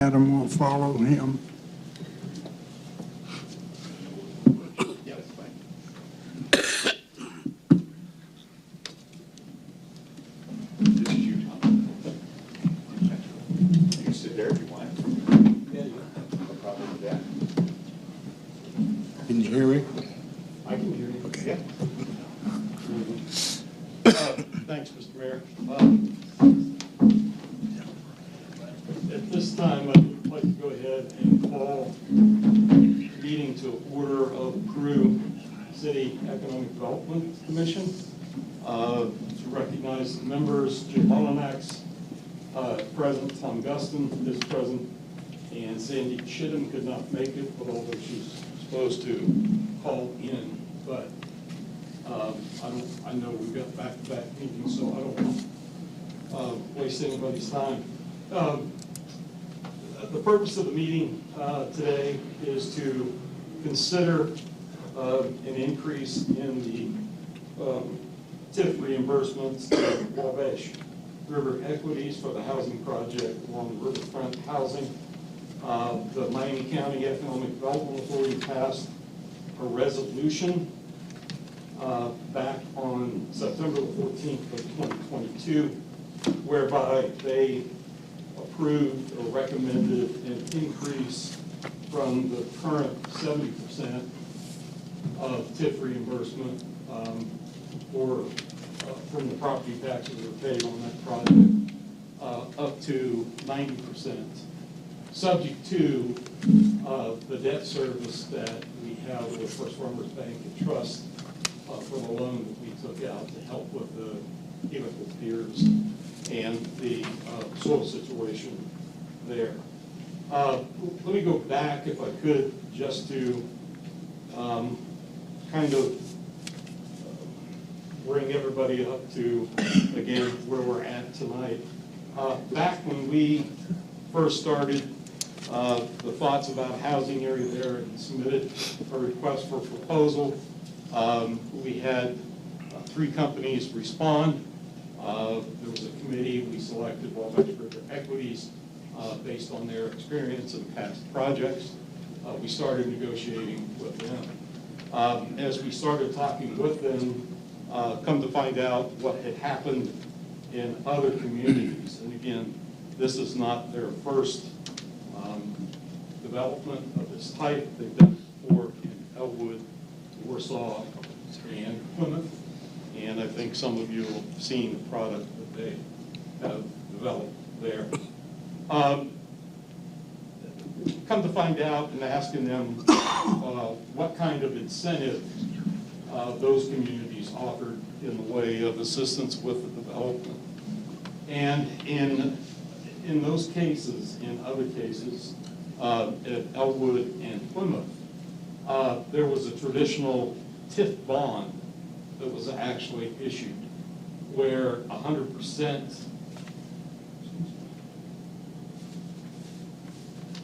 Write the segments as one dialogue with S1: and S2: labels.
S1: Adam will follow him.
S2: Yeah, that's fine. This is you, Tom. You can sit there if you want. Yeah, you don't have no problem with that.
S1: Can you hear me?
S2: I can hear you.
S1: Okay.
S2: Yeah.
S3: Thanks, Mr. Mayor. At this time, I'd like to go ahead and call the meeting to order of the Peru City Economic Development Commission. To recognize the members, Jim Molinax, present, Tom Guston is present, and Sandy Chittum could not make it, but although she's supposed to call in. But I know we've got back-to-back meetings, so I don't want to waste anybody's time. The purpose of the meeting today is to consider an increase in the TIF reimbursements to Wabash River Equities for the housing project along the riverfront housing. The Miami County Economic Development Authority passed a resolution back on September the 14th of 2022, whereby they approved or recommended an increase from the current 70% of TIF reimbursement from the property taxes that are paid on that project up to 90%, subject to the debt service that we have with First Farmers Bank and Trust for the loan that we took out to help with the chemical piers and the soil situation there. Let me go back, if I could, just to kind of bring everybody up to, again, where we're at tonight. Back when we first started the thoughts about a housing area there and submitted a request for proposal, we had 3 companies respond. There was a committee. We selected Wabash River Equities based on their experience in past projects. We started negotiating with them. As we started talking with them, come to find out what had happened in other communities. And again, this is not their first development of this type. They've done it before in Elwood, Warsaw, and Plymouth. And I think some of you have seen the product that they have developed there. Come to find out and asking them what kind of incentive those communities offered in the way of assistance with the development. And in those cases, in other cases, at Elwood and Plymouth, there was a traditional TIF bond that was actually issued, where 100%.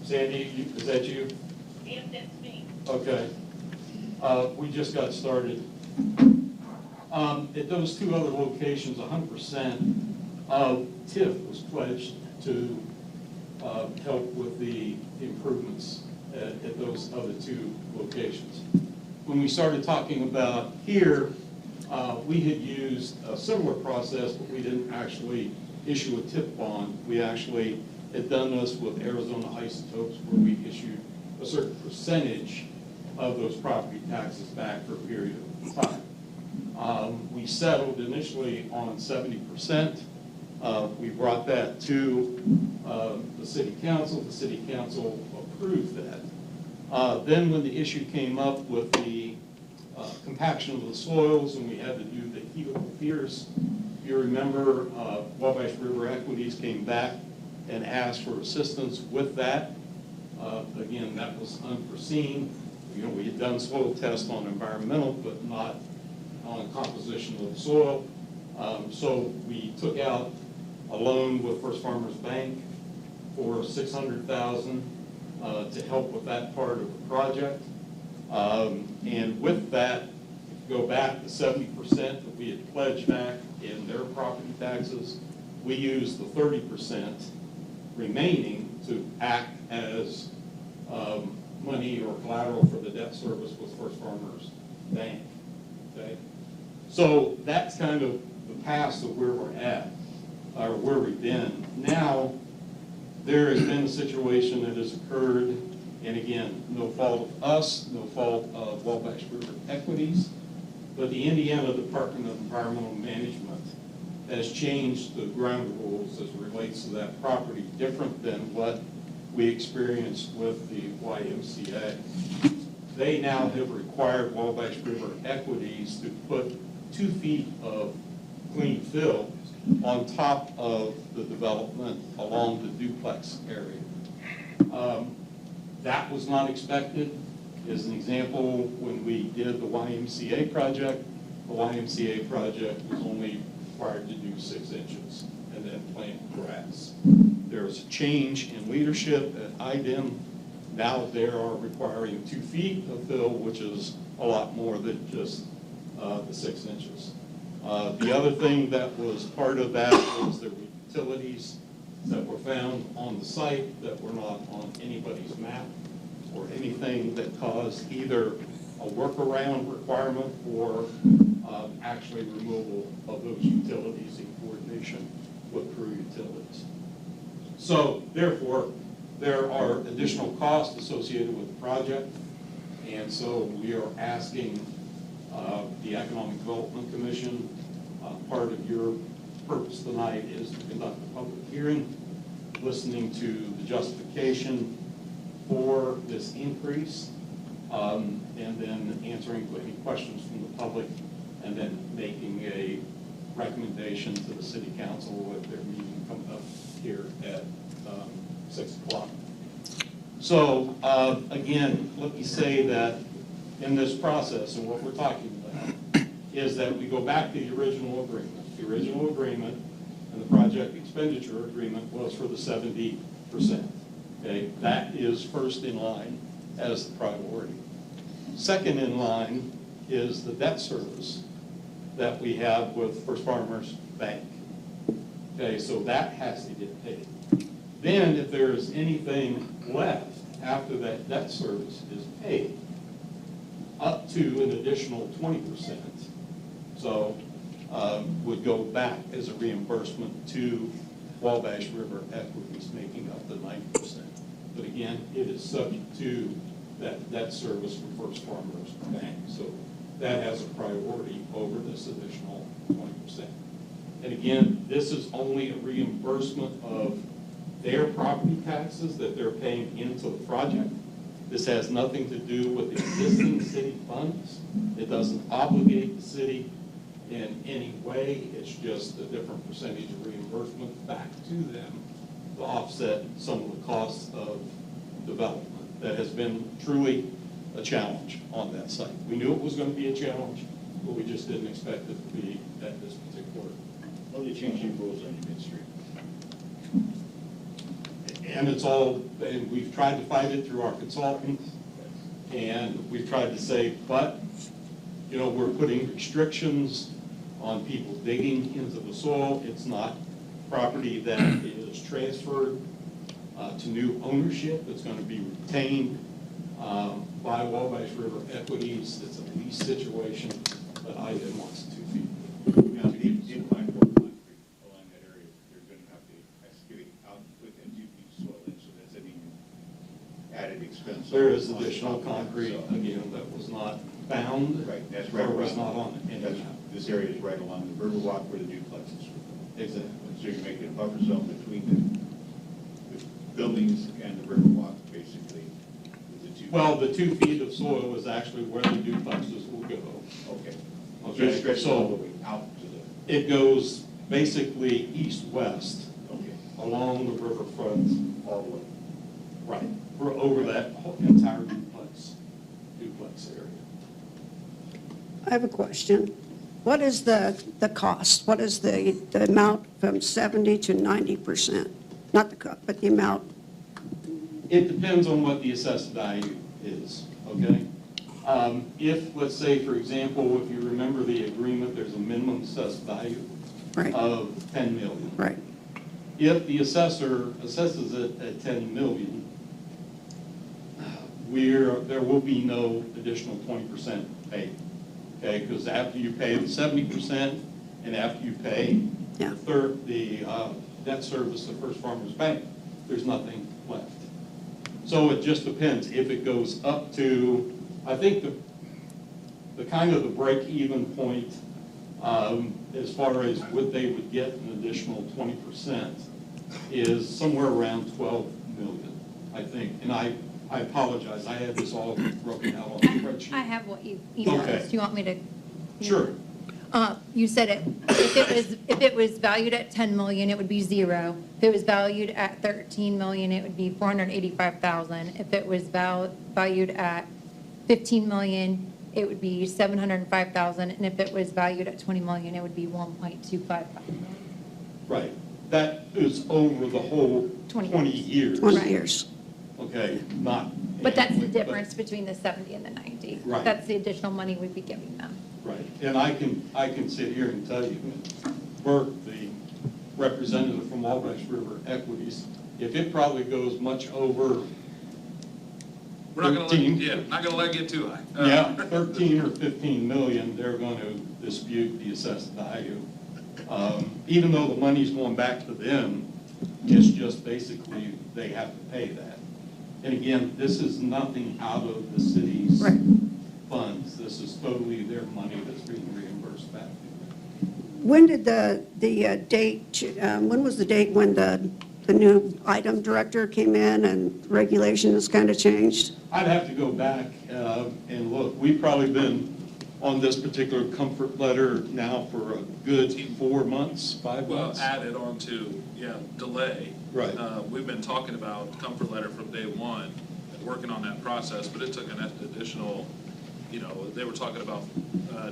S3: Sandy, is that you?
S4: Yep, that's me.
S3: Okay. We just got started. At those 2 other locations, 100% of TIF was pledged to help with the improvements at those other 2 locations. When we started talking about here, we had used a similar process, but we didn't actually issue a TIF bond. We actually had done this with Arizona Isotopes, where we issued a certain percentage of those property taxes back for a period of time. We settled initially on 70%. We brought that to the city council. The city council approved that. Then when the issue came up with the compaction of the soils, and we had to do the helical piers, if you remember, Wabash River Equities came back and asked for assistance with that. Again, that was unforeseen. You know, we had done soil tests on environmental, but not on composition of the soil. So we took out a loan with First Farmers Bank for $600,000 to help with that part of the project. And with that, go back to 70% that we had pledged back in their property taxes. We used the 30% remaining to act as money or collateral for the debt service with First Farmers Bank, okay? So that's kind of the past of where we're at, or where we've been. Now, there has been a situation that has occurred, and again, no fault of us, no fault of Wabash River Equities, but the Indiana Department of Environmental Management has changed the ground rules as it relates to that property, different than what we experienced with the YMCA. They now have required Wabash River Equities to put 2 feet of clean fill on top of the development along the duplex area. That was not expected. As an example, when we did the YMCA project was only required to do 6 inches and then plant grass. There was a change in leadership at IDEM. Now they are requiring 2 feet of fill, which is a lot more than just the 6 inches. The other thing that was part of that was there were utilities that were found on the site that were not on anybody's map or anything that caused either a workaround requirement or actually removal of those utilities in coordination with Peru Utilities. So therefore, there are additional costs associated with the project, and so we are asking the Economic Development Commission, part of your purpose tonight is to conduct a public hearing, listening to the justification for this increase, and then answering any questions from the public, and then making a recommendation to the city council at their meeting coming up here at 6 o'clock. So again, let me say that in this process, and what we're talking about, is that we go back to the original agreement. The original agreement and the project expenditure agreement was for the 70%. Okay, that is first in line as the priority. Second in line is the debt service that we have with First Farmers Bank. Okay, so that has to get paid. Then if there is anything left after that debt service is paid, up to an additional 20%, so would go back as a reimbursement to Wabash River Equities, making up the 90%. But again, it is subject to that debt service from First Farmers Bank. So that has a priority over this additional 20%. And again, this is only a reimbursement of their property taxes that they're paying into the project. This has nothing to do with existing city funds. It doesn't obligate the city in any way. It's just a different percentage of reimbursement back to them to offset some of the costs of development that has been truly a challenge on that site. We knew it was going to be a challenge, but we just didn't expect it to be at this particular.
S2: Well, they changed the rules on your midstream.
S3: And it's all, and we've tried to fight it through our consultants, and we've tried to say, but, you know, we're putting restrictions on people digging into the soil. It's not property that is transferred to new ownership. It's going to be retained by Wabash River Equities. It's a lease situation, but IDEM wants 2 feet.
S2: Now, to incline more concrete along that area, you're going to have to excavate out within 2 feet of soil, and so that's an even added expense.
S3: There is additional concrete, again, that was not found.
S2: Right, that's right.
S3: Or was not on it.
S2: That's, this area is right along the Riverwalk where the duplexes were.
S3: Exactly.
S2: So you're making a buffer zone between the buildings and the Riverwalk, basically, with the 2.
S3: Well, the 2 feet of soil is actually where the duplexes will go.
S2: Okay.
S3: Okay,
S2: So it stretches all the
S3: so
S2: way out to the,
S3: it goes basically east-west
S2: okay,
S3: along the riverfront,
S2: all the way.
S3: right, we're over that whole entire duplex area.
S4: I have a question. What is the cost? What is the amount from 70 to 90%? Not the cost, but the amount.
S3: It depends on what the assessed value is, okay? If, let's say, for example, if you remember the agreement, there's a minimum assessed value
S4: Right.
S3: of $10 million.
S4: Right.
S3: if the assessor assesses it at 10 million, there will be no additional 20% paid, okay? Because after you pay the 70% and after you pay
S4: Yeah.
S3: the debt service to First Farmers Bank, there's nothing left. So it just depends. If it goes up to, I think the kind of the break-even point, as far as what they would get an additional 20%, is somewhere around 12 million, I think. And I apologize, I had this all broken out on the spreadsheet.
S5: I have what you emailed
S3: Okay.
S5: us. Do you want me to?
S3: Sure.
S5: You said if it was valued at 10 million, it would be zero. If it was valued at 13 million, it would be 485,000. If it was valued at 15 million, it would be 705,000. And if it was valued at 20 million, it would be 1.255 million.
S3: Right. That is over the whole
S5: 20
S3: 20 years.
S4: 20 years.
S3: Okay, not.
S5: But that's the
S3: annually,
S5: difference between the 70 and the 90.
S3: Right.
S5: That's the additional money we'd be giving them.
S3: Right, and I can sit here and tell you, Burke, the representative from Wabash River Equities, if it probably goes much over
S6: We're not gonna
S3: 13.
S6: not gonna let it get too high.
S3: Yeah, 13 or 15 million, they're going to dispute the assessed value. Even though the money's going back to them, it's just basically they have to pay that. And again, this is nothing out of the city's
S4: Right.
S3: funds. This is totally their money that's being reimbursed back.
S4: When did the date, when was the date when the new item director came in and regulations kind of changed?
S3: I'd have to go back and look. We've probably been on this particular comfort letter now for a good 4 months, 5
S6: Well,
S3: months.
S6: added on to, delay.
S3: Right.
S6: We've been talking about comfort letter from day one, and working on that process, but it took an additional, they were talking about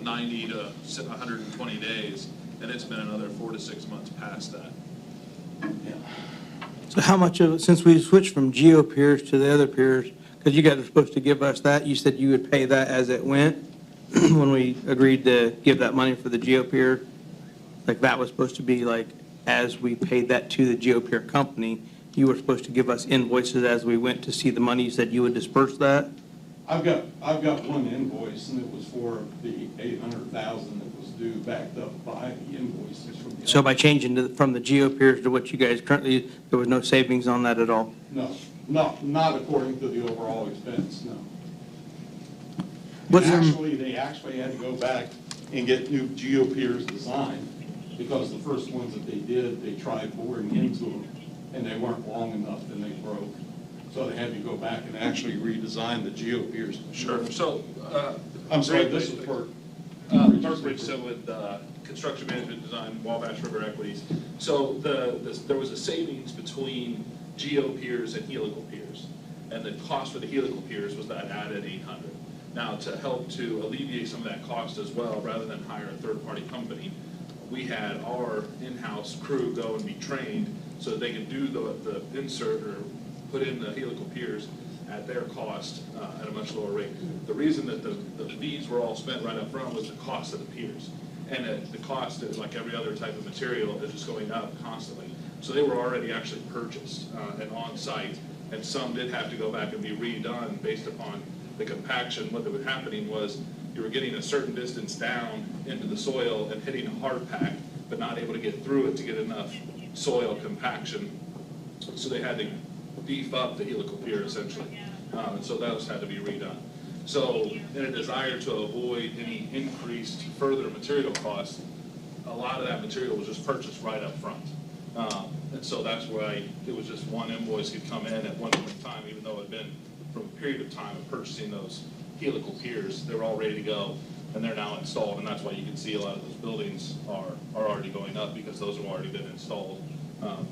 S6: 90 to 120 days, and it's been another 4 to 6 months past that.
S3: Yeah.
S7: So how much of it, since we switched from geo peers to the other peers, because you guys are supposed to give us that, you said you would pay that as it went when we agreed to give that money for the geo peer? Like that was supposed to be like, as we paid that to the geo peer company, you were supposed to give us invoices as we went to see the money. You said you would disperse that?
S3: I've got one invoice, and it was for the 800,000 that was due, backed up by the invoices from the.
S7: So by changing from the geo peers to what you guys currently, there was no savings on that at all?
S3: No, not according to the overall expense, no.
S7: What's your-
S3: Actually, they actually had to go back and get new GeoPeers designed, because the first ones that they did, they tried boring into them, and they weren't long enough, and they broke. So they had to go back and actually redesign the GeoPeers.
S6: Sure. So,
S3: I'm sorry, this is for.
S6: Mark Bridge, so with Construction Management Design, Wabash River Equities. So there was a savings between geo piers and helical piers. And the cost for the helical piers was that added 800. Now, to help to alleviate some of that cost as well, rather than hire a third-party company, we had our in-house crew go and be trained so that they could do the insert or put in the helical piers at their cost at a much lower rate. The reason that the fees were all spent right up front was the cost of the piers. And the cost is like every other type of material is just going up constantly. So they were already actually purchased and on site, and some did have to go back and be redone based upon the compaction. What was happening was you were getting a certain distance down into the soil and hitting a hard pack, but not able to get through it to get enough soil compaction. So they had to beef up the helical pier essentially. And so those had to be redone. So in a desire to avoid any increased further material costs, a lot of that material was just purchased right up front. And so that's why it was just one invoice could come in at one point in time, even though it had been from a period of time of purchasing those helical piers. They were all ready to go, and they're now installed, and that's why you can see a lot of those buildings are already going up, because those have already been installed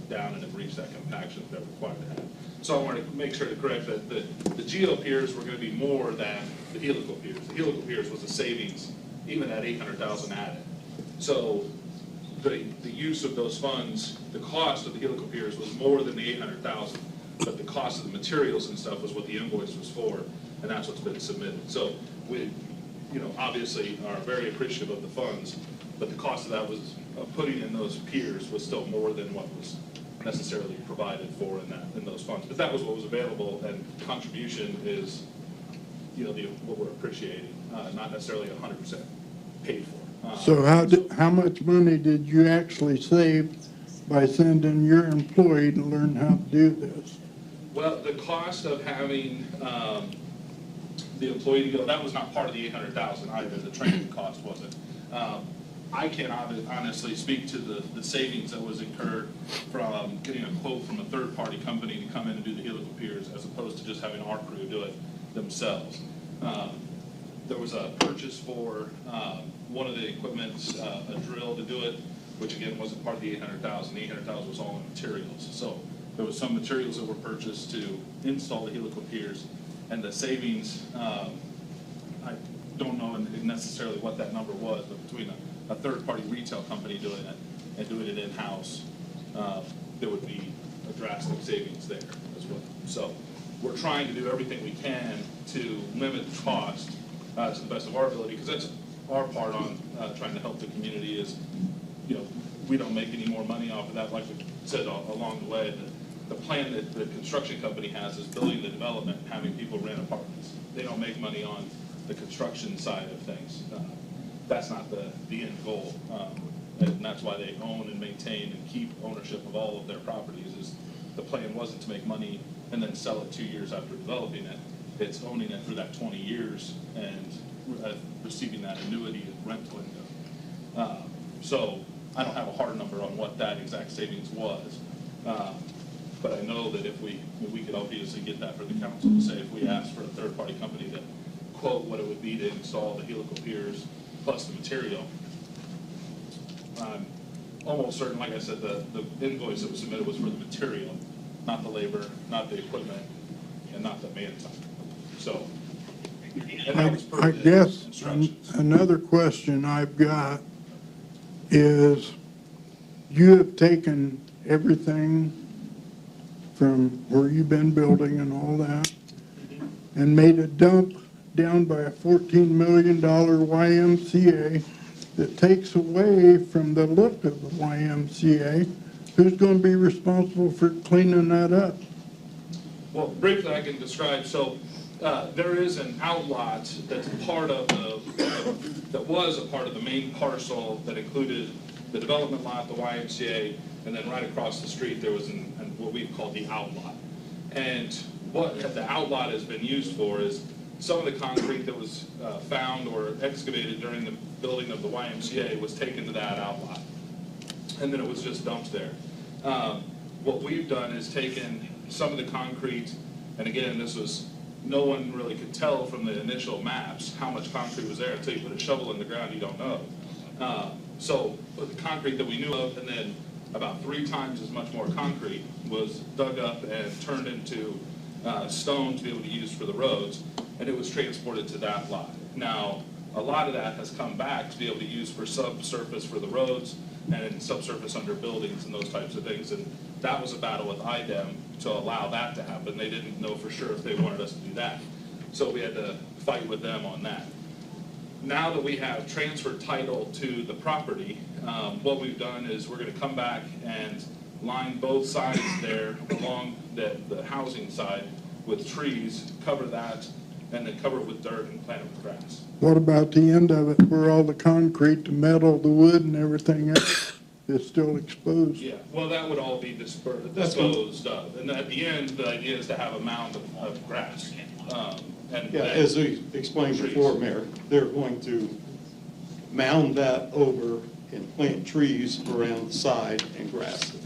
S6: down and have reached that compaction that they're required to have. So I wanted to make sure to correct that the geo piers were going to be more than the helical piers. The helical piers was a savings, even at 800,000 added. So the use of those funds, the cost of the helical piers was more than the 800,000, but the cost of the materials and stuff was what the invoice was for, and that's what's been submitted. So we, obviously are very appreciative of the funds, but the cost of that was, putting in those piers was still more than what was necessarily provided for in those funds. But that was what was available, and contribution is, what we're appreciating, not necessarily 100% paid for.
S1: So how much money did you actually save by sending your employee to learn how to do this?
S6: Well, the cost of having the employee to go, that was not part of the 800,000 either, the training cost wasn't. I can't honestly speak to the savings that was incurred from getting a quote from a third-party company to come in and do the helical piers as opposed to just having our crew do it themselves. There was a purchase for one of the equipments, a drill to do it, which again wasn't part of the 800,000. The 800,000 was all in materials. So there was some materials that were purchased to install the helical piers, and the savings, I don't know necessarily what that number was, but between a third-party retail company doing it and doing it in-house, there would be a drastic savings there as well. So we're trying to do everything we can to limit the cost to the best of our ability, because that's our part on trying to help the community is, we don't make any more money off of that. Like we said along the way, the plan that the construction company has is building the development and having people rent apartments. They don't make money on the construction side of things. That's not the end goal. And that's why they own and maintain and keep ownership of all of their properties. Is the plan wasn't to make money and then sell it 2 years after developing it. It's owning it for that 20 years and receiving that annuity of rental income. So I don't have a hard number on what that exact savings was. But I know that if we could obviously get that for the council to say if we asked for a third-party company to quote what it would be to install the helical piers plus the material, I'm almost certain, like I said, the invoice that was submitted was for the material, not the labor, not the equipment, and not the man time. So, and that was per
S1: I
S6: the
S1: guess
S6: instructions.
S1: another question I've got is, you have taken everything from where you've been building and all that and made a dump down by a $14 million YMCA that takes away from the look of the YMCA. Who's going to be responsible for cleaning that up?
S6: Well, briefly I can describe, so there is an outlot that's part of that was a part of the main parcel that included the development lot, the YMCA, and then right across the street there was what we call the outlot. And what the outlot has been used for is some of the concrete that was found or excavated during the building of the YMCA was taken to that outlot. And then it was just dumped there. What we've done is taken some of the concrete, and again, no one really could tell from the initial maps how much concrete was there until you put a shovel in the ground, you don't know. So the concrete that we knew of, and then about 3 times as much more concrete was dug up and turned into stone to be able to use for the roads, and it was transported to that lot. Now, a lot of that has come back to be able to use for subsurface for the roads and subsurface under buildings and those types of things, and that was a battle with IDEM to allow that to happen. They didn't know for sure if they wanted us to do that, so we had to fight with them on that. Now that we have transferred title to the property, what we've done is we're going to come back and line both sides there along the housing side with trees, cover that, and then cover it with dirt and plant it with grass.
S1: What about the end of it where all the concrete, the metal, the wood and everything else is still exposed?
S6: Yeah, well, that would all be disposed of. And at the end, the idea is to have a mound of grass. And
S8: Yeah, as we explained before, Mayor, they're going to mound that over and plant trees around the side and grass it.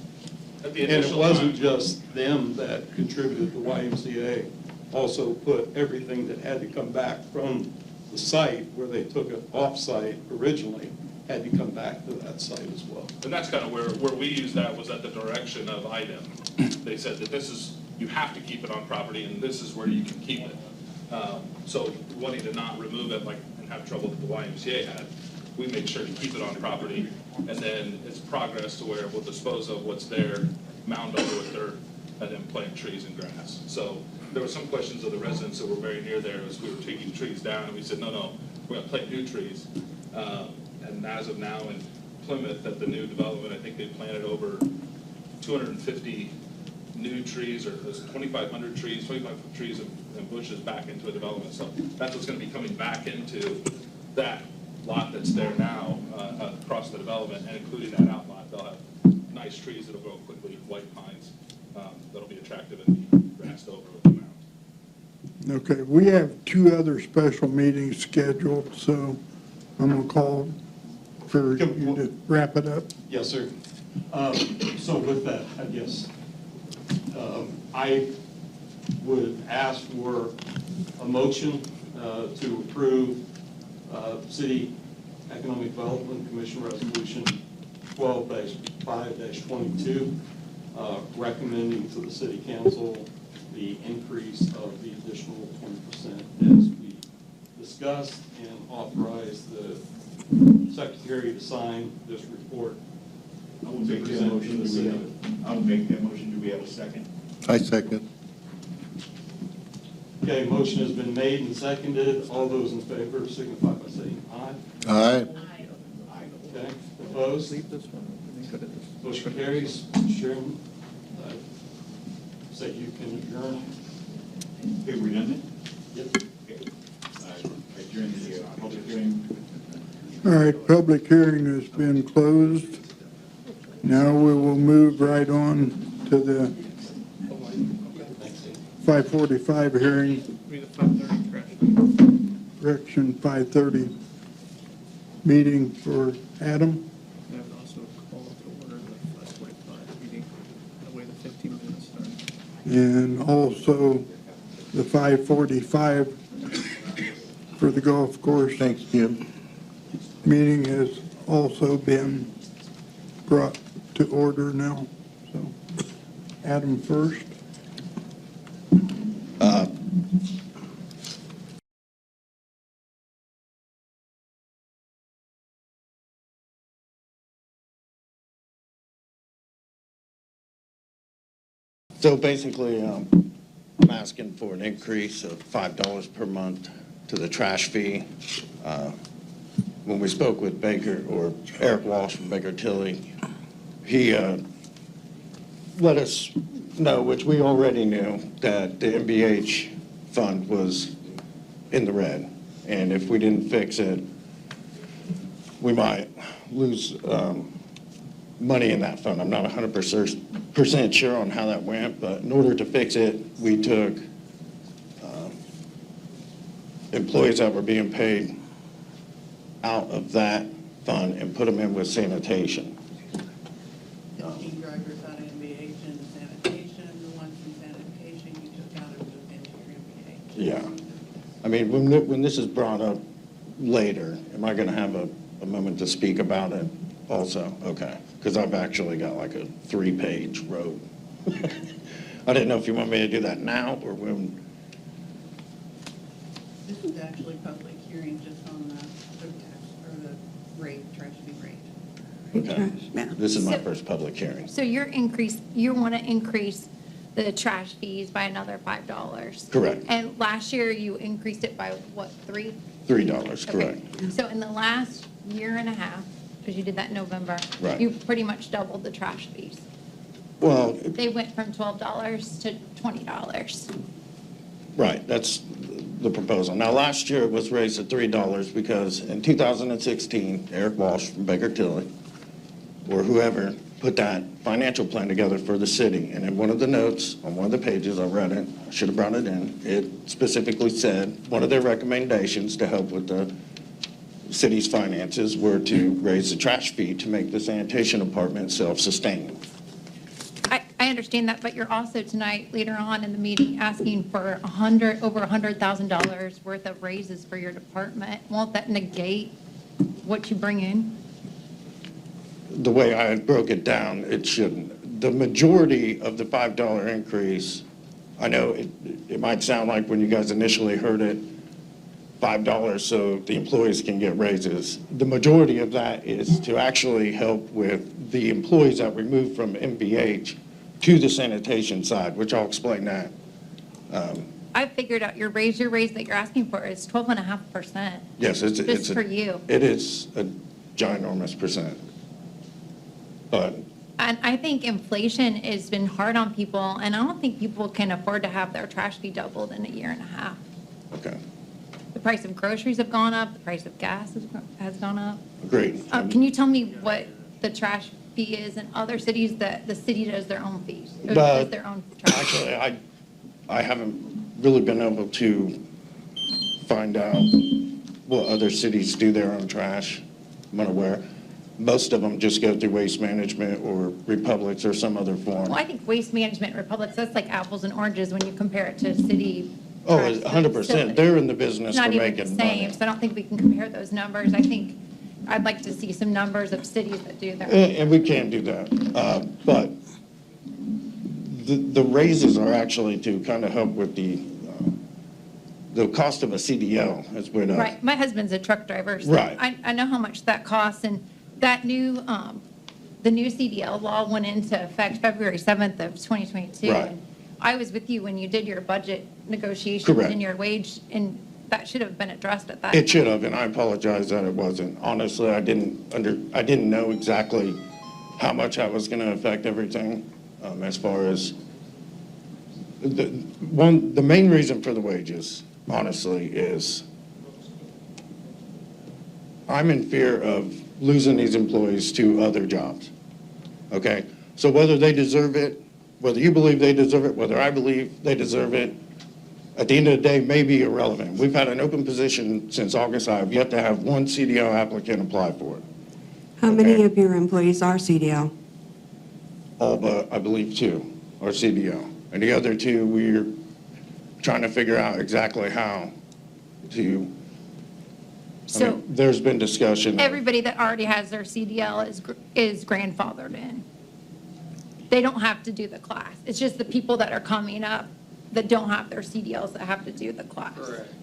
S6: at the
S8: And it
S6: initial
S8: wasn't
S6: time-
S8: just them that contributed, the YMCA also put everything that had to come back from the site where they took it off-site originally, had to come back to that site as well.
S6: And that's kind of where we used that was at the direction of IDEM. They said that you have to keep it on property and this is where you can keep it. So wanting to not remove it and have trouble that the YMCA had, we made sure to keep it on property. And then it's progress to where we'll dispose of what's there, mound over with dirt, and then plant trees and grass. So there were some questions of the residents that were very near there as we were taking trees down, and we said, no, we're gonna plant new trees. And as of now in Plymouth, at the new development, I think they planted over 250 new trees, or 2,500 trees, 2,500 trees and bushes back into a development. So that's what's going to be coming back into that lot that's there now, across the development, and including that outlot. They'll have nice trees that'll grow quickly, white pines, that'll be attractive and be grassed over with the mound.
S1: Okay, we have 2 other special meetings scheduled, so I'm gonna call for you to wrap it up.
S8: Yes, sir. So with that, I guess, I would ask for a motion to approve City Economic Development Commission Resolution 12-5-22, recommending to the city council the increase of the additional 20% as we discussed, and authorize the secretary to sign this report.
S2: I will make that motion. I will make that motion. Do we have a second?
S9: I second.
S8: Okay, motion has been made and seconded. All those in favor signify by saying aye.
S9: Aye.
S8: Okay, opposed? Motion carries. Chairman, say you can adjourn.
S2: Okay, we're done then?
S8: Yep.
S2: Okay. I adjourn the public hearing.
S1: All right, public hearing has been closed. Now we will move right on to the 5:45 hearing. Correction, 5:30 meeting for Adam.
S10: I would also call to order the 5:45 meeting, that way the 15 minutes start.
S1: And also the 5:45 for the golf course.
S9: Thanks, Jim.
S1: Meeting has also been brought to order now. So Adam first.
S9: So basically, I'm asking for an increase of $5 per month to the trash fee. When we spoke with Baker, or Eric Walsh from Baker Tilly, he let us know, which we already knew, that the MBH fund was in the red. And if we didn't fix it, we might lose money in that fund. I'm not 100% sure on how that went, but in order to fix it, we took employees that were being paid out of that fund and put them in with sanitation.
S11: 15 drivers out of MBH and sanitation, the ones in sanitation you took out of the MBH.
S9: Yeah. I mean, when this is brought up later, am I going to have a moment to speak about it also? Okay, because I've actually got like a 3-page road. I didn't know if you want me to do that now or when.
S11: This is actually public hearing just on the tax, or the rate, trash fee rate.
S9: Okay.
S4: Yeah.
S9: This is my
S5: So-
S9: first public hearing.
S5: So you want to increase the trash fees by another $5?
S9: Correct.
S5: And last year you increased it by what, 3?
S9: $3, correct.
S5: Okay. So in the last year and a half, because you did that in November,
S9: Right.
S5: you pretty much doubled the trash fees.
S9: Well,
S5: They went from $12 to $20.
S9: right, that's the proposal. Now, last year it was raised to $3 because in 2016, Eric Walsh from Baker Tilly, or whoever, put that financial plan together for the city. And in one of the notes, on one of the pages, I read it, I should have brought it in, it specifically said one of their recommendations to help with the city's finances were to raise the trash fee to make the sanitation department self-sustaining.
S5: I understand that, but you're also tonight, later on in the meeting, asking for over $100,000 worth of raises for your department. Won't that negate what you bring in?
S9: The way I broke it down, it shouldn't. The majority of the $5 increase, I know it might sound like when you guys initially heard it, $5 so the employees can get raises. The majority of that is to actually help with the employees that we moved from MBH to the sanitation side, which I'll explain that.
S5: I figured out your raise that you're asking for is 12.5%.
S9: Yes, it's
S5: Just for you.
S9: It is a ginormous percent. But
S5: And I think inflation has been hard on people, and I don't think people can afford to have their trash fee doubled in a year and a half.
S9: Okay,
S5: The price of groceries have gone up, the price of gas has gone up.
S9: agreed.
S5: Can you tell me what the trash fee is in other cities that the city does their own fees? Or
S9: But
S5: does their own trash?
S9: Actually, I haven't really been able to find out what other cities do their own trash. I'm unaware. Most of them just go through Waste Management or Republics or some other form.
S5: Well, I think Waste Management Republics, that's like apples and oranges when you compare it to city.
S9: Oh,
S5: trash
S9: 100%.
S5: facility.
S9: They're in the business
S5: It's
S9: for
S5: not even the
S9: making
S5: same,
S9: money.
S5: so I don't think we can compare those numbers. I think I'd like to see some numbers of cities that do their.
S9: And we can do that. But the raises are actually to kind of help with the cost of a CDL has went up.
S5: Right, my husband's a truck driver, so
S9: Right.
S5: I know how much that costs, and that new, the new CDL law went into effect February 7th of 2022.
S9: Right.
S5: And I was with you when you did your budget negotiations
S9: Correct.
S5: and your wage, and that should have been addressed at that.
S9: It should
S5: time.
S9: have, and I apologize that it wasn't. Honestly, I didn't know exactly how much that was gonna affect everything, as far as, the main reason for the wages, honestly, is I'm in fear of losing these employees to other jobs, okay? So whether they deserve it, whether you believe they deserve it, whether I believe they deserve it, at the end of the day, may be irrelevant. We've had an open position since August. I have yet to have one CDL applicant apply for it.
S12: How many
S9: Okay.
S12: of your employees are CDL?
S9: All but, I believe, 2 are CDL. And the other 2, we're trying to figure out exactly how to,
S5: So
S9: there's been discussion.
S5: everybody that already has their CDL is grandfathered in. They don't have to do the class. It's just the people that are coming up that don't have their CDLs that have to do the class. Correct.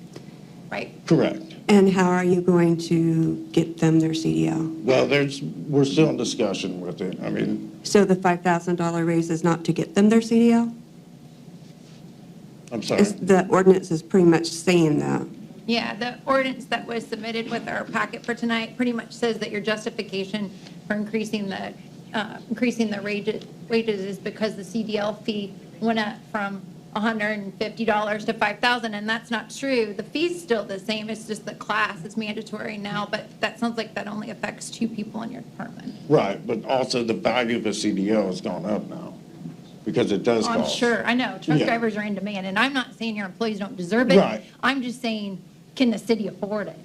S5: Right?
S9: Correct.
S12: And how are you going to get them their CDL?
S9: Well, we're still in discussion with it. I mean,
S12: So the $5,000 raise is not to get them their CDL?
S9: I'm sorry.
S12: The ordinance is pretty much saying that.
S5: Yeah, the ordinance that was submitted with our packet for tonight pretty much says that your justification for increasing the wages is because the CDL fee went up from $150 to $5,000, and that's not true. The fee's still the same, it's just the class is mandatory now, but that sounds like that only affects 2 people in your department.
S9: Right, but also the value of a CDL has gone up now, because it does
S5: I'm
S9: cost.
S5: sure, I know, truck
S9: Yeah.
S5: drivers are in demand, and I'm not saying your employees don't deserve it.
S9: Right.
S5: I'm just saying, can the city afford it?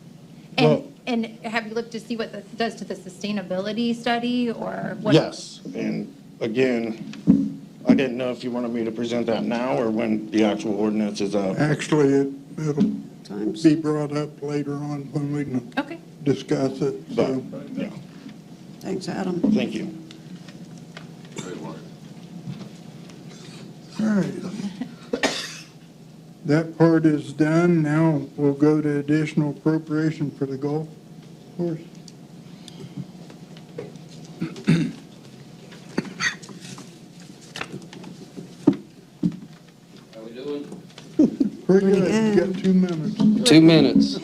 S9: Well-
S5: And have you looked to see what this does to the sustainability study, or what?
S9: Yes, and again, I didn't know if you wanted me to present that now or when the actual ordinance is up.
S1: Actually, it'll
S4: Times.
S1: be brought up later on when we
S5: Okay.
S1: discuss it,
S9: But,
S1: so.
S9: yeah,
S4: Thanks, Adam.
S9: thank you.
S1: All right. That part is done. Now we'll go to additional appropriation for the golf course. Pretty
S12: Pretty
S1: good. You
S12: good.
S1: got 2 minutes.
S13: 2 minutes.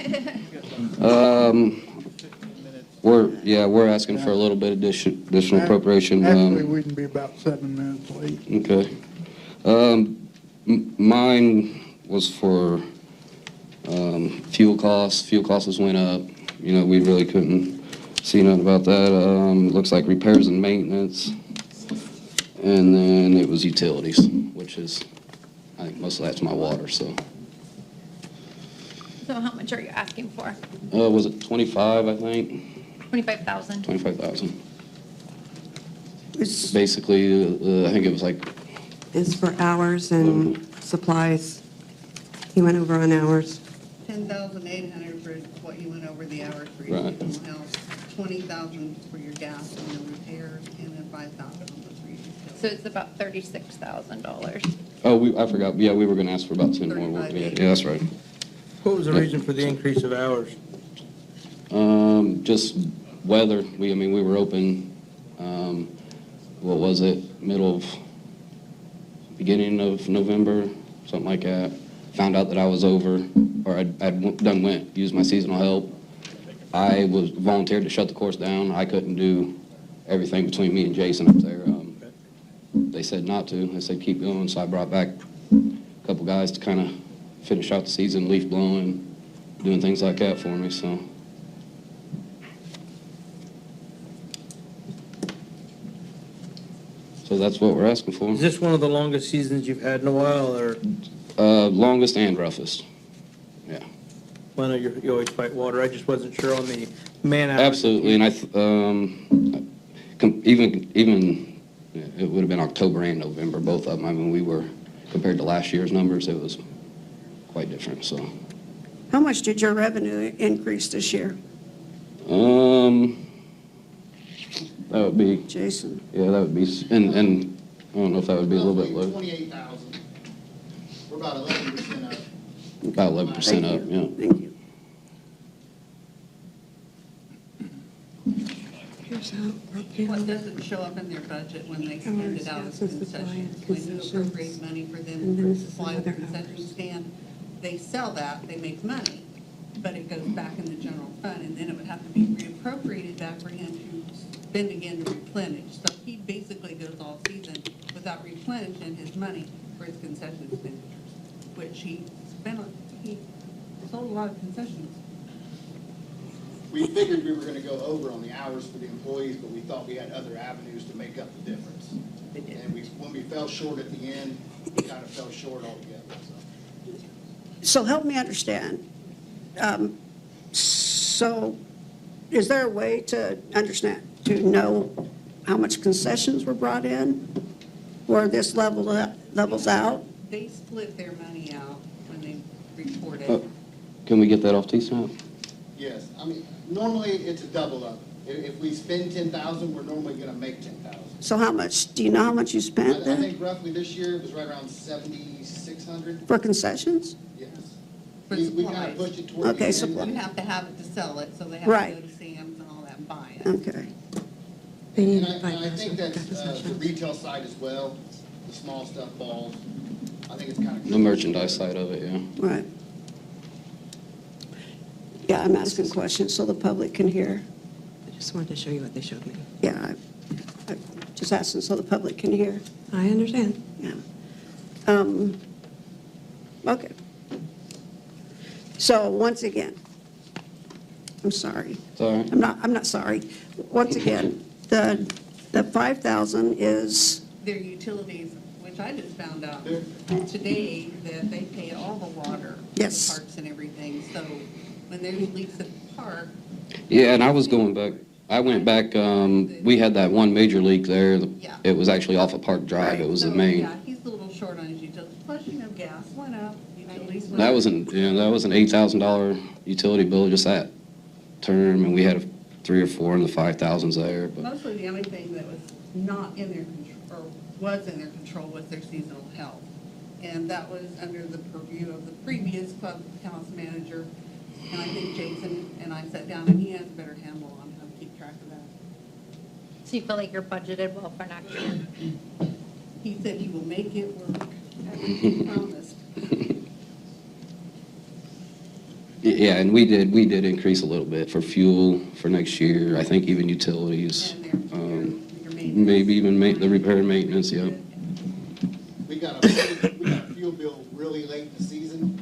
S13: We're asking for a little bit additional appropriation.
S1: Actually, we can be about 7 minutes late.
S13: Okay. Mine was for fuel costs. Fuel costs went up. You know, we really couldn't see nothing about that. Looks like repairs and maintenance. And then it was utilities, which is, I think most of that's my water, so.
S5: So how much are you asking for?
S13: Was it 25, I think?
S5: 25,000?
S13: 25,000.
S4: It's-
S13: Basically, I think it was like,
S12: It's for hours and supplies. He went over on hours.
S11: 10,800 for what you went over the hours for your
S13: Right.
S11: seasonal health, 20,000 for your gas and the repairs, and then 5,000 for your
S5: So
S11: utilities.
S5: it's about $36,000.
S13: I forgot, yeah, we were gonna ask for about 10 more, weren't we? Yeah, that's right.
S7: What was the reason for the increase of hours?
S13: Just weather, we were open, what was it, beginning of November, something like that. Found out that I was over, or I'd used my seasonal help. I was volunteered to shut the course down. I couldn't do everything between me and Jason up there. they said not to. They said keep going, so I brought back a couple guys to kind of finish out the season, leaf blowing, doing things like that for me, so. So that's what we're asking for.
S7: Is this one of the longest seasons you've had in a while, or?
S13: Longest and roughest, yeah.
S7: Well, I know you always fight water, I just wasn't sure on the man hours.
S13: Absolutely, and even, it would have been October and November, both of them. I mean, we were, compared to last year's numbers, it was quite different, so.
S4: How much did your revenue increase this year,
S13: That would be,
S4: Jason?
S13: yeah, that would be, and I don't know if that would be a little bit low.
S14: 28,000. We're about 11% up.
S13: About 11% up, yeah.
S4: Thank you.
S12: Here's how broken.
S11: What doesn't show up in their budget when they spend it out as
S12: Hours, gas,
S11: concessions?
S12: supplies,
S11: When you
S12: concessions,
S11: appropriate money for them
S12: and then
S11: to
S12: this is
S11: supply the
S12: other
S11: concession
S12: hours.
S11: stand, they sell that, they make money, but it goes back in the general fund, and then it would have to be reappropriated back for him to spend again to replenish. So he basically goes all season without replenishing his money for his concession expenditures, which he sold a lot of concessions.
S14: We figured we were gonna go over on the hours for the employees, but we thought we had other avenues to make up the difference.
S11: They did.
S14: And when we fell short at the end, we kind of fell short altogether, so.
S4: So help me understand. So is there a way to understand, to know how much concessions were brought in, where this levels out?
S11: They split their money out when they reported.
S13: Can we get that off T-Snap?
S14: Yes, I mean, normally it's a double up. If we spend 10,000, we're normally gonna make 10,000.
S4: So how much, do you know how much you spent
S14: I
S4: then
S14: think roughly this year it was right around 7,600,
S4: for concessions?
S14: yes.
S11: For
S14: We kind
S11: supplies.
S14: of pushed it toward the end.
S4: Okay, supply.
S11: You have to have it to sell it, so they have
S4: Right.
S11: to go to Sam's and all that and buy it.
S4: Okay.
S12: They need
S14: And I think
S12: 5,000
S14: that's
S12: for
S14: the
S12: concessions.
S14: retail side as well, the small stuff, balls. I think it's kind of.
S13: The merchandise side of it, yeah.
S4: Right. Yeah, I'm asking questions so the public can hear.
S12: I just wanted to show you what they showed me.
S4: Yeah, I'm just asking so the public can hear.
S12: I understand.
S4: Yeah. Okay. So once again, I'm sorry.
S13: It's all right.
S4: I'm not sorry. Once again, the 5,000 is,
S11: Their utilities, which I just found out today, that they pay all the water.
S4: Yes.
S11: The parks and everything, so when there's leaks at the park.
S13: Yeah, and I was going back, I went back, we had that one major leak there.
S11: Yeah.
S13: It was actually off of Park Drive. It was the
S11: So,
S13: main.
S11: yeah, he's a little short on his utilities, plus, gas went up, utilities went up.
S13: That was an $8,000 utility bill, just that term, and we had 3 or 4 in the 5,000s there, but.
S11: Mostly the only thing that was not in their control, or was in their control, was their seasonal health. And that was under the purview of the previous clubhouse manager. And I think Jason and I sat down, and he has a better handle on how to keep track of that.
S5: So you feel like you're budgeted well for next year?
S11: He said he will make it work, as he promised.
S13: Yeah, and we did increase a little bit for fuel for next year. I think even utilities,
S11: And your maintenance.
S13: maybe even the repair and maintenance, yeah.
S14: We got a fuel bill really late in the season.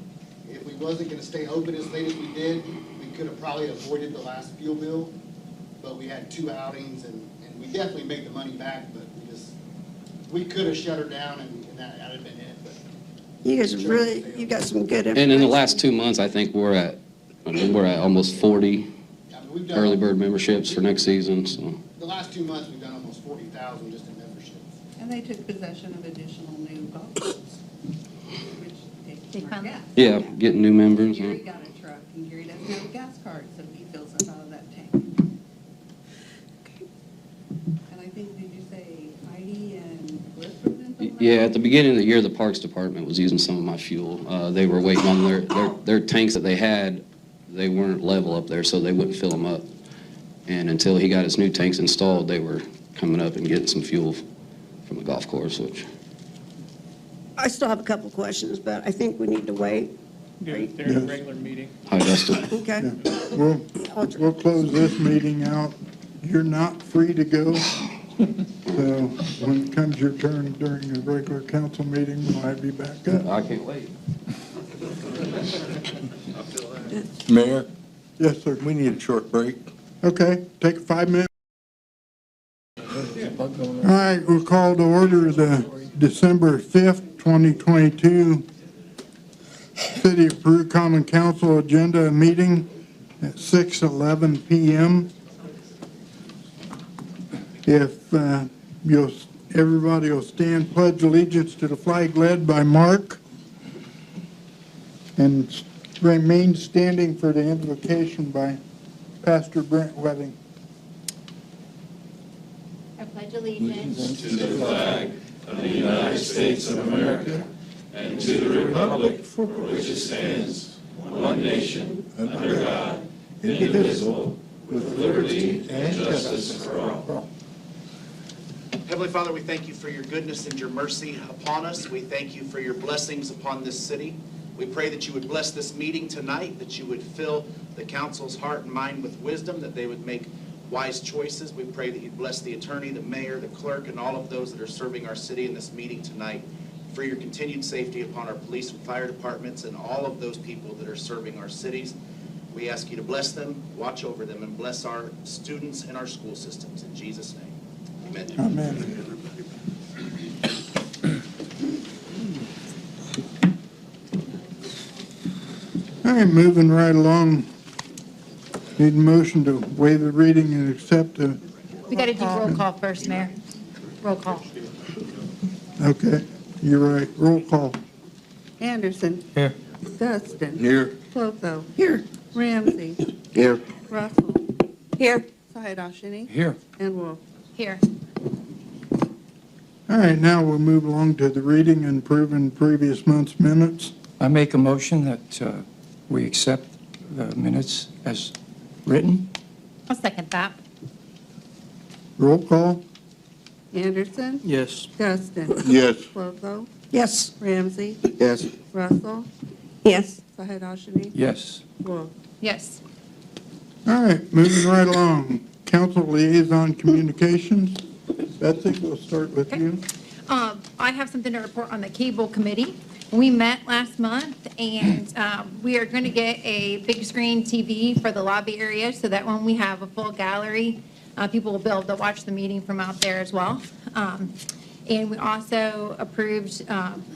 S14: If we wasn't gonna stay open as late as we did, we could have probably avoided the last fuel bill. But we had 2 outings and we definitely made the money back, but we could have shut her down and that'd have been it, but.
S4: you guys really, you got some good information.
S13: And in the last 2 months, I think we're at almost 40
S14: I mean, we've done.
S13: early bird memberships for next season, so.
S14: The last 2 months, we've done almost 40,000 just in memberships.
S11: And they took possession of additional new golf carts, which
S5: They
S11: takes more
S5: found-
S11: gas.
S13: Yeah, getting new members.
S11: Gary
S13: Yeah.
S11: got a truck, and Gary doesn't have a gas card, so he fills up out of that tank. And I think, did you say Heidi and Bliss were in something?
S13: Yeah, at the beginning of the year, the Parks Department was using some of my fuel. They were waiting on their tanks that they had, they weren't level up there, so they wouldn't fill them up. And until he got his new tanks installed, they were coming up and getting some fuel from the golf course, which.
S4: I still have a couple questions, but I think we need to wait.
S10: They're in a regular meeting.
S13: Hi, Dustin.
S4: Okay.
S1: We'll close this meeting out. You're not free to go. So when it comes your turn during the regular council meeting, will I be back up?
S13: I can't wait.
S15: Mayor,
S1: Yes, sir.
S15: we need a short break.
S1: Okay, take a 5-minute. All right, we'll call to order the December 5th, 2022 City of Peru Common Council agenda meeting at 6:11 PM. If everybody will stand, pledge allegiance to the flag led by Mark, and remain standing for the invocation by Pastor Brent Wedding.
S5: I pledge allegiance
S6: To the flag of the United States of America and to the republic for which it stands, one nation, under God, indivisible, with liberty and justice for all.
S16: Heavenly Father, we thank you for your goodness and your mercy upon us. We thank you for your blessings upon this city. We pray that you would bless this meeting tonight, that you would fill the council's heart and mind with wisdom, that they would make wise choices. We pray that you'd bless the attorney, the mayor, the clerk, and all of those that are serving our city in this meeting tonight, for your continued safety upon our police and fire departments and all of those people that are serving our cities. We ask you to bless them, watch over them, and bless our students and our school systems. In Jesus' name, amen.
S1: Amen. All right, moving right along. Need a motion to waive the reading and accept the,
S5: We got to do roll call first, Mayor. Roll call.
S1: okay, you're right, roll call.
S11: Anderson.
S7: Here.
S11: Dustin.
S15: Here.
S11: Clotho.
S4: Here.
S11: Ramsey.
S9: Here.
S11: Russell.
S12: Here.
S11: Sayedashini.
S15: Here.
S11: And Wolf.
S5: Here.
S1: All right, now we'll move along to the reading and approving previous month's minutes.
S10: I make a motion that we accept the minutes as written.
S5: I'll second that.
S1: Roll call?
S11: Anderson.
S7: Yes.
S11: Dustin.
S15: Yes.
S11: Clotho.
S4: Yes.
S11: Ramsey.
S9: Yes.
S11: Russell.
S12: Yes.
S11: Sayedashini.
S10: Yes.
S11: Wolf.
S5: Yes.
S1: All right, moving right along. Council liaison communications. Betsy, we'll start with you.
S5: I have something to report on the cable committee. We met last month, and we are going to get a big screen TV for the lobby area so that when we have a full gallery, people will be able to watch the meeting from out there as well. And we also approved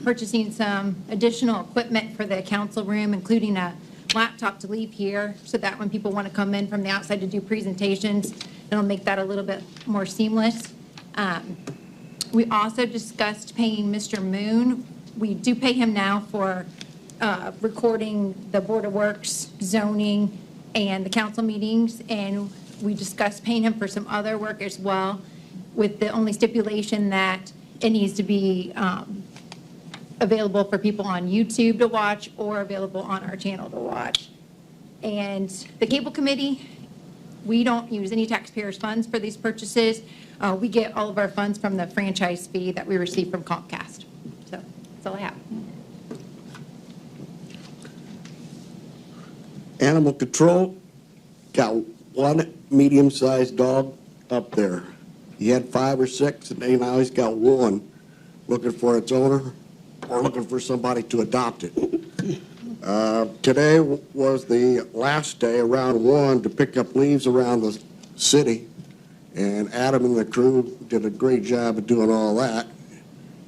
S5: purchasing some additional equipment for the council room, including a laptop to leave here so that when people want to come in from the outside to do presentations, it'll make that a little bit more seamless. We also discussed paying Mr. Moon. We do pay him now for recording the Board of Works, zoning, and the council meetings, and we discussed paying him for some other work as well, with the only stipulation that it needs to be available for people on YouTube to watch or available on our channel to watch. And the cable committee, we don't use any taxpayers' funds for these purchases. We get all of our funds from the franchise fee that we receive from Comcast. So that's all I have.
S17: Animal control, got one medium-sized dog up there. He had 5 or 6, and now he's got one looking for its owner or looking for somebody to adopt it. Today was the last day, around 1, to pick up leaves around the city, and Adam and the crew did a great job of doing all that.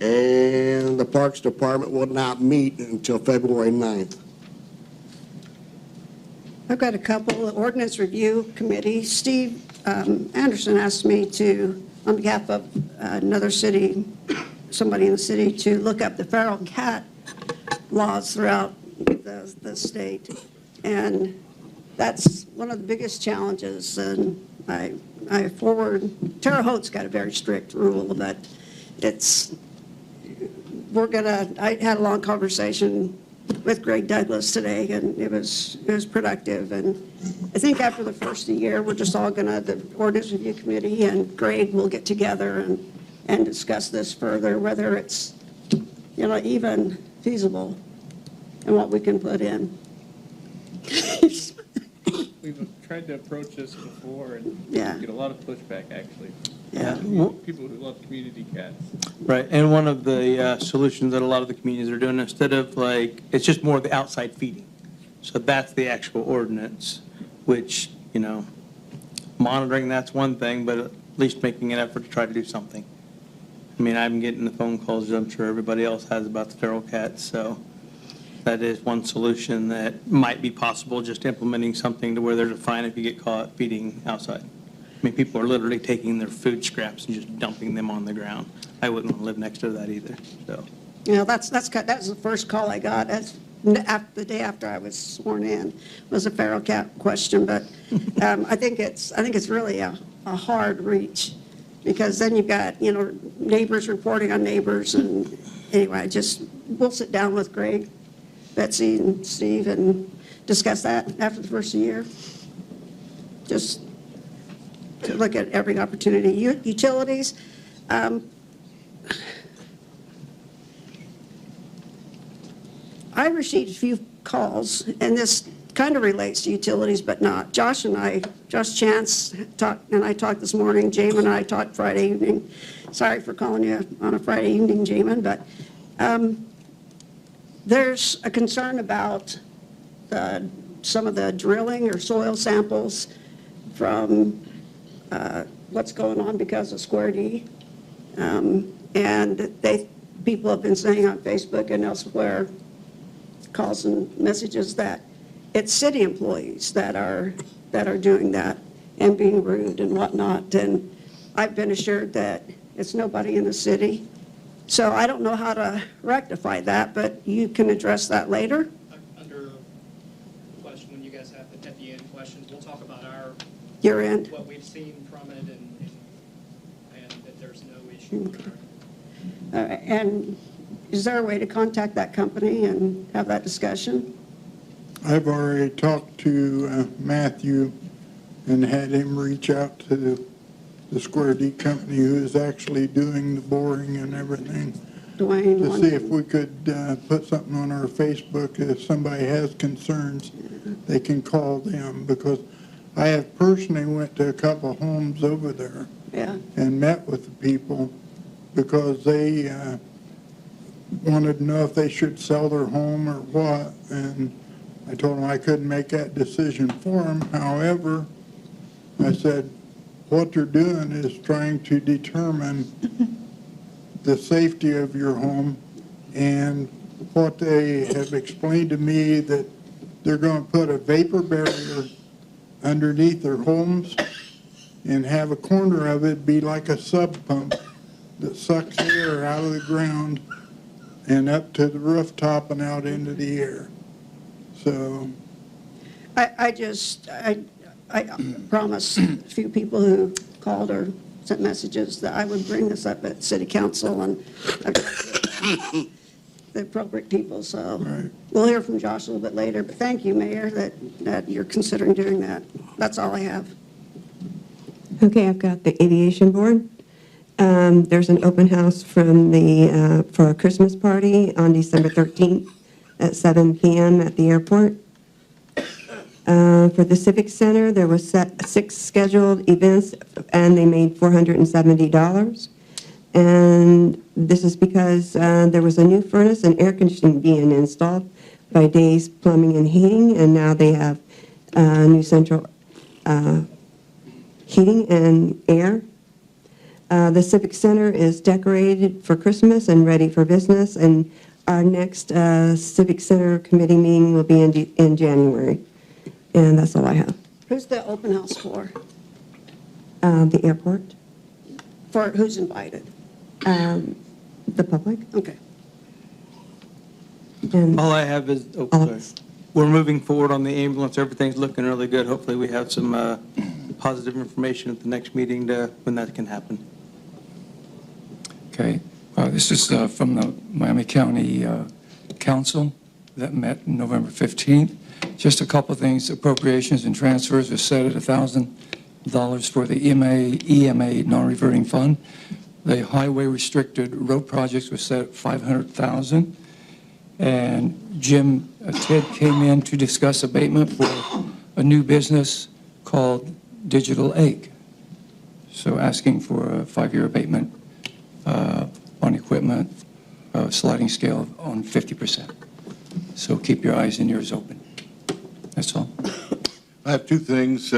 S17: And the Parks Department will not meet until February 9th.
S4: I've got a couple. The Ordinance Review Committee. Steve Anderson asked me to, on behalf of another city, somebody in the city, to look up the feral cat laws throughout the state. And that's one of the biggest challenges. And I forward, Terre Haute's got a very strict rule, but I had a long conversation with Greg Douglas today, and it was productive. And I think after the first year, we're just all the Ordinance Review Committee and Greg will get together and discuss this further, whether it's, even feasible and what we can put in.
S10: We've tried to approach this before and
S4: Yeah.
S10: get a lot of pushback, actually.
S7: Yeah.
S10: People who love community cats.
S7: Right, and one of the solutions that a lot of the communities are doing, instead of like, it's just more the outside feeding. So that's the actual ordinance, which, monitoring, that's one thing, but at least making an effort to try to do something. I mean, I'm getting the phone calls, I'm sure everybody else has, about the feral cats, so that is one solution that might be possible, just implementing something to where there's a fine if you get caught feeding outside. I mean, people are literally taking their food scraps and just dumping them on the ground. I wouldn't want to live next to that either, so.
S4: That was the first call I got, the day after I was sworn in, was a feral cat question, but I think it's really a hard reach, because then you've got, neighbors reporting on neighbors, and anyway, we'll sit down with Greg, Betsy, and Steve and discuss that after the first year. Just to look at every opportunity. Utilities, I received a few calls, and this kind of relates to utilities, but not. Josh Chance and I talked this morning. Jamin and I talked Friday evening. Sorry for calling you on a Friday evening, Jamin, but there's a concern about some of the drilling or soil samples from what's going on because of Square D. And people have been saying on Facebook and elsewhere, calls and messages, that it's city employees that are doing that and being rude and whatnot. And I've been assured that it's nobody in the city. So I don't know how to rectify that, but you can address that later.
S18: Under question, when you guys have at the end questions, we'll talk about
S4: Your end.
S18: what we've seen from it, and that there's no issue.
S4: Okay. And is there a way to contact that company and have that discussion?
S1: I've already talked to Matthew and had him reach out to the Square D company who is actually doing the boring and everything.
S4: Dwayne.
S1: To see if we could put something on our Facebook. If somebody has concerns, they can call them, because I have personally went to a couple of homes over there.
S4: Yeah.
S1: And met with the people, because they wanted to know if they should sell their home or what, and I told them I couldn't make that decision for them. However, I said, what they're doing is trying to determine the safety of your home, and what they have explained to me, that they're going to put a vapor barrier underneath their homes and have a corner of it be like a sub pump that sucks air out of the ground and up to the rooftop and out into the air. So
S4: I promised a few people who called or sent messages that I would bring this up at city council and the appropriate people, so
S1: right.
S4: We'll hear from Josh a little bit later, but thank you, Mayor, that you're considering doing that. That's all I have.
S12: Okay, I've got the Aviation Board. There's an open house for a Christmas party on December 13th at 7 p.m. at the airport. For the Civic Center, there was 6 scheduled events, and they made $470. And this is because there was a new furnace and air conditioning being installed by Days Plumbing and Heating, and now they have new central heating and air. The Civic Center is decorated for Christmas and ready for business, and our next Civic Center committee meeting will be in January. And that's all I have.
S4: Who's the open house for?
S12: The airport.
S4: For who's invited?
S12: The public.
S4: Okay.
S12: And
S7: All I have is, sorry. We're moving forward on the ambulance. Everything's looking really good. Hopefully we have some positive information at the next meeting when that can happen.
S19: Okay. This is from the Miami County Council that met November 15th. Just a couple of things. Appropriations and transfers are set at $1,000 for the EMA non-reverting fund. The highway restricted road projects were set at $500,000. And Ted came in to discuss abatement for a new business called Digital Egg. So asking for a 5-year abatement on equipment, sliding scale on 50%. So keep your eyes and ears open. That's all.
S15: I have two things.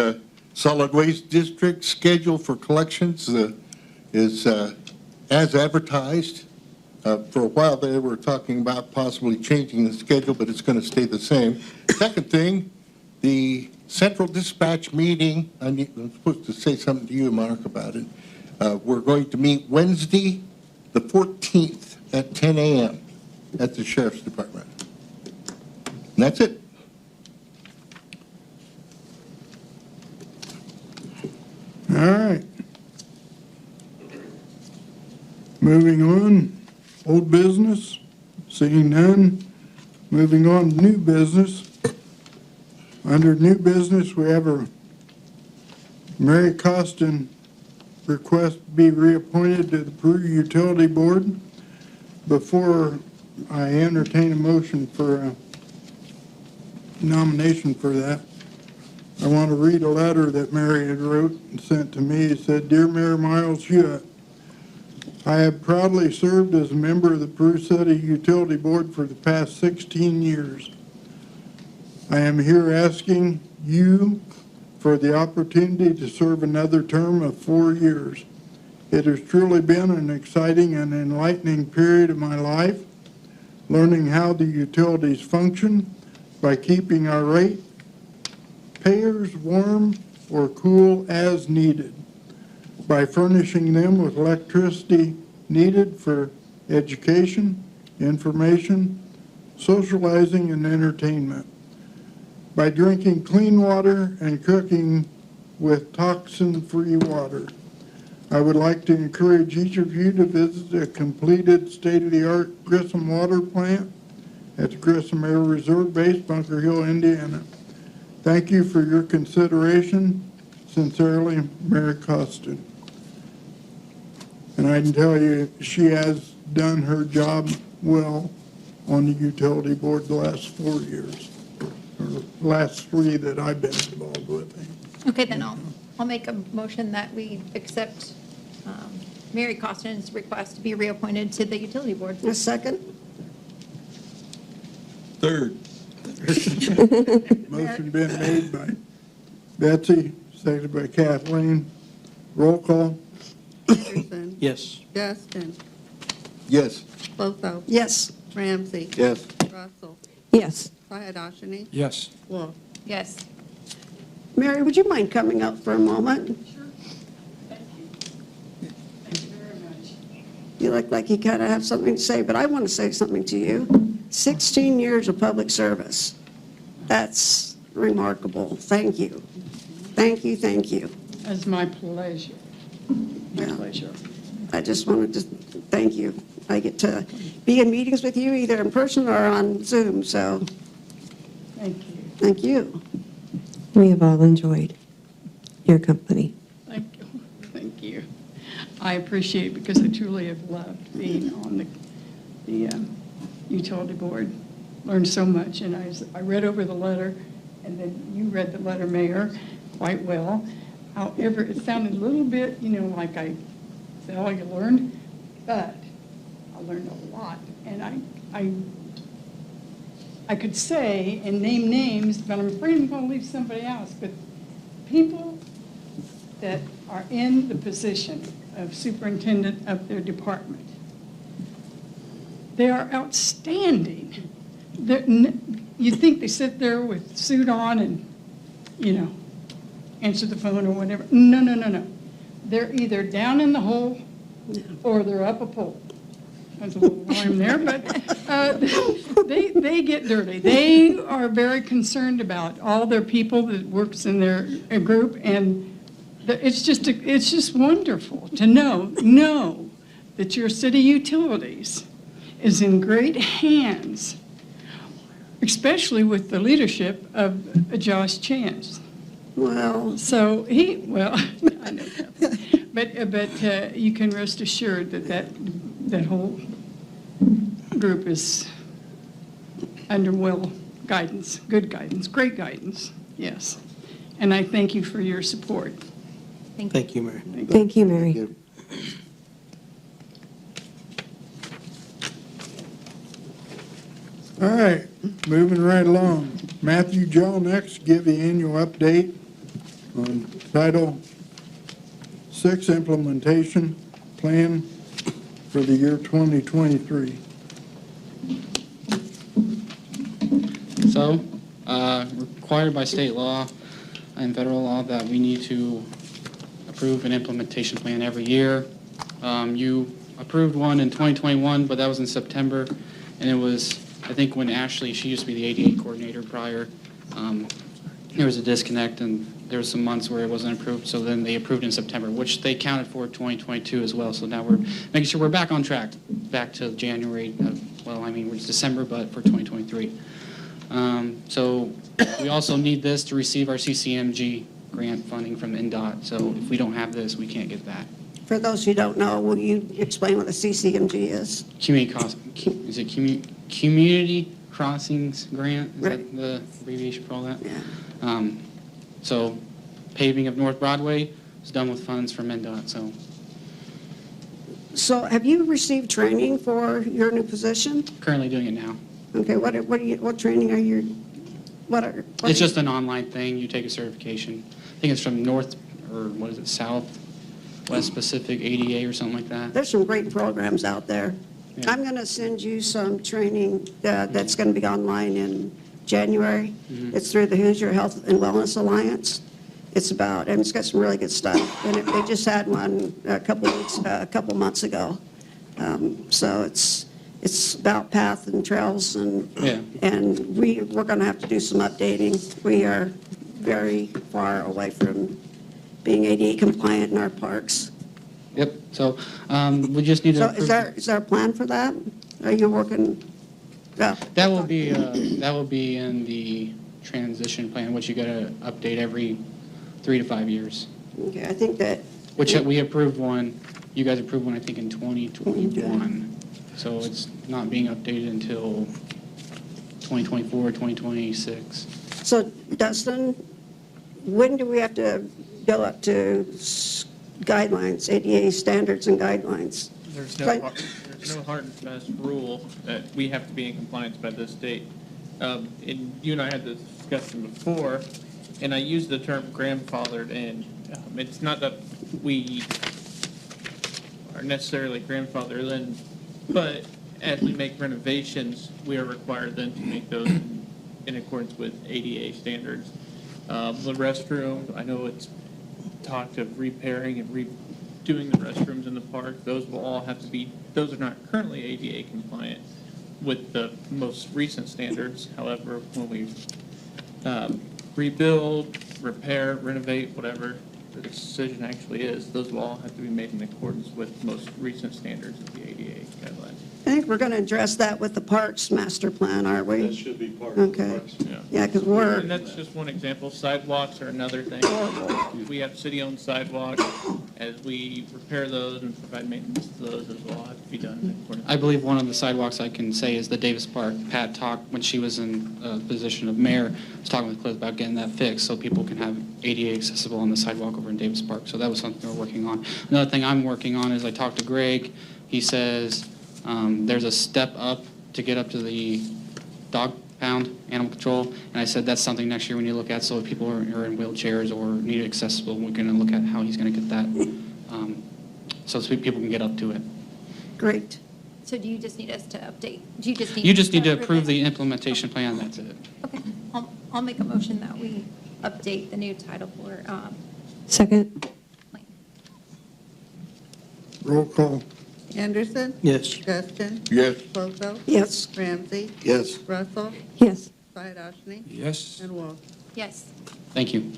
S15: Solid Waste District schedule for collections is as advertised. For a while they were talking about possibly changing the schedule, but it's going to stay the same. Second thing, the Central Dispatch meeting, I'm supposed to say something to you, Mark, about it. We're going to meet Wednesday, the 14th at 10 a.m. at the Sheriff's Department. And that's it.
S1: All right. Moving on, old business, seeing none. Moving on, new business. Under new business, we have a Mary Costin request to be reappointed to the Peru Utility Board. Before I entertain a motion for a nomination for that, I want to read a letter that Mary had wrote and sent to me. It said, "Dear Mayor Miles Hewitt, I have proudly served as a member of the Peru City Utility Board for the past 16 years. I am here asking you for the opportunity to serve another term of 4 years. It has truly been an exciting and enlightening period of my life, learning how the utilities function by keeping our rate payers warm or cool as needed, by furnishing them with electricity needed for education, information, socializing, and entertainment, by drinking clean water and cooking with toxin-free water. I would like to encourage each of you to visit a completed state-of-the-art Grissom water plant at the Grissom Air Reserve Base, Bunker Hill, Indiana. Thank you for your consideration. Sincerely, Mary Costin." And I can tell you, she has done her job well on the utility board the last 4 years, or the last 3 that I've been involved with.
S5: Okay, then I'll make a motion that we accept Mary Costin's request to be reappointed to the utility board.
S4: A second?
S15: Third.
S1: Motion been made by Betsy, seconded by Kathleen. Roll call.
S11: Anderson.
S7: Yes.
S11: Justin.
S15: Yes.
S11: Bosso.
S4: Yes.
S11: Ramsey.
S15: Yes.
S11: Russell.
S12: Yes.
S11: Sayadashini.
S19: Yes.
S11: Wolf.
S5: Yes.
S4: Mary, would you mind coming up for a moment? You look like you kind of have something to say, but I want to say something to you. 16 years of public service. That's remarkable. Thank you. Thank you, thank you.
S20: It's my pleasure. My pleasure.
S4: I just wanted to thank you. I get to be in meetings with you either in person or on Zoom, so
S20: Thank you.
S4: thank you.
S12: We have all enjoyed your company.
S20: Thank you. Thank you. I appreciate it because I truly have loved being on the utility board. Learned so much, and I read over the letter, and then you read the letter, Mayor, quite well. However, it sounded a little bit, like I said, oh, you learned, but I learned a lot, and I could say and name names, but I'm afraid I'm going to leave somebody else. But people that are in the position of superintendent of their department, they are outstanding. You think they sit there with a suit on and, answer the phone or whatever. No, no, no, no. They're either down in the hole or they're up a pole. That's a little rhyme there, but they get dirty. They are very concerned about all their people that works in their group, and it's just wonderful to know that your city utilities is in great hands, especially with the leadership of Josh Chance.
S4: Well,
S20: so I know that. But you can rest assured that whole group is under guidance, good guidance, great guidance, yes. And I thank you for your support.
S5: Thank you.
S7: Thank you, Mary.
S12: Thank you, Mary.
S1: All right, moving right along. Matthew Joe next, give the annual update on Title VI implementation plan for the year 2023.
S21: So, required by state law and federal law that we need to approve an implementation plan every year. You approved one in 2021, but that was in September, and it was, I think when Ashley, she used to be the ADA coordinator prior, there was a disconnect, and there was some months where it wasn't approved, so then they approved in September, which they counted for 2022 as well. So now we're making sure we're back on track, back to January, it's December, but for 2023. So we also need this to receive our CCMG grant funding from NDOT. So if we don't have this, we can't get that.
S4: For those who don't know, will you explain what a CCMG is?
S21: Community Crossings Grant? Is
S4: Right.
S21: that the abbreviation for all that?
S4: Yeah.
S21: So paving of North Broadway is done with funds from NDOT, so.
S4: So have you received training for your new position?
S21: Currently doing it now.
S4: Okay, what training are you,
S21: It's just an online thing. You take a certification. I think it's from Southwest Pacific ADA or something like that.
S4: There's some great programs out there.
S21: Yeah.
S4: I'm going to send you some training that's going to be online in January.
S21: Mhm.
S4: It's through the Hoosier Health and Wellness Alliance. It's got some really good stuff. And they just had one a couple months ago. So it's about path and trails, and we're going to have to do some updating. We are very far away from being ADA compliant in our parks.
S21: Yep. So we just need to.
S4: So is there a plan for that? Are you working? Yeah.
S21: That will be in the transition plan, which you got to update every 3 to 5 years.
S4: Okay, I think that.
S21: Which we approved one. You guys approved one, I think, in 2021. So it's not being updated until 2024, 2026.
S4: So Dustin, when do we have to go up to guidelines, ADA standards and guidelines?
S10: There's no hard and fast rule that we have to be in compliance by this date. And you and I had this discussion before, and I used the term grandfathered in. It's not that we are necessarily grandfathered in, but as we make renovations, we are required then to make those in accordance with ADA standards. The restroom, I know it's talked of repairing and redoing the restrooms in the park. Those will all have to be, those are not currently ADA compliant with the most recent standards. However, when we rebuild, repair, renovate, whatever the decision actually is, those will all have to be made in accordance with most recent standards of the ADA guidelines.
S4: I think we're going to address that with the Parks Master Plan, aren't we?
S8: That should be part of the
S4: Okay.
S8: parks.
S4: Yeah, because we're,
S10: And that's just one example. Sidewalks are another thing. We have city-owned sidewalks. As we repair those and provide maintenance to those, those will all have to be done in accordance.
S21: I believe one of the sidewalks I can say is the Davis Park. Pat talked, when she was in a position of mayor, was talking with Cliff about getting that fixed so people can have ADA accessible on the sidewalk over in Davis Park. So that was something we're working on. Another thing I'm working on is I talked to Greg. He says there's a step up to get up to the dog pound, animal control. And I said that's something next year when you look at, so if people are in wheelchairs or need it accessible, we're going to look at how he's going to get that so people can get up to it.
S4: great.
S5: So do you just need us to update? Do
S21: You just need to approve
S5: it?
S21: the implementation plan, that's it.
S5: Okay, I'll make a motion that we update the new Title IV.
S12: Second?
S1: Roll call.
S22: Anderson?
S7: Yes.
S22: Justin?
S15: Yes.
S22: Bozo?
S4: Yes.
S22: Ramsey?
S17: Yes.
S22: Russell?
S12: Yes.
S22: Syed-Ashny?
S19: Yes.
S22: And Wolf?
S5: Yes.
S21: Thank you.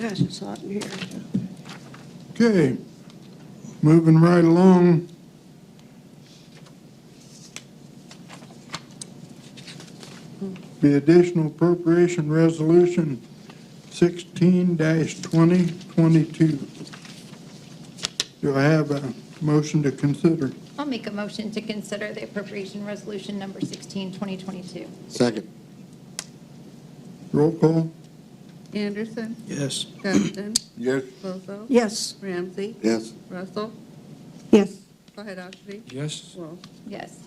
S4: Gosh, it's hot in here.
S1: Okay, moving right along. The additional appropriation resolution 16-2022. Do I have a motion to consider?
S5: I'll make a motion to consider the appropriation resolution number 16, 2022.
S17: Second.
S1: Roll call?
S22: Anderson,
S7: Yes.
S22: Justin,
S15: Yes.
S22: Bozo,
S4: Yes.
S22: Ramsey,
S17: Yes.
S22: Russell,
S12: Yes.
S22: Wahidashty,
S19: Yes.
S22: Wolf.
S5: Yes.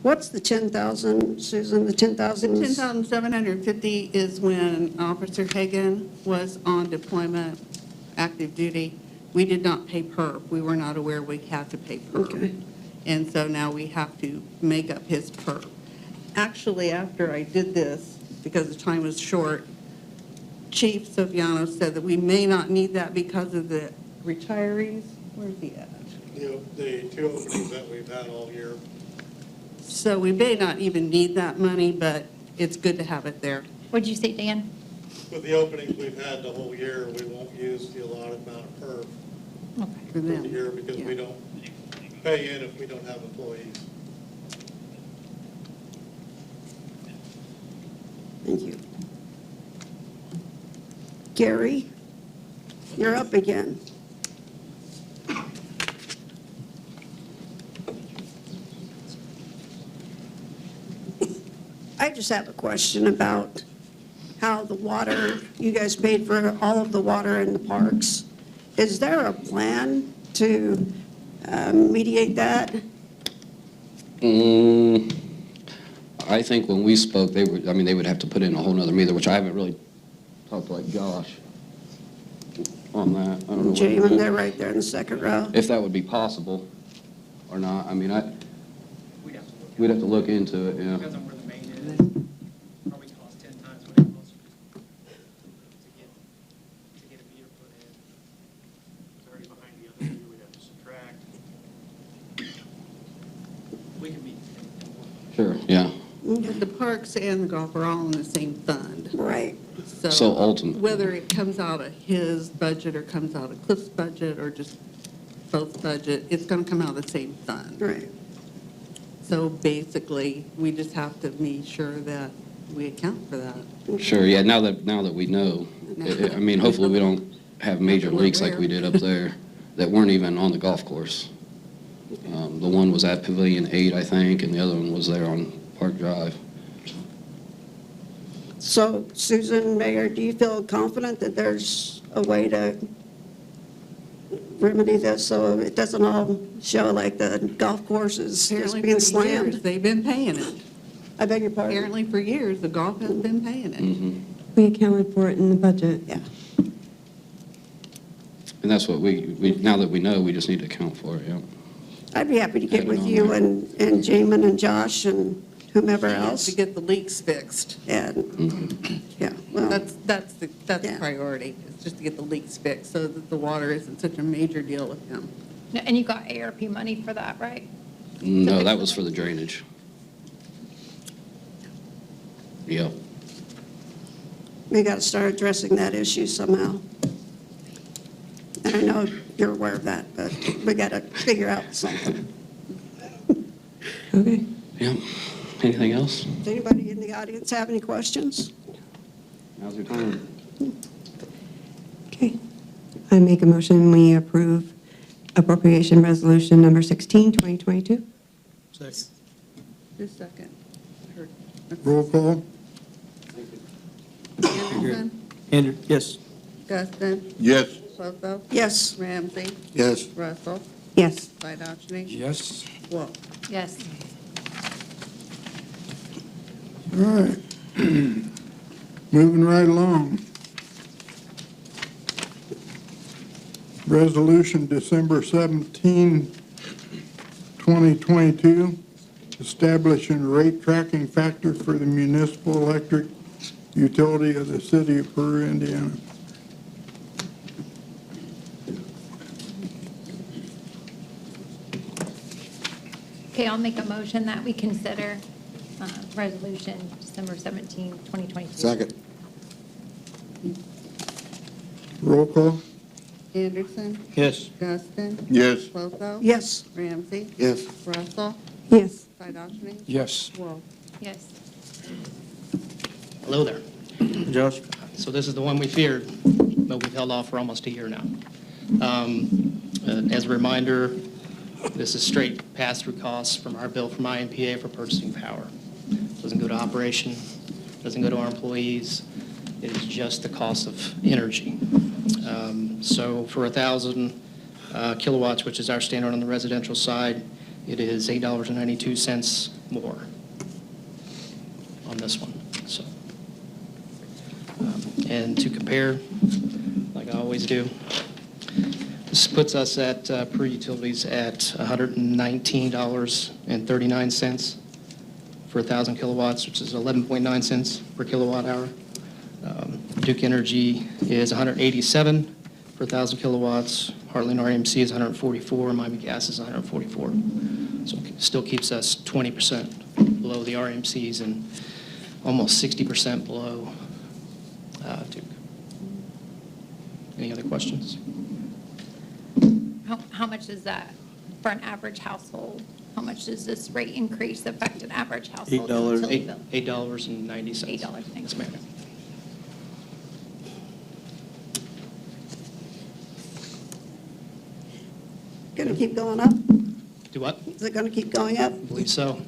S4: What's the 10,000, Susan, the 10,000?
S11: The 10,750 is when Officer Hagan was on deployment, active duty. We did not pay perp. We were not aware we had to pay perp.
S4: Okay.
S11: And so now we have to make up his perp. Actually, after I did this, because the time was short, Chief Sofiano said that we may not need that because of the retirees. Where's he at?
S14: The two openings that we've had all year.
S11: So we may not even need that money, but it's good to have it there.
S5: What'd you say, Dan?
S14: With the openings we've had the whole year, we won't use the allotted amount of perf
S11: For
S14: for the
S11: them.
S14: year because we don't pay in if we don't have employees.
S4: Thank you. Gary, you're up again. I just have a question about how the water, you guys paid for all of the water in the parks. Is there a plan to mediate that?
S13: I think when we spoke, they would have to put in a whole nother meter, which I haven't really talked to like Josh on that. I don't know. what-
S4: Jamin, they're right there in the second row.
S13: If that would be possible or not. I mean, we'd have to look into it, yeah.
S18: Depends on where the main is. Probably costs 10 times what it costs to get a meter put in. It's already behind the other meter, we'd have to subtract. We can meet.
S13: Sure, yeah.
S11: The parks and the golf are all in the same fund.
S4: Right.
S13: So ultimately.
S11: Whether it comes out of his budget or comes out of Cliff's budget or just both budget, it's going to come out of the same fund.
S4: Right.
S11: So basically, we just have to make sure that we account for that.
S13: Sure, yeah, now that we know, I mean, hopefully we don't have major leaks like we did up there that weren't even on the golf course. The one was at Pavilion 8, I think, and the other one was there on Park Drive.
S4: So Susan, Mayor, do you feel confident that there's a way to remedy this so it doesn't all show like the golf course is just
S11: Apparently
S4: being
S11: for years,
S4: slammed?
S11: they've been paying it.
S4: I beg your pardon?
S11: Apparently for years, the golf has been paying it.
S12: We accounted for it in the budget.
S4: Yeah.
S13: And that's what now that we know, we just need to account for it, yeah.
S4: I'd be happy to get
S13: Had it
S4: with
S13: on
S4: you
S13: there.
S4: and Jamin and Josh and whomever else.
S11: To get the leaks fixed.
S4: And, yeah, well,
S11: That's the
S4: Yeah.
S11: priority, is just to get the leaks fixed so that the water isn't such a major deal with him.
S5: No, and you got ARP money for that, right?
S13: No, that was for the drainage. Yep.
S4: we got to start addressing that issue somehow. And I know you're aware of that, but we got to figure out something.
S12: Okay.
S13: Yep. Anything else?
S4: Does anybody in the audience have any questions?
S13: Now's your time.
S12: Okay. I make a motion, we approve appropriation resolution number 16, 2022.
S11: Just a second.
S1: Roll call?
S11: Anderson,
S7: Andrew, yes.
S11: Justin,
S15: Yes.
S11: Bozo,
S4: Yes.
S11: Ramsey,
S17: Yes.
S11: Russell,
S12: Yes.
S11: Wahidashty,
S19: Yes.
S11: Wolf.
S5: Yes.
S1: All right. Moving right along. Resolution December 17, 2022, establishing rate tracking factor for the municipal electric utility of the city of Peru, Indiana.
S5: Okay, I'll make a motion that we consider resolution December 17, 2022.
S17: Second.
S1: Roll call?
S11: Anderson,
S7: Yes.
S11: Justin,
S15: Yes.
S11: Bozo,
S4: Yes.
S11: Ramsey,
S17: Yes.
S11: Russell,
S12: Yes.
S11: Wahidashty,
S19: Yes.
S11: Wolf.
S5: Yes.
S18: Hello there.
S7: Josh?
S18: So this is the one we feared, but we've held off for almost a year now. As a reminder, this is straight pass-through costs from our bill from IMPA for purchasing power. Doesn't go to operation, doesn't go to our employees. It is just the cost of energy. So for 1,000 kilowatts, which is our standard on the residential side, it is $8.92 more on this one. So, and to compare, like I always do, this puts us at, per utilities, at $119.39 for 1,000 kilowatts, which is 11.9 cents per kilowatt hour. Duke Energy is 187 for 1,000 kilowatts. Heartland RMC is 144, and Miami Gas is 144. So it still keeps us 20% below the RMCs and almost 60% below Duke. Any other questions?
S5: How much is that for an average household? How much does this rate increase affect an average household?
S18: $8.90.
S5: $8.90.
S18: Yes, ma'am.
S4: Going to keep going up?
S18: Do what?
S4: Is it going to keep going up?
S18: I believe so.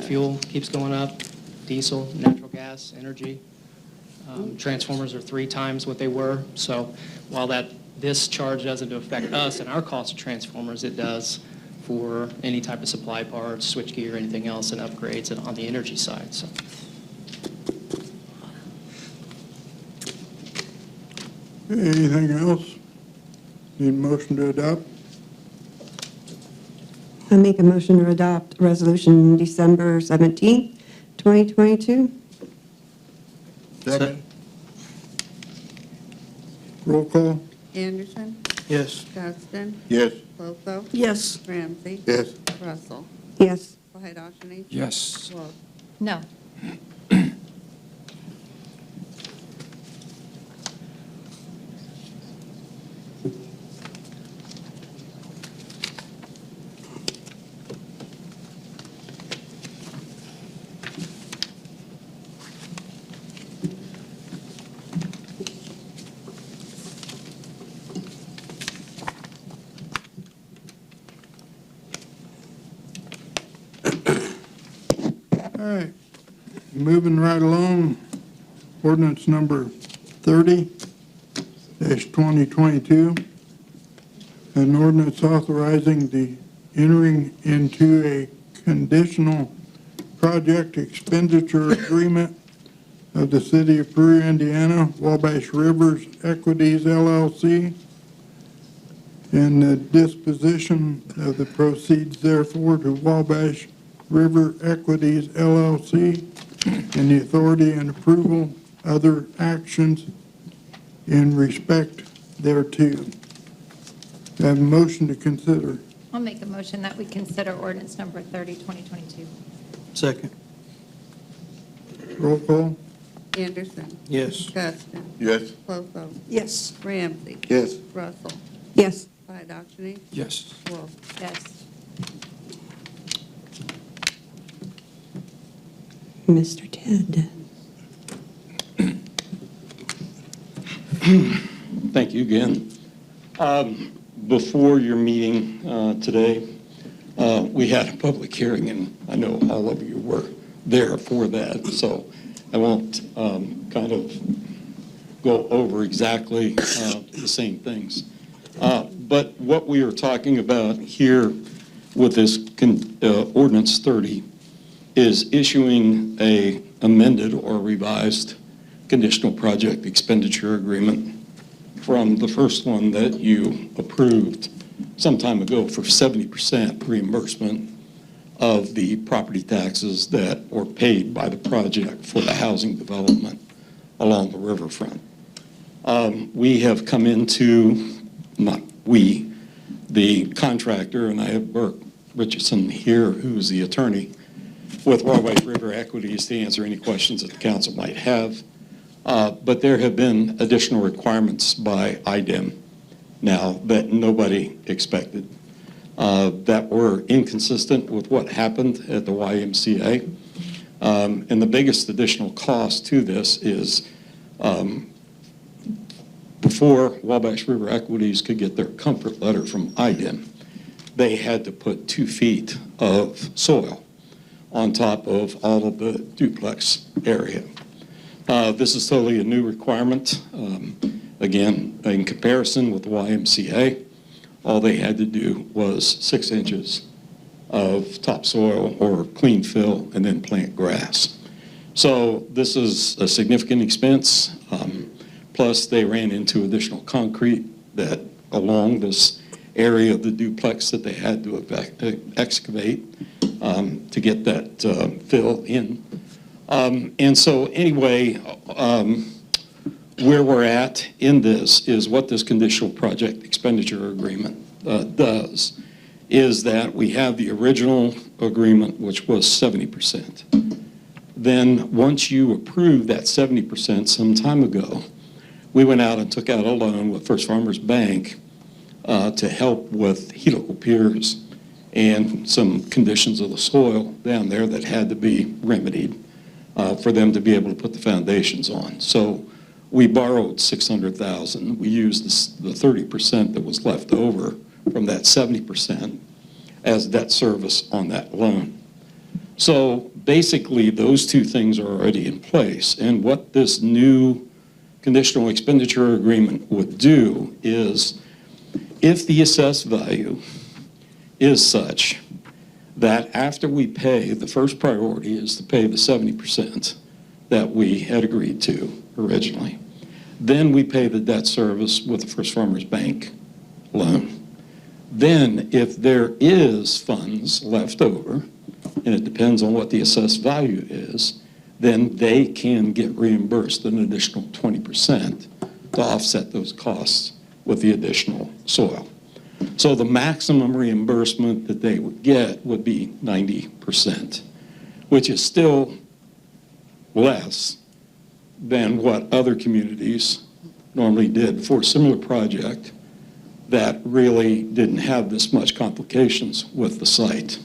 S18: Fuel keeps going up, diesel, natural gas, energy. Transformers are 3 times what they were. So while this charge doesn't affect us and our cost of transformers, it does for any type of supply parts, switchgear, anything else, and upgrades on the energy side. So.
S1: Anything else? Need a motion to adopt?
S12: I make a motion to adopt Resolution December 17th, 2022.
S15: Second.
S1: Roll call?
S22: Anderson,
S7: Yes.
S22: Justin,
S15: Yes.
S22: Bosso,
S4: Yes.
S22: Ramsey.
S15: Yes.
S22: Russell.
S12: Yes.
S22: Wahid-Ashani.
S19: Yes.
S22: Wolf.
S5: No.
S1: All right, moving right along, ordinance number 30-2022, an ordinance authorizing the entering into a conditional project expenditure agreement of the City of Peru, Indiana, Wabash Rivers Equities LLC, and the disposition of the proceeds therefore to Wabash River Equities LLC, and the authority and approval other actions in respect thereto. I have a motion to consider.
S5: I'll make a motion that we consider ordinance number 30, 2022.
S7: Second.
S1: Roll call?
S22: Anderson,
S7: Yes.
S22: Justin,
S15: Yes.
S22: Bosso,
S4: Yes.
S22: Ramsey.
S15: Yes.
S22: Russell.
S12: Yes.
S22: Wahid-Ashani.
S19: Yes.
S22: Wolf.
S5: Yes.
S12: Mr. Ted.
S8: Thank you again. Before your meeting today, we had a public hearing, and I know all of you were there for that, so I won't kind of go over exactly the same things. But what we are talking about here with this ordinance 30 is issuing a amended or revised conditional project expenditure agreement from the first one that you approved some time ago for 70% reimbursement of the property taxes that were paid by the project for the housing development along the riverfront. We have come into, not we, the contractor, and I have Burke Richardson here, who's the attorney with Wabash River Equities, to answer any questions that the council might have. But there have been additional requirements by IDEM now that nobody expected, that were inconsistent with what happened at the YMCA. And the biggest additional cost to this is before Wabash River Equities could get their comfort letter from IDEM, they had to put 2 feet of soil on top of all of the duplex area. This is totally a new requirement. Again, in comparison with the YMCA, all they had to do was 6 inches of topsoil or clean fill and then plant grass. So this is a significant expense. Plus, they ran into additional concrete that along this area of the duplex that they had to excavate to get that fill in. And so anyway, where we're at in this is what this conditional project expenditure agreement does is that we have the original agreement, which was 70%. Then once you approved that 70% some time ago, we went out and took out a loan with First Farmers Bank to help with helical piers and some conditions of the soil down there that had to be remedied for them to be able to put the foundations on. So we borrowed $600,000. We used the 30% that was left over from that 70% as debt service on that loan. So basically, those two things are already in place. And what this new conditional expenditure agreement would do is, if the assessed value is such that after we pay, the first priority is to pay the 70% that we had agreed to originally. Then we pay the debt service with the First Farmers Bank loan. Then if there is funds left over, and it depends on what the assessed value is, then they can get reimbursed an additional 20% to offset those costs with the additional soil. So the maximum reimbursement that they would get would be 90%, which is still less than what other communities normally did for a similar project that really didn't have this much complications with the site.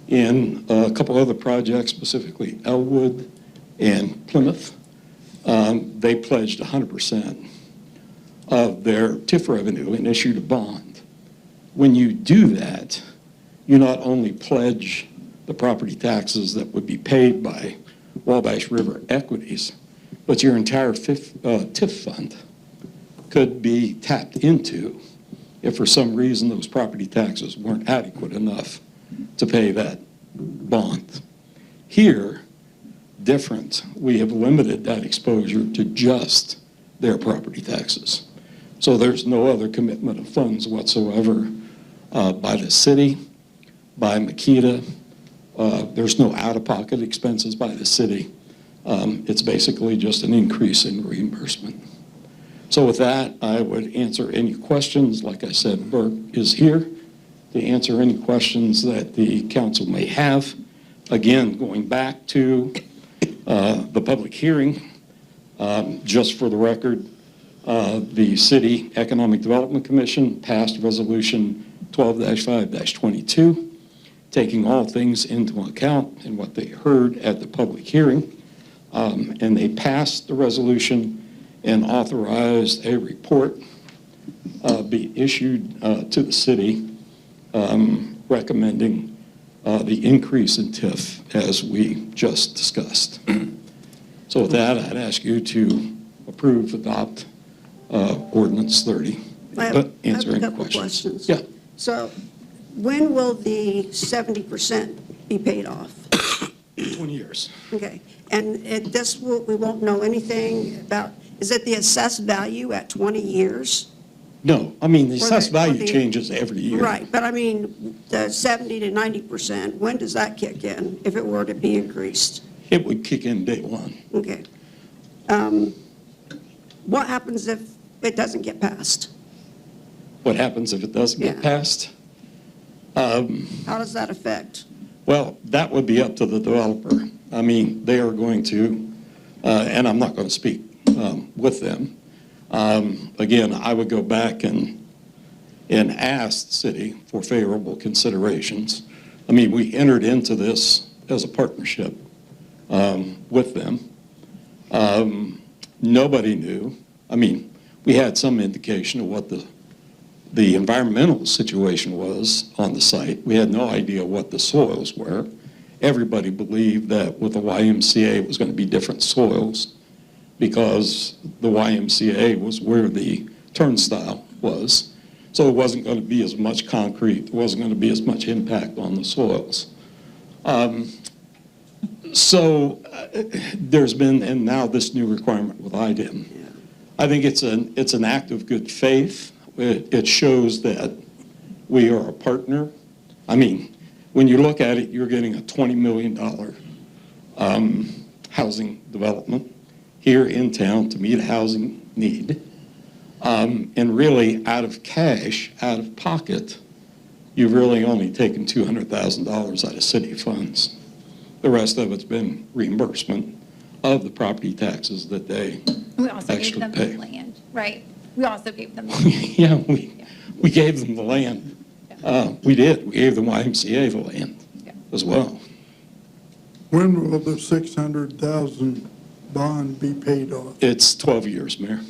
S8: In a couple other projects, specifically Elwood and Plymouth, they pledged 100% of their TIF revenue and issued a bond. When you do that, you not only pledge the property taxes that would be paid by Wabash River Equities, but your entire TIF fund could be tapped into if for some reason those property taxes weren't adequate enough to pay that bond. Here, different. We have limited that exposure to just their property taxes. So there's no other commitment of funds whatsoever by the city, by Makita. There's no out-of-pocket expenses by the city. It's basically just an increase in reimbursement. So with that, I would answer any questions. Like I said, Burke is here to answer any questions that the council may have. Again, going back to the public hearing, just for the record, the City Economic Development Commission passed Resolution 12-5-22, taking all things into account and what they heard at the public hearing. And they passed the resolution and authorized a report be issued to the city recommending the increase in TIF as we just discussed. So with that, I'd ask you to approve, adopt Ordinance 30.
S4: I have
S8: Answer
S4: a
S8: any
S4: couple
S8: questions.
S4: questions.
S8: Yeah.
S4: So when will the 70% be paid off?
S8: 20 years.
S4: Okay, and we won't know anything about, is it the assessed value at 20 years?
S8: No, I mean, the
S4: Or
S8: assessed
S4: the- or
S8: value
S4: the-
S8: changes every year.
S4: Right, but I mean, the 70 to 90%, when does that kick in if it were to be increased?
S8: It would kick in day one.
S4: Okay. What happens if it doesn't get passed?
S8: What happens if it doesn't get
S4: Yeah.
S8: passed?
S4: How does that affect?
S8: Well, that would be up to the developer. I mean, they are going to, and I'm not going to speak with them. Again, I would go back and ask the city for favorable considerations. I mean, we entered into this as a partnership with them. Nobody knew. I mean, we had some indication of what the environmental situation was on the site. We had no idea what the soils were. Everybody believed that with the YMCA it was going to be different soils because the YMCA was where the turnstile was. So it wasn't going to be as much concrete, there wasn't going to be as much impact on the soils. There's been, and now this new requirement with IDIM. I think it's an act of good faith. It shows that we are a partner. I mean, when you look at it, you're getting a $20 million housing development here in town to meet a housing need. And really, out of cash, out of pocket, you've really only taken $200,000 out of city funds. The rest of it's been reimbursement of the property taxes that they
S5: We also gave
S8: actually
S5: them
S8: pay.
S5: the land, right? We also gave them the land.
S8: Yeah, we gave them the land. We did. We gave the YMCA the land as well.
S1: When will the 600,000 bond be paid off?
S8: It's 12 years, Mayor.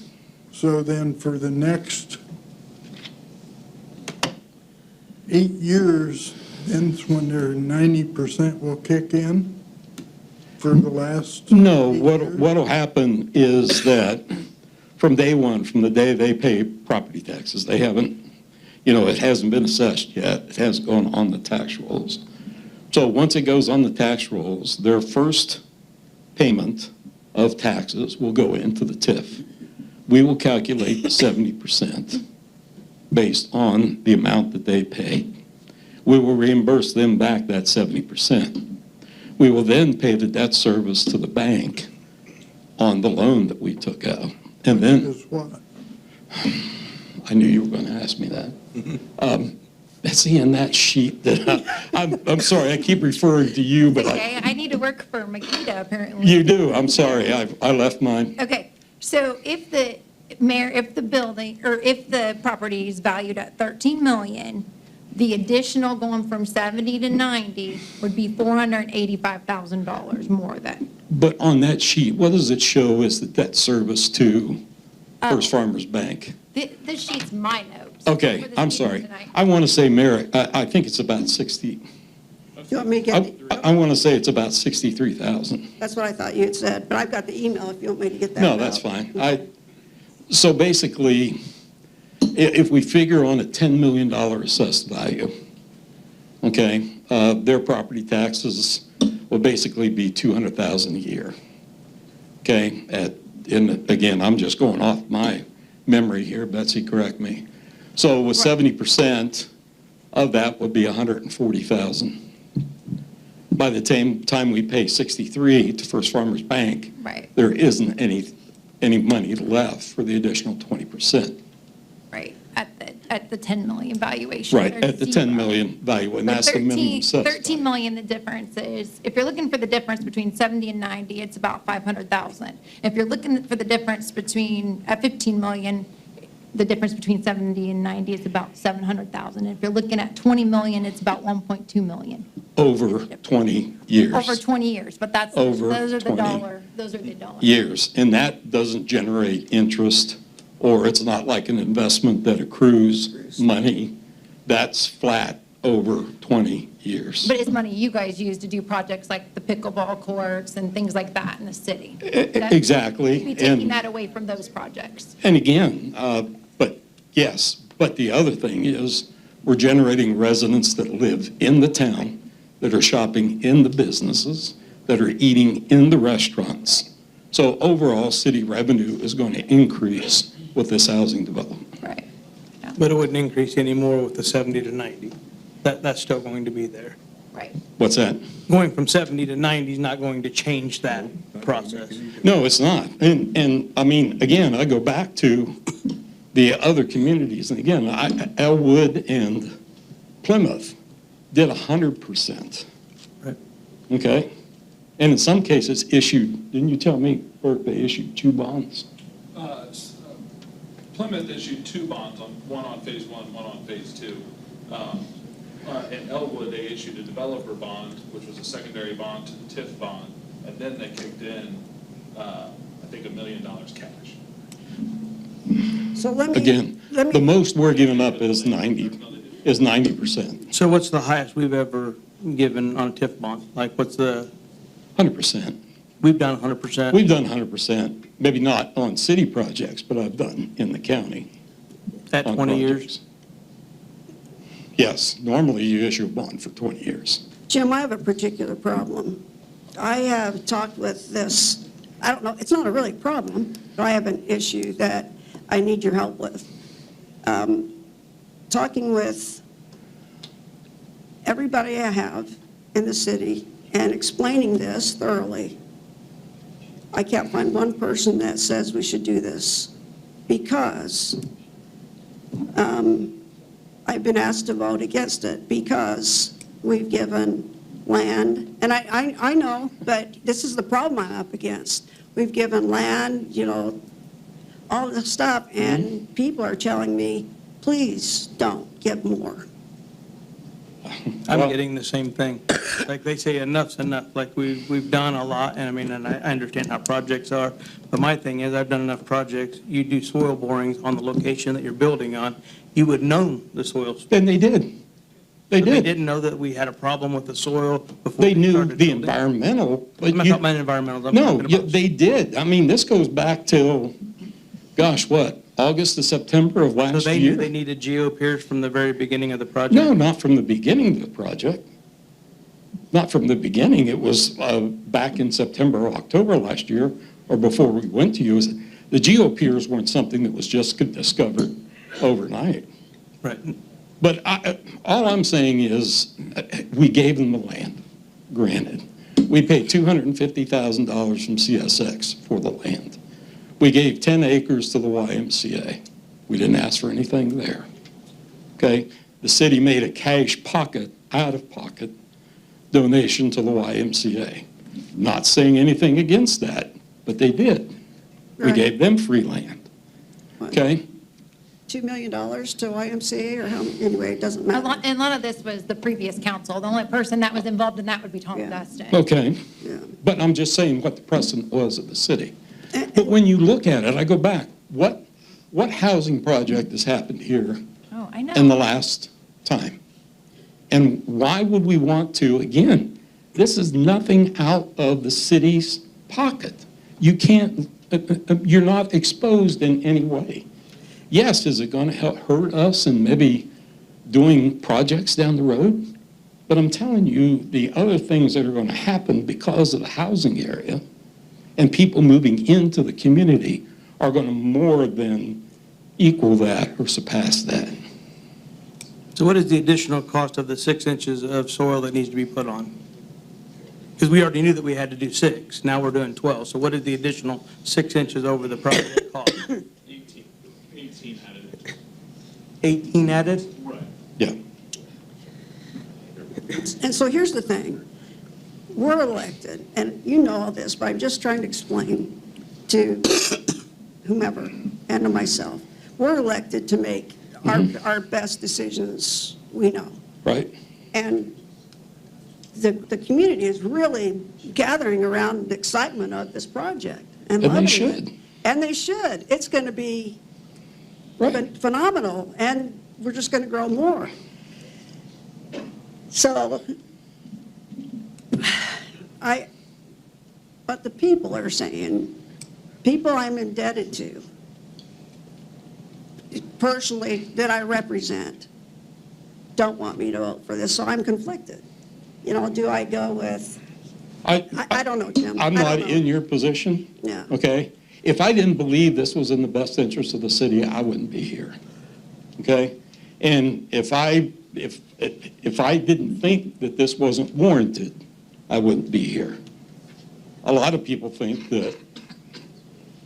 S1: So then for the next 8 years, then's when their 90% will kick in for the last?
S8: No,
S1: 8 years?
S8: what'll happen is that from day one, from the day they pay property taxes, they haven't, it hasn't been assessed yet. It hasn't gone on the tax rolls. So once it goes on the tax rolls, their first payment of taxes will go into the TIF. We will calculate the 70% based on the amount that they pay. We will reimburse them back that 70%. We will then pay the debt service to the bank on the loan that we took out. And then,
S1: Is what?
S8: I knew you were going to ask me that. See, in that sheet that I'm sorry, I keep referring to you, but
S5: Okay, I need to work for Makita, apparently.
S8: you do. I'm sorry, I left mine.
S5: Okay, so if the mayor, if the building, or if the property is valued at 13 million, the additional going from 70 to 90 would be $485,000 more then.
S8: But on that sheet, what does it show as the debt service to First Farmers Bank?
S5: This sheet's my notes.
S8: Okay,
S5: for this
S8: I'm
S5: meeting
S8: sorry.
S5: tonight.
S8: I want to say, Mayor, I think it's about 60,
S4: You want me to get,
S8: I want to say it's about 63,000.
S4: that's what I thought you had said, but I've got the email if you want me to get that.
S8: No, that's fine. So basically, if we figure on a $10 million assessed value, okay, their property taxes will basically be $200,000 a year. Okay, and again, I'm just going off my memory here, Betsy, correct me. So with 70% of that would be $140,000. By the time we pay 63 to First Farmers Bank,
S5: Right.
S8: there isn't any money left for the additional 20%.
S5: Right, at the 10 million valuation.
S8: Right,
S5: there's
S8: at the
S5: zero.
S8: 10 million value, and
S5: But
S8: that's the minimum assessed.
S5: 13 million, the difference is, if you're looking for the difference between 70 and 90, it's about 500,000. If you're looking for the difference between, at 15 million, the difference between 70 and 90 is about 700,000. If you're looking at 20 million, it's about 1.2 million.
S8: Over 20 years.
S5: Over 20 years, but that's,
S8: Over
S5: those are the
S8: 20
S5: dollar.
S8: Years, and that doesn't generate interest, or it's not like an investment that accrues money. That's flat over 20 years.
S5: But it's money you guys use to do projects like the pickleball courts and things like that in the city.
S8: Exactly.
S5: We'd be taking
S8: And-
S5: that away from those projects.
S8: And again, but the other thing is, we're generating residents that live in the town, that are shopping in the businesses, that are eating in the restaurants. So overall, city revenue is going to increase with this housing development.
S5: Right.
S7: But it wouldn't increase anymore with the 70 to 90. That's still going to be there.
S5: Right.
S8: What's that?
S7: Going from 70 to 90 is not going to change that process.
S8: No, it's not. And I mean, again, I go back to the other communities. And again, Elwood and Plymouth did 100%.
S7: Right.
S8: Okay? And in some cases issued, didn't you tell me, Burke, they issued 2 bonds?
S6: Plymouth issued 2 bonds, one on phase 1, one on phase 2. In Elwood, they issued a developer bond, which was a secondary bond to the TIF bond, and then they kicked in, I think, $1 million cash.
S4: So let me.
S8: Again, the most we're giving up is 90%.
S7: So what's the highest we've ever given on a TIF bond? Like, what's the?
S8: 100%.
S7: We've done 100%.
S8: We've done 100%, maybe not on city projects, but I've done in the county.
S7: At
S8: on
S7: 20 years?
S8: projects. Yes, normally you issue a bond for 20 years.
S4: Jim, I have a particular problem. I have talked with this, I don't know, it's not a really problem, but I have an issue that I need your help with. Talking with everybody I have in the city and explaining this thoroughly, I can't find one person that says we should do this because I've been asked to vote against it because we've given land, and I know, but this is the problem I'm up against. We've given land, you know, all this stuff, and people are telling me, please don't give more.
S7: I'm getting the same thing. Like they say, enough's enough. Like we've done a lot, and I mean, and I understand how projects are. But my thing is, I've done enough projects. You do soil borings on the location that you're building on. You would know the soils.
S8: Then they did. They
S7: So
S8: did.
S7: They didn't know that we had a problem with the soil before
S8: They knew
S7: started
S8: the
S7: building.
S8: environmental. but
S7: I'm not
S8: you-
S7: talking about environmental. I'm
S8: No,
S7: talking about
S8: they did. I mean, this goes back till, gosh, what, August to September of
S7: So
S8: last
S7: they knew
S8: year?
S7: they needed geo piers from the very beginning of the project?
S8: No, not from the beginning of the project. Not from the beginning. It was back in September or October last year, or before we went to you. The geo piers weren't something that was just discovered overnight.
S7: Right.
S8: But all I'm saying is, we gave them the land, granted. We paid $250,000 from CSX for the land. We gave 10 acres to the YMCA. We didn't ask for anything there. Okay? The city made a cash pocket, out-of-pocket donation to the YMCA. Not saying anything against that, but they did. We
S4: Right.
S8: gave them free land. Okay?
S4: $2 million to YMCA or how, anyway, it doesn't
S5: A
S4: matter.
S5: lot, and a lot of this was the previous council. The only person that was involved in that would be Tom Dustin.
S8: Okay.
S4: Yeah.
S8: But I'm just saying what the precedent was of the city. But when you look at it, I go back, what housing project has happened here
S5: Oh, I know.
S8: in the last time? And why would we want to, again, this is nothing out of the city's pocket. You can't, you're not exposed in any way. Yes, is it going to hurt us in maybe doing projects down the road? But I'm telling you, the other things that are going to happen because of the housing area and people moving into the community are going to more than equal that or surpass that.
S7: So what is the additional cost of the 6 inches of soil that needs to be put on? Because we already knew that we had to do 6. Now we're doing 12. So what is the additional 6 inches over the project cost?
S6: 18 added.
S7: 18 added?
S6: Right.
S8: Yeah.
S4: And so here's the thing. We're elected, and you know all this, but I'm just trying to explain to whomever and to myself. We're elected to make our best decisions we know.
S8: Right.
S4: And the community is really gathering around the excitement of this project and
S8: And they
S4: loving
S8: should.
S4: it. And they should. It's going to be phenomenal, and we're just going to grow more. So, but the people are saying, people I'm indebted to, personally, that I represent, don't want me to vote for this, so I'm conflicted. You know, do I go with, I don't know, Jim.
S8: I'm
S4: I
S8: not
S4: don't know.
S8: in your position.
S4: Yeah.
S8: Okay? If I didn't believe this was in the best interest of the city, I wouldn't be here. Okay? And if I didn't think that this wasn't warranted, I wouldn't be here. A lot of people think that,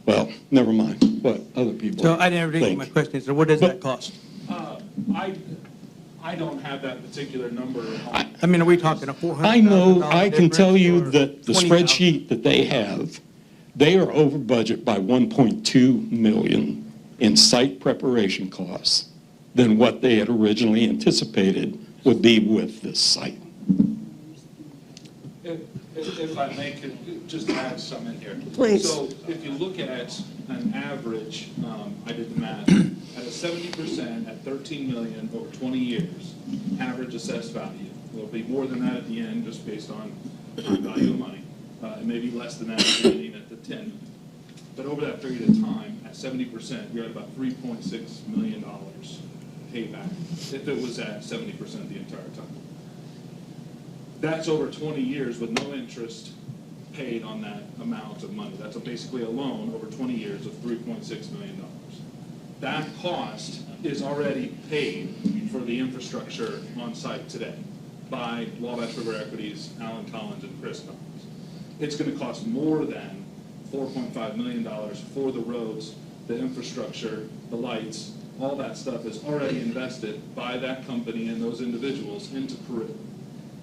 S8: well, never mind what other people
S7: So I never did get
S8: think.
S7: my question. So what does that cost?
S6: I don't have that particular number.
S7: I mean, are we talking a $400,000
S8: I know, I can tell you
S7: difference or
S8: that the
S7: $20,000?
S8: spreadsheet that they have, they are over budget by 1.2 million in site preparation costs than what they had originally anticipated would be with this site.
S6: If I may, just add some in here.
S4: Please.
S6: So if you look at an average, I did the math, at a 70% at 13 million over 20 years, average assessed value. There'll be more than that at the end, just based on value of money. It may be less than that, beginning at the 10. But over that period of time, at 70%, you're at about $3.6 million payback if it was at 70% the entire time. That's over 20 years with no interest paid on that amount of money. That's basically a loan over 20 years of $3.6 million. That cost is already paid for the infrastructure on site today by Wabash River Equities, Alan Collins, and Chris Collins. It's going to cost more than $4.5 million for the roads, the infrastructure, the lights, all that stuff is already invested by that company and those individuals into Peru.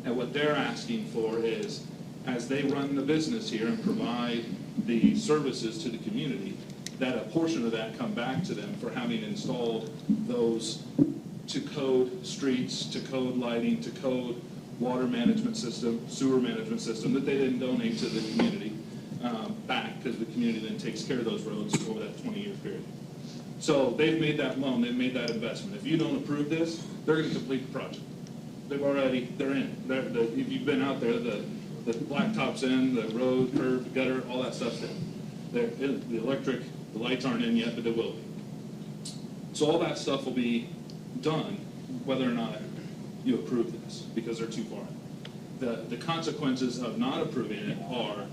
S6: And what they're asking for is, as they run the business here and provide the services to the community, that a portion of that come back to them for having installed those to code streets, to code lighting, to code water management system, sewer management system that they didn't donate to the community back, because the community then takes care of those roads over that 20-year period. So they've made that loan, they've made that investment. If you don't approve this, they're going to complete the project. They're in. If you've been out there, the blacktop's in, the road, curb, the gutter, all that stuff's in. The electric, the lights aren't in yet, but they will be. So all that stuff will be done whether or not you approve this, because they're too far in. The consequences of not approving it are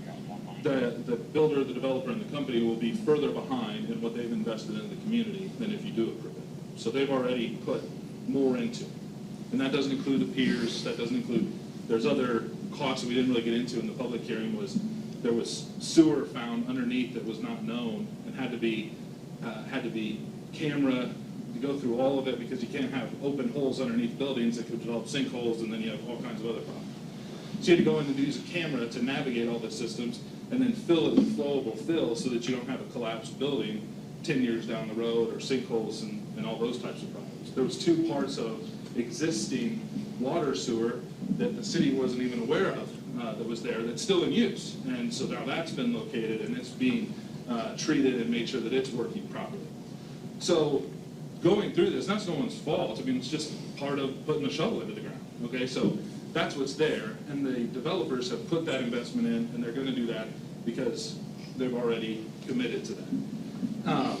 S6: the builder, the developer, and the company will be further behind in what they've invested in the community than if you do approve it. So they've already put more into it. And that doesn't include the piers, that doesn't include, there's other costs that we didn't really get into in the public hearing. There was sewer found underneath that was not known and had to be camera to go through all of it, because you can't have open holes underneath buildings that could develop sinkholes, and then you have all kinds of other problems. So you had to go in and use a camera to navigate all the systems and then fill it with flowable fill so that you don't have a collapsed building 10 years down the road, or sinkholes and all those types of problems. There was 2 parts of existing water sewer that the city wasn't even aware of that was there, that's still in use. And so now that's been located and it's being treated and made sure that it's working properly. So going through this, that's no one's fault. I mean, it's just part of putting the shovel into the ground. Okay, so that's what's there, and the developers have put that investment in, and they're going to do that because they've already committed to that.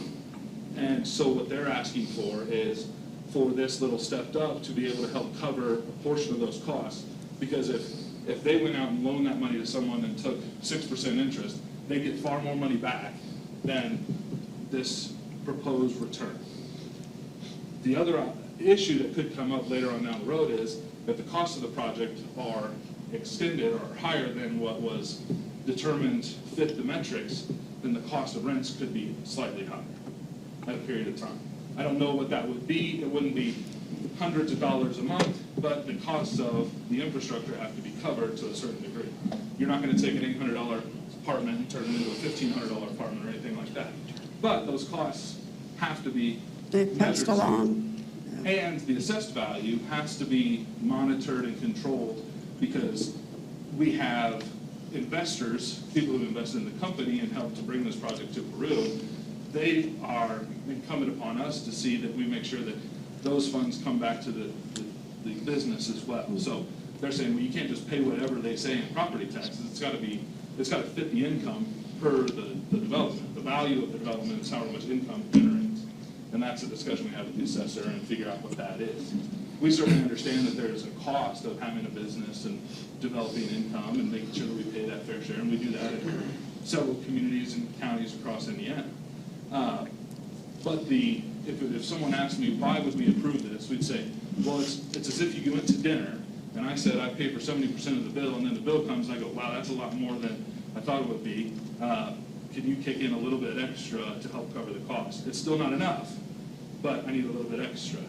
S6: And so what they're asking for is for this little stepped up to be able to help cover a portion of those costs, because if they went out and loaned that money to someone and took 6% interest, they get far more money back than this proposed return. The other issue that could come up later on down the road is that the costs of the project are extended or higher than what was determined fit the metrics, then the cost of rents could be slightly higher at a period of time. I don't know what that would be. It wouldn't be hundreds of dollars a month, but the costs of the infrastructure have to be covered to a certain degree. You're not going to take an $800 apartment and turn it into a $1,500 apartment or anything like that. But those costs have to be
S4: passed along.
S6: And the assessed value has to be monitored and controlled, because we have investors, people who've invested in the company and helped to bring this project to Peru. They are incumbent upon us to see that we make sure that those funds come back to the business as well. So they're saying, well, you can't just pay whatever they say in property taxes. It's got to fit the income per the development. The value of the development is how much income it generates. And that's a discussion we have with the assessor and figure out what that is. We certainly understand that there's a cost of having a business and developing income and making sure that we pay that fair share, and we do that in several communities and counties across Indiana. But if someone asked me, why would we approve this, we'd say, well, it's as if you went to dinner, and I said I pay for 70% of the bill, and then the bill comes, and I go, wow, that's a lot more than I thought it would be. Can you kick in a little bit extra to help cover the cost? It's still not enough, but I need a little bit extra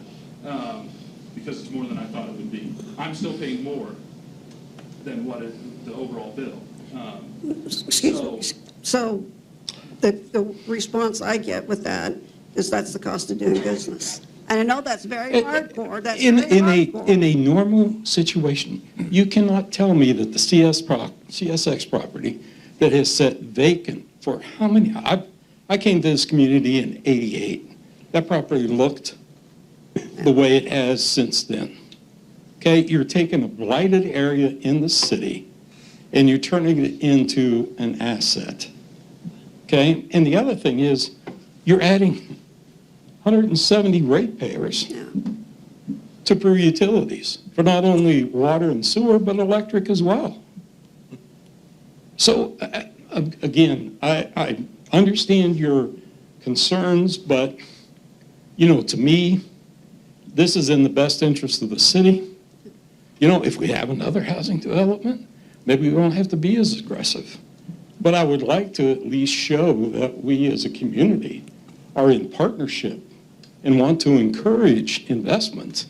S6: because it's more than I thought it would be. I'm still paying more than what the overall bill.
S4: Excuse me. So the response I get with that is that's the cost of doing business. And I know that's very hardcore. That's very hardcore.
S2: In a normal situation, you cannot tell me that the CSX property that has sat vacant for how many? I came to this community in '88. That property looked the way it has since then. Okay, you're taking a blighted area in the city and you're turning it into an asset. Okay? And the other thing is, you're adding 170 ratepayers to Peru Utilities for not only water and sewer, but electric as well. So, again, I understand your concerns, but, you know, to me, this is in the best interest of the city. You know, if we have another housing development, maybe we won't have to be as aggressive. But I would like to at least show that we as a community are in partnership and want to encourage investment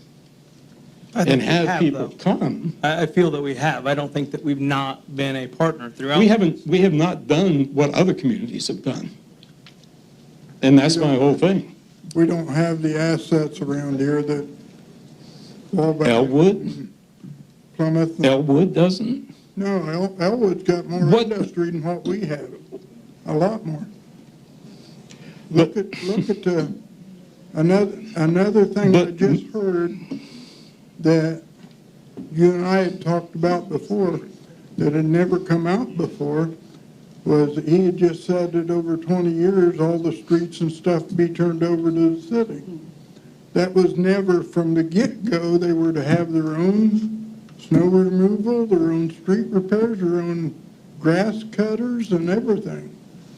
S2: and have people come.
S7: I feel that we have. I don't think that we've not been a partner throughout.
S2: We have not done what other communities have done. And that's my whole thing.
S1: We don't have the assets around here that Wabash.
S2: Elwood?
S1: Plymouth.
S2: Elwood doesn't?
S1: No, Elwood's got more industry than what we have, a lot more. Look at another thing I just heard that you and I had talked about before that had never come out before was he had just said that over 20 years all the streets and stuff be turned over to the city. That was never from the get-go. They were to have their own snow removal, their own street repairs, their own grass cutters and everything.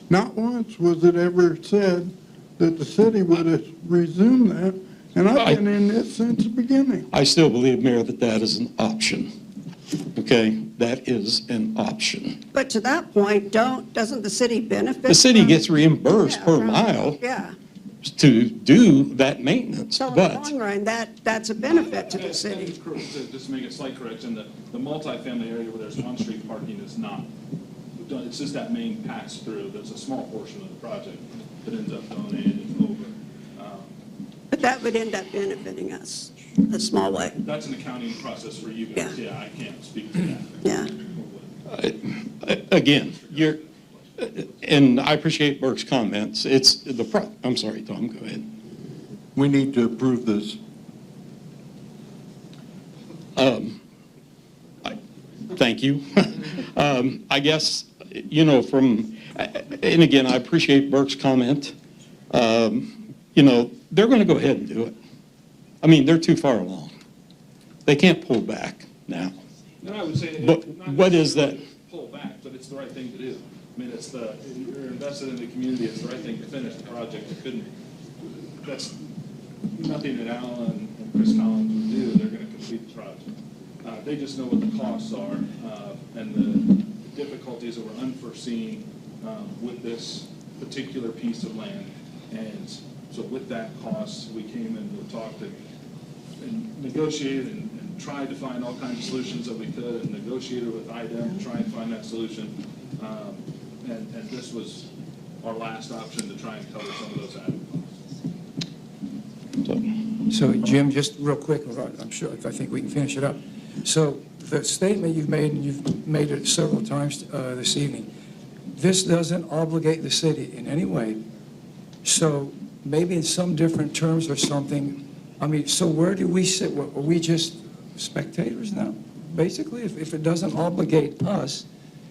S1: Not once was it ever said that the city would resume that, and I've been in this since the beginning.
S2: I still believe, Mayor, that that is an option. Okay? That is an option.
S4: But to that point, doesn't the city benefit?
S2: The city
S4: from-
S2: gets reimbursed per
S4: from-
S2: mile
S4: Yeah,
S2: to do that maintenance,
S4: so in the
S2: but
S4: long run, that's a benefit to the city.
S6: Just to make a slight correction, the multifamily area where there's on-street parking is not, it's just that main pass-through, that's a small portion of the project that ends up donated over.
S4: But that would end up benefiting us, a small way.
S6: That's an accounting process for you guys, yeah, I can't speak to that.
S4: Yeah.
S2: again, and I appreciate Burke's comments. It's I'm sorry, Tom, go ahead.
S15: We need to approve this.
S2: Thank you. I guess, you know, and again, I appreciate Burke's comment. You know, they're going to go ahead and do it. I mean, they're too far along. They can't pull back now.
S6: No, I would say,
S2: But
S6: not
S2: what is
S6: necessarily
S2: that?
S6: pull back, but it's the right thing to do. I mean, you're invested in the community, it's the right thing to finish the project. That's nothing that Alan and Chris Collins would do, they're gonna complete the project. They just know what the costs are, and the difficulties that were unforeseen, with this particular piece of land. And so with that cost, we came and we talked and negotiated and tried to find all kinds of solutions that we could, and negotiated with IDEM to try and find that solution. And this was our last option to try and cover some of those added costs.
S19: So Jim, just real quick, I think we can finish it up. So the statement you've made, and you've made it several times this evening, this doesn't obligate the city in any way. So maybe in some different terms or something, I mean, so where do we sit? Are we just spectators now, basically, if it doesn't obligate us?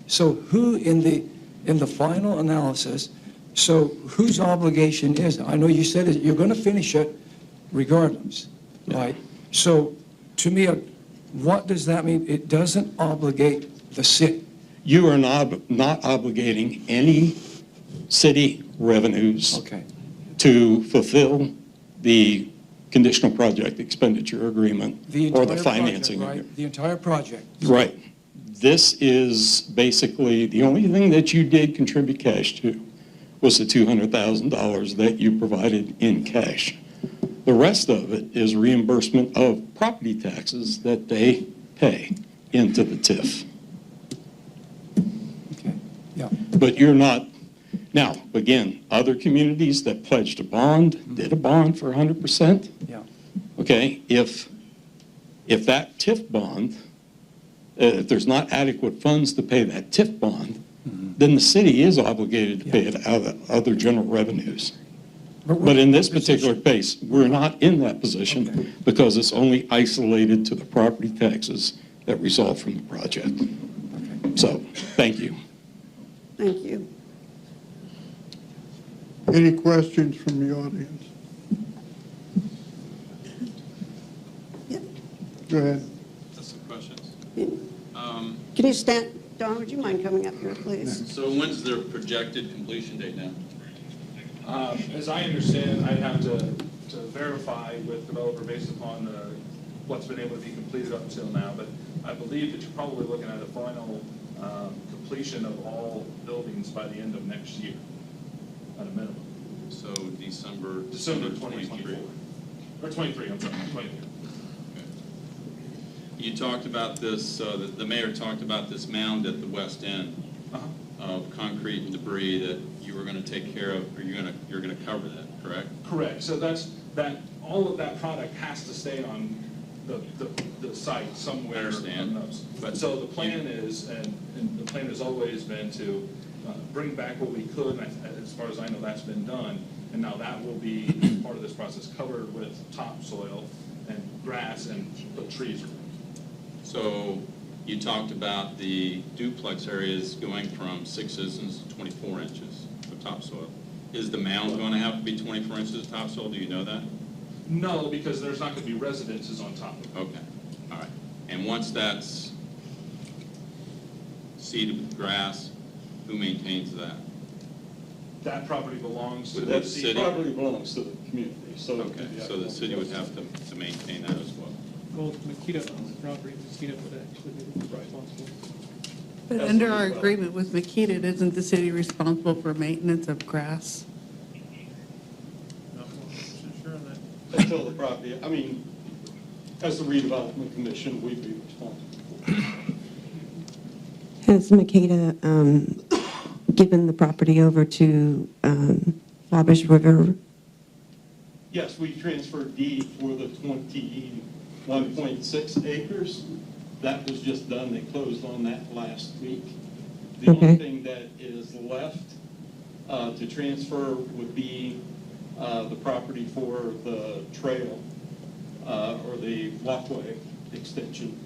S19: So who in the final analysis, so whose obligation is it? I know you said you're going to finish it regardless, right? So to me, what does that mean? It doesn't obligate the city.
S2: You are not obligating any city revenues to fulfill the conditional project expenditure agreement or the financing agreement.
S19: Right? The entire project.
S2: Right. This is basically, the only thing that you did contribute cash to was the $200,000 that you provided in cash. The rest of it is reimbursement of property taxes that they pay into the TIF.
S19: Okay, yeah.
S2: But you're not, now, again, other communities that pledged a bond, did a bond for 100%.
S19: Yeah.
S2: Okay, if that TIF bond, if there's not adequate funds to pay that TIF bond, then the city is obligated to pay it out of other general revenues. But in this particular case, we're not in that position because it's only isolated to the property taxes that result from the project. So, thank you.
S4: Thank you.
S1: Any questions from the audience?
S4: Yeah.
S1: Go ahead.
S3: That's some questions.
S4: Can you stand, Don, would you mind coming up here, please?
S3: So when's their projected completion date now?
S6: As I understand, I'd have to verify with developer based upon what's been able to be completed up until now, but I believe that you're probably looking at a final completion of all buildings by the end of next year, at a minimum.
S3: So December
S6: 2024. Or 23, I'm sorry, 23.
S3: You talked about this, the mayor talked about this mound at the west end of concrete and debris that you were going to take care of, or you're going to cover that, correct?
S6: Correct. So all of that product has to stay on the site somewhere.
S3: I understand.
S6: But so the plan is, and the plan has always been to bring back what we could, and as far as I know, that's been done. And now that will be part of this process, covered with topsoil and grass and put trees around.
S3: So you talked about the duplex areas going from 6 inches to 24 inches of topsoil. Is the mound going to have to be 24 inches of topsoil? Do you know that?
S6: No, because there's not going to be residences on top of it.
S3: Okay, all right. And once that's seeded with grass, who maintains that?
S6: That property belongs to the
S8: That
S6: city.
S8: property belongs to the community, so.
S3: Okay, so the city would have to maintain that as well.
S10: Well, Makita owns the property, Makita would actually be responsible.
S11: But under our agreement with Makita, isn't the city responsible for maintenance of grass?
S10: Not 100% sure on that.
S8: Until the property, I mean, as the redevelopment commission, we'd be responsible.
S12: Has Makeda given the property over to Wabash River?
S8: Yes, we transferred deed for the 21.6 acres. That was just done, they closed on that last week. The only thing that is left to transfer would be the property for the trail or the walkway extension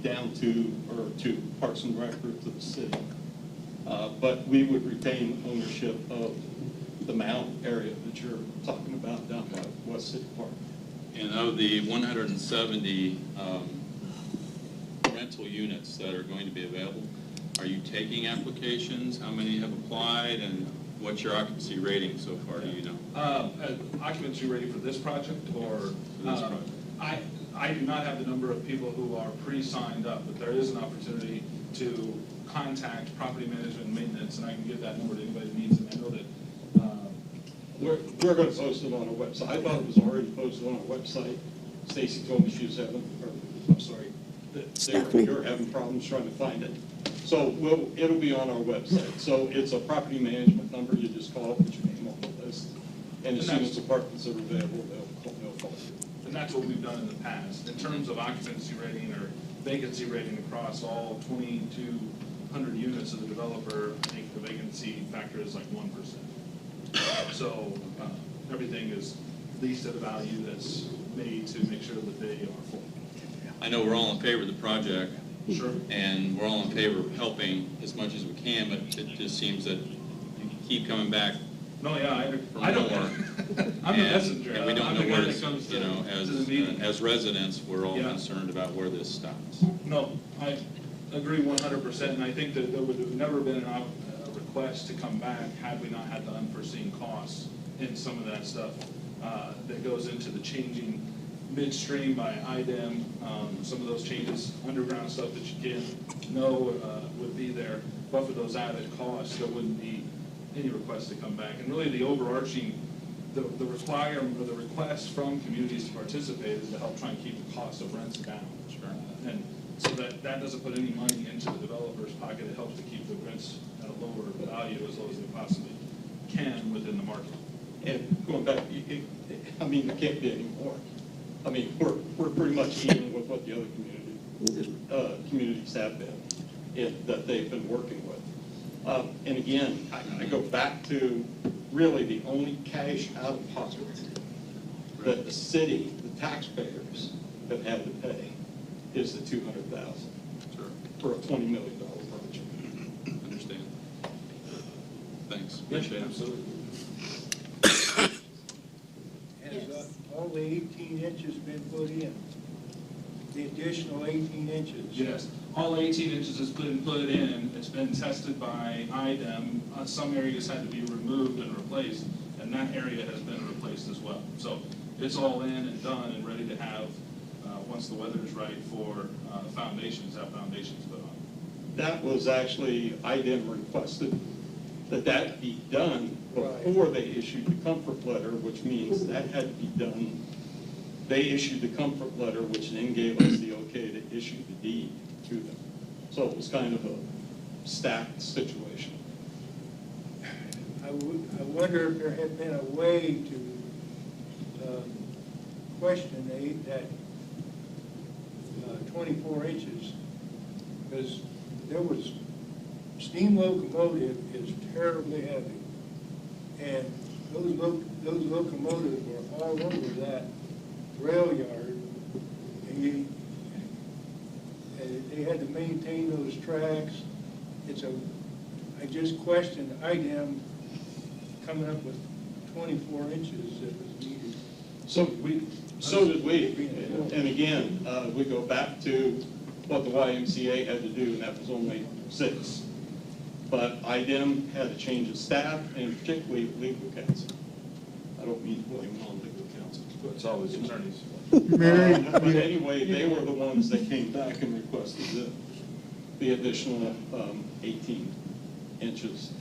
S8: down to Parks and Rec or to the city. But we would retain ownership of the mound area that you're talking about down by West City Park.
S3: And of the 170 rental units that are going to be available, are you taking applications? How many have applied, and what's your occupancy rating so far, do you know?
S6: Occupancy rating for this project, or?
S3: For this project.
S6: I do not have the number of people who are pre-signed up, but there is an opportunity to contact property management and maintenance, and I can give that number to anybody that needs it. I know that.
S8: We're going to post it on our website. I thought it was already posted on our website. Stacy told me she was having, you're having problems trying to find it. So it'll be on our website. So it's a property management number. You just call it, put your name on the list. And as soon as apartments are available, they'll call you.
S6: And that's what we've done in the past. In terms of occupancy rating or vacancy rating across all 2,200 units of the developer, I think the vacancy factor is like 1%. So everything is leased at a value that's made to make sure that they are full.
S3: I know we're all in favor of the project.
S6: Sure.
S3: And we're all in favor of helping as much as we can, but it just seems that you keep coming back.
S6: No, yeah,
S3: I don't
S6: I'm the messenger.
S3: And we don't
S6: I'm
S3: know
S6: the
S3: where
S6: guy
S3: this,
S6: that comes
S3: you know,
S6: to the meeting.
S3: as residents, we're all
S6: Yeah.
S3: concerned about where this stops.
S6: No, I agree 100%, and I think that there would have never been a request to come back had we not had the unforeseen costs in some of that stuff that goes into the changing midstream by IDEM, some of those changes, underground stuff that you can't know would be there, but for those added costs, there wouldn't be any request to come back. And really the overarching, the requirement or the request from communities to participate is to help try and keep the cost of rents down. And so that doesn't put any money into the developer's pocket. It helps to keep the rents at a lower value as low as they possibly can within the market.
S8: And going back, it can't be any more. I mean, we're pretty much even with what the other communities have been, that they've been working with. And again, I go back to really the only cash out of pocket that the city, the taxpayers, have had to pay is the $200,000.
S3: Sure.
S8: for a $20 million project.
S3: Understand. Thanks. Appreciate it.
S6: Absolutely.
S9: Has all the 18 inches been put in? The additional 18 inches?
S6: Yes, all 18 inches has been put in, it's been tested by IDEM. Some areas had to be removed and replaced, and that area has been replaced as well. So it's all in and done and ready to have, once the weather is right, for have foundations put on.
S8: That was actually, IDEM requested that be done before they issued the comfort letter, which means that had to be done. They issued the comfort letter, which then gave us the okay to issue the deed to them. So it was kind of a stacked situation.
S9: I wonder if there had been a way to question that 24 inches, because there was, steam locomotive is terribly heavy, and those locomotives were all over that rail yard, and they had to maintain those tracks. I just questioned IDEM coming up with 24 inches that was needed.
S8: So did we. And again, we go back to what the YMCA had to do, and that was only 6. But IDEM had a change of staff, and particularly legal counsel. I don't mean to blame non-legal counsel, but
S6: It's always attorneys.
S1: Mary,
S8: but anyway, they were the ones that came back and requested the additional 18 inches.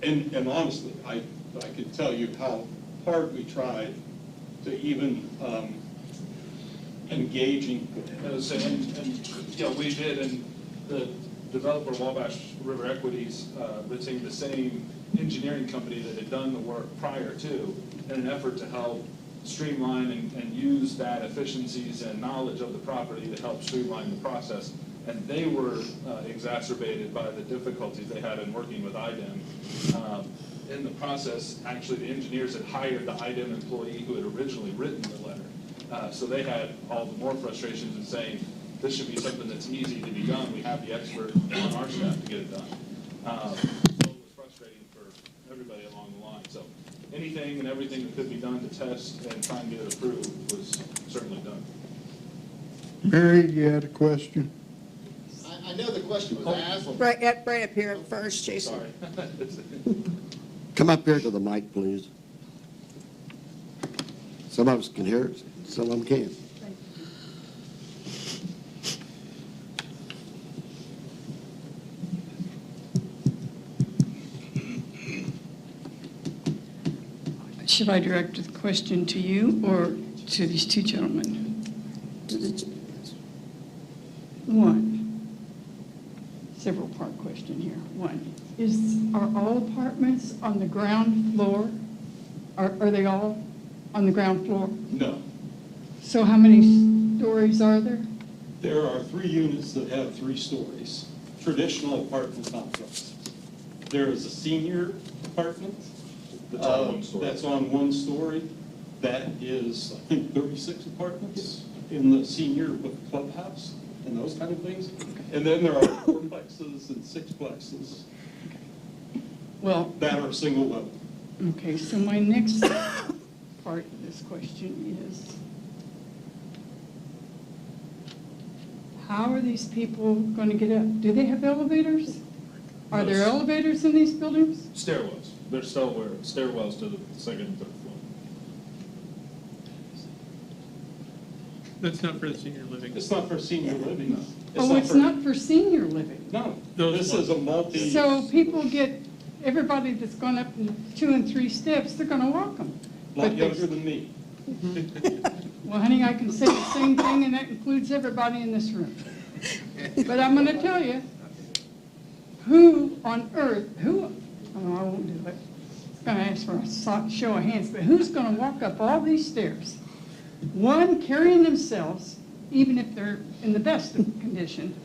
S8: And honestly, I could tell you how hard we tried to even engaging.
S6: We did, and the developer Wabash River Equities retained the same engineering company that had done the work prior to, in an effort to help streamline and use that efficiencies and knowledge of the property to help streamline the process. And they were exacerbated by the difficulties they had in working with IDEM. In the process, actually, the engineers had hired the IDEM employee who had originally written the letter. So they had all the more frustrations in saying, this should be something that's easy to be done. We have the expert on our staff to get it done. So it was frustrating for everybody along the line. So anything and everything that could be done to test and try and get it approved was certainly done.
S1: Mary, you had a question?
S14: I know the question was asked.
S4: Right up here first, Jason.
S6: Sorry.
S17: Come up here to the mic, please. Some of us can hear it, some of them can't.
S20: Should I direct the question to you or to these two gentlemen? One, several part question here. One, are all apartments on the ground floor? Are they all on the ground floor?
S8: No.
S20: So how many stories are there?
S8: There are 3 units that have 3 stories, traditional apartment complexes. There is a senior apartment that's on 1 story. That is, I think, 36 apartments in the senior with clubhouse and those kind of things. And then there are 4plexes and 6plexes that are single level.
S20: Okay, so my next part of this question is, how are these people going to get up? Do they have elevators? Are there elevators in these buildings?
S6: Stairwells. There's stairwells to the 2nd and 3rd floor.
S10: That's not for the senior living.
S8: It's not for senior living.
S20: Oh, it's not for senior living?
S8: No, this is a multi.
S20: So people everybody that's gone up 2 and 3 steps, they're going to walk them.
S8: A lot younger than me.
S20: Well, honey, I can say the same thing, and that includes everybody in this room. But I'm going to tell you, who on earth, oh, I won't do it. I'm going to ask for a show of hands, but who's going to walk up all these stairs? One, carrying themselves, even if they're in the best of condition,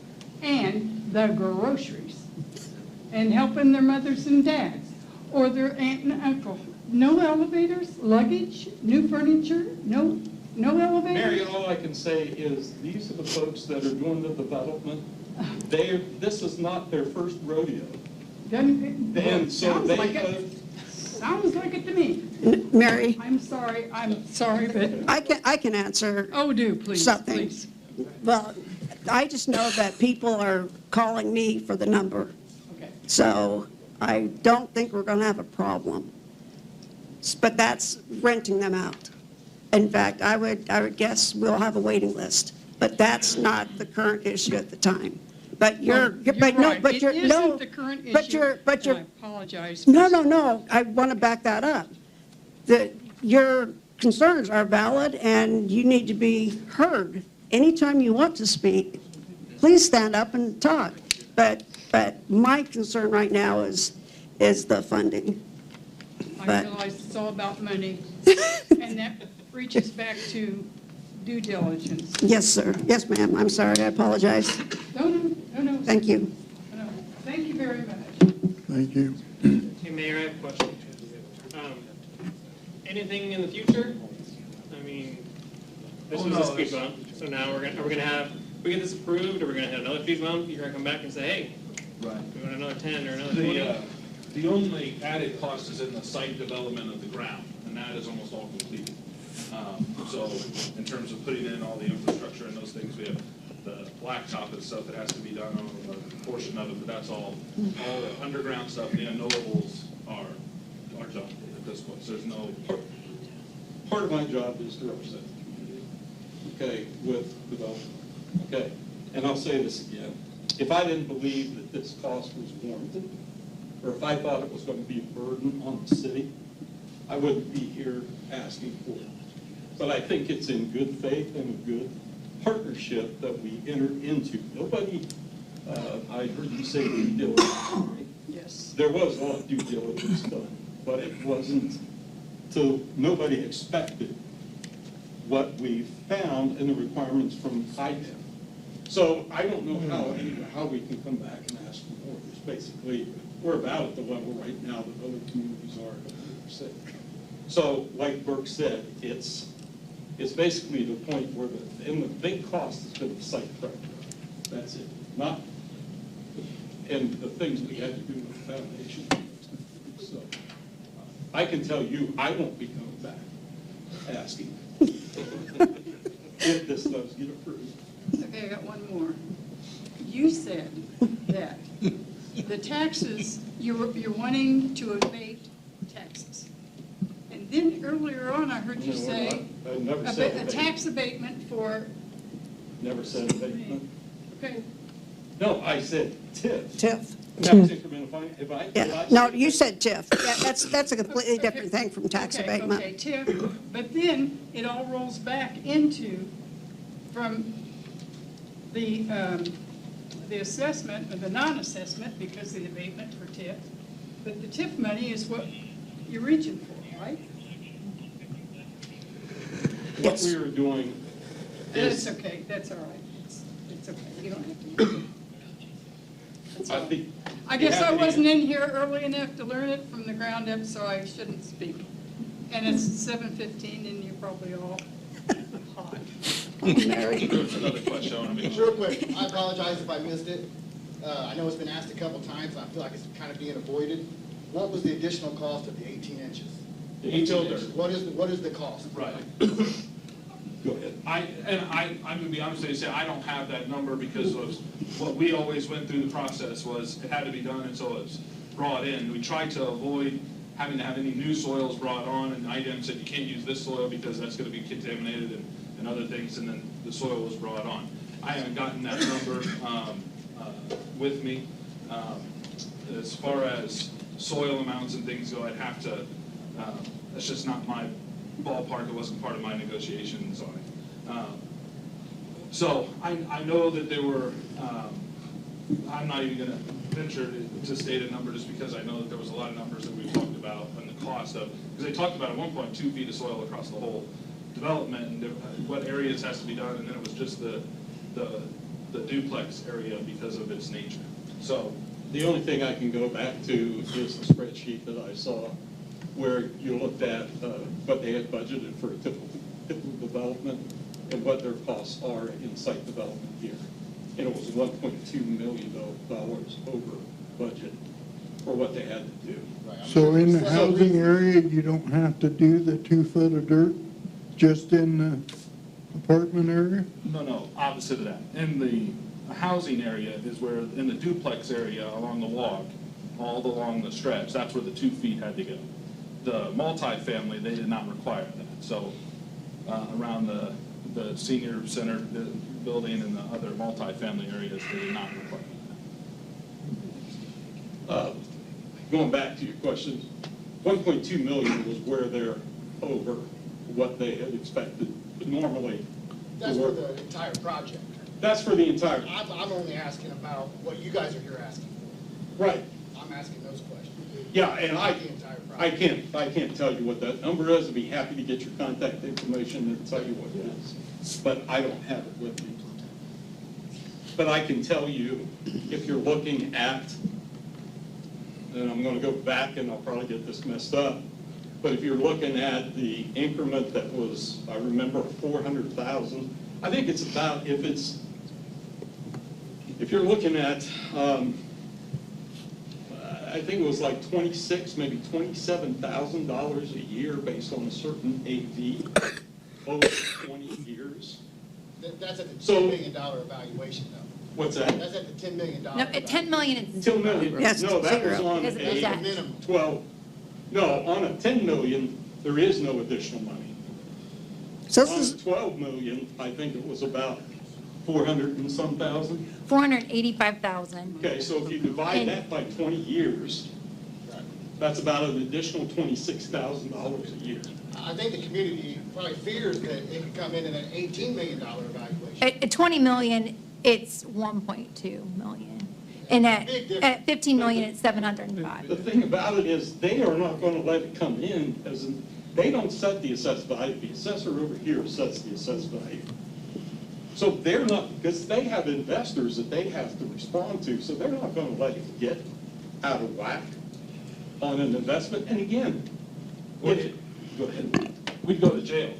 S20: and the groceries, and helping their mothers and dads, or their aunt and uncle. No elevators, luggage, new furniture, no elevators?
S8: Mary, all I can say is these are the folks that are doing the development This is not their first rodeo.
S20: Doesn't it?
S8: And so
S20: Sounds
S8: they
S20: like it.
S8: have,
S20: Sounds like it to me.
S4: Mary,
S20: I'm sorry, but,
S4: I can answer
S20: oh, do, please,
S4: something.
S20: please.
S4: Well, I just know that people are calling me for the number.
S20: Okay.
S4: So I don't think we're going to have a problem. But that's renting them out. In fact, I would guess we'll have a waiting list, but that's not the current issue at the time. But
S20: You're right. It isn't the current issue.
S4: But
S20: and
S4: you're,
S20: I apologize.
S4: no, I want to back that up. Your concerns are valid and you need to be heard. Anytime you want to speak, please stand up and talk. But my concern right now is the funding.
S20: I
S4: But-
S20: realize it's all about money, and that reaches back to due diligence.
S4: Yes, sir. Yes, ma'am. I'm sorry. I apologize.
S20: No.
S4: Thank you.
S20: No. Thank you very much.
S1: Thank you.
S16: Hey, Mayor, I have a question. Anything in the future? I mean, this was a speed bump, so now are we gonna have, we get this approved, or we're gonna have another speed bump? You're gonna come back and say, hey,
S6: Right.
S16: we want another 10 or another 20?
S6: The only added cost is in the site development of the ground, and that is almost all completed. So in terms of putting in all the infrastructure and those things, we have the blacktop and stuff that has to be done on a portion of it, but that's all the underground stuff, the unknowables are done at this point. So there's no,
S8: part of my job is to represent the community, okay, with development, okay? And I'll say this again. If I didn't believe that this cost was warranted, or if I thought it was going to be a burden on the city, I wouldn't be here asking for it. But I think it's in good faith and a good partnership that we entered into. Nobody, I heard you say due diligence.
S20: Yes.
S8: There was a lot of due diligence done, but it wasn't, nobody expected what we found in the requirements from IDEM. So I don't know how we can come back and ask for more. It's basically, we're about at the level right now that other communities are at 100%. So like Burke said, it's basically the point where the big cost has been the site prep. That's it. And the things we had to do with the foundation. So I can tell you, I won't be coming back asking if this does get approved.
S20: Okay, I got one more. You said that the taxes, you're wanting to abate taxes. And then earlier on, I heard you
S8: No, we're
S20: say
S8: not. I never said
S20: a
S8: abate.
S20: tax abatement for,
S8: Never said abatement.
S20: okay,
S8: No, I said TIF.
S4: TIF.
S8: Tax incremental finance. If I
S4: Yeah. No, you said TIF. That's a completely different thing from tax
S20: okay,
S4: abatement.
S20: okay, TIF. But then it all rolls back into, from the assessment, or the non-assessment, because of the abatement for TIF. But the TIF money is what you're reaching for, right?
S8: What we were doing is.
S20: That's okay, that's all right. It's okay, you don't have to. That's all. I guess I wasn't in here early enough to learn it from the ground up, so I shouldn't speak. And it's 7:15, and you're probably all hot.
S6: another question I want to make sure.
S14: Real quick, I apologize if I missed it. I know it's been asked a couple times, I feel like it's kind of being avoided. What was the additional cost of the 18 inches?
S6: The 18 inches.
S14: What is the cost?
S6: Right.
S8: Go ahead.
S6: I'm gonna be honest with you, say I don't have that number because of what we always went through the process was it had to be done until it's brought in. We tried to avoid having to have any new soils brought on, and IDEM said you can't use this soil because that's gonna be contaminated and other things, and then the soil was brought on. I haven't gotten that number with me. As far as soil amounts and things go, I'd have to, that's just not my ballpark. It wasn't part of my negotiations on it. So I know that there were, I'm not even going to venture to state a number just because I know that there was a lot of numbers that we talked about and the cost of, because they talked about at one point 2 feet of soil across the whole development and what areas has to be done, and then it was just the duplex area because of its nature.
S8: So the only thing I can go back to is the spreadsheet that I saw where you looked at what they had budgeted for a typical development and what their costs are in site development here. and it was $1.2 million over budget for what they had to do.
S1: So in the housing area, you don't have to do the 2 foot of dirt, just in the apartment area?
S6: No, opposite of that. In the housing area is where, in the duplex area along the walk, all along the stretch, that's where the 2 feet had to go. The multifamily, they did not require that. So around the senior center building and the other multifamily areas, they did not require that.
S8: Going back to your question, 1.2 million was where they're over what they had expected normally.
S14: That's for the entire project.
S8: That's for the entire.
S14: I'm only asking about what you guys are here asking for.
S8: Right.
S14: I'm asking those questions.
S8: Yeah, and
S14: Not the entire project.
S8: I can't tell you what that number is. I'd be happy to get your contact information and tell you what it is, but I don't have it with me. But I can tell you, if you're looking at, and I'm gonna go back and I'll probably get this messed up, but if you're looking at the increment that was, I remember 400,000, I think it's about, if you're looking at, I think it was like 26, maybe $27,000 a year based on a certain AV over 20 years.
S14: That's at the $10 million evaluation, though.
S8: What's that?
S14: That's at the $10 million.
S5: No, at 10 million, it's
S8: 10 million.
S5: Yes,
S8: No, that was
S5: zero.
S8: on
S5: Because of the debt.
S8: a 12, no, on a 10 million, there is no additional money.
S4: So
S8: On
S4: this
S8: a
S4: is,
S8: 12 million, I think it was about 400 and some thousand.
S5: 485,000.
S8: Okay, so if you divide that by 20 years, that's about an additional $26,000 a year.
S14: I think the community probably fears that it could come in at an $18 million evaluation.
S5: At 20 million, it's 1.2 million. And at 15 million, it's 705.
S8: The thing about it is, they are not going to let it come in as, they don't set the assessed value. The assessor over here sets the assessed value. So they're not, because they have investors that they have to respond to, so they're not going to let it get out of whack on an investment. And again, go ahead.
S6: We'd go to jail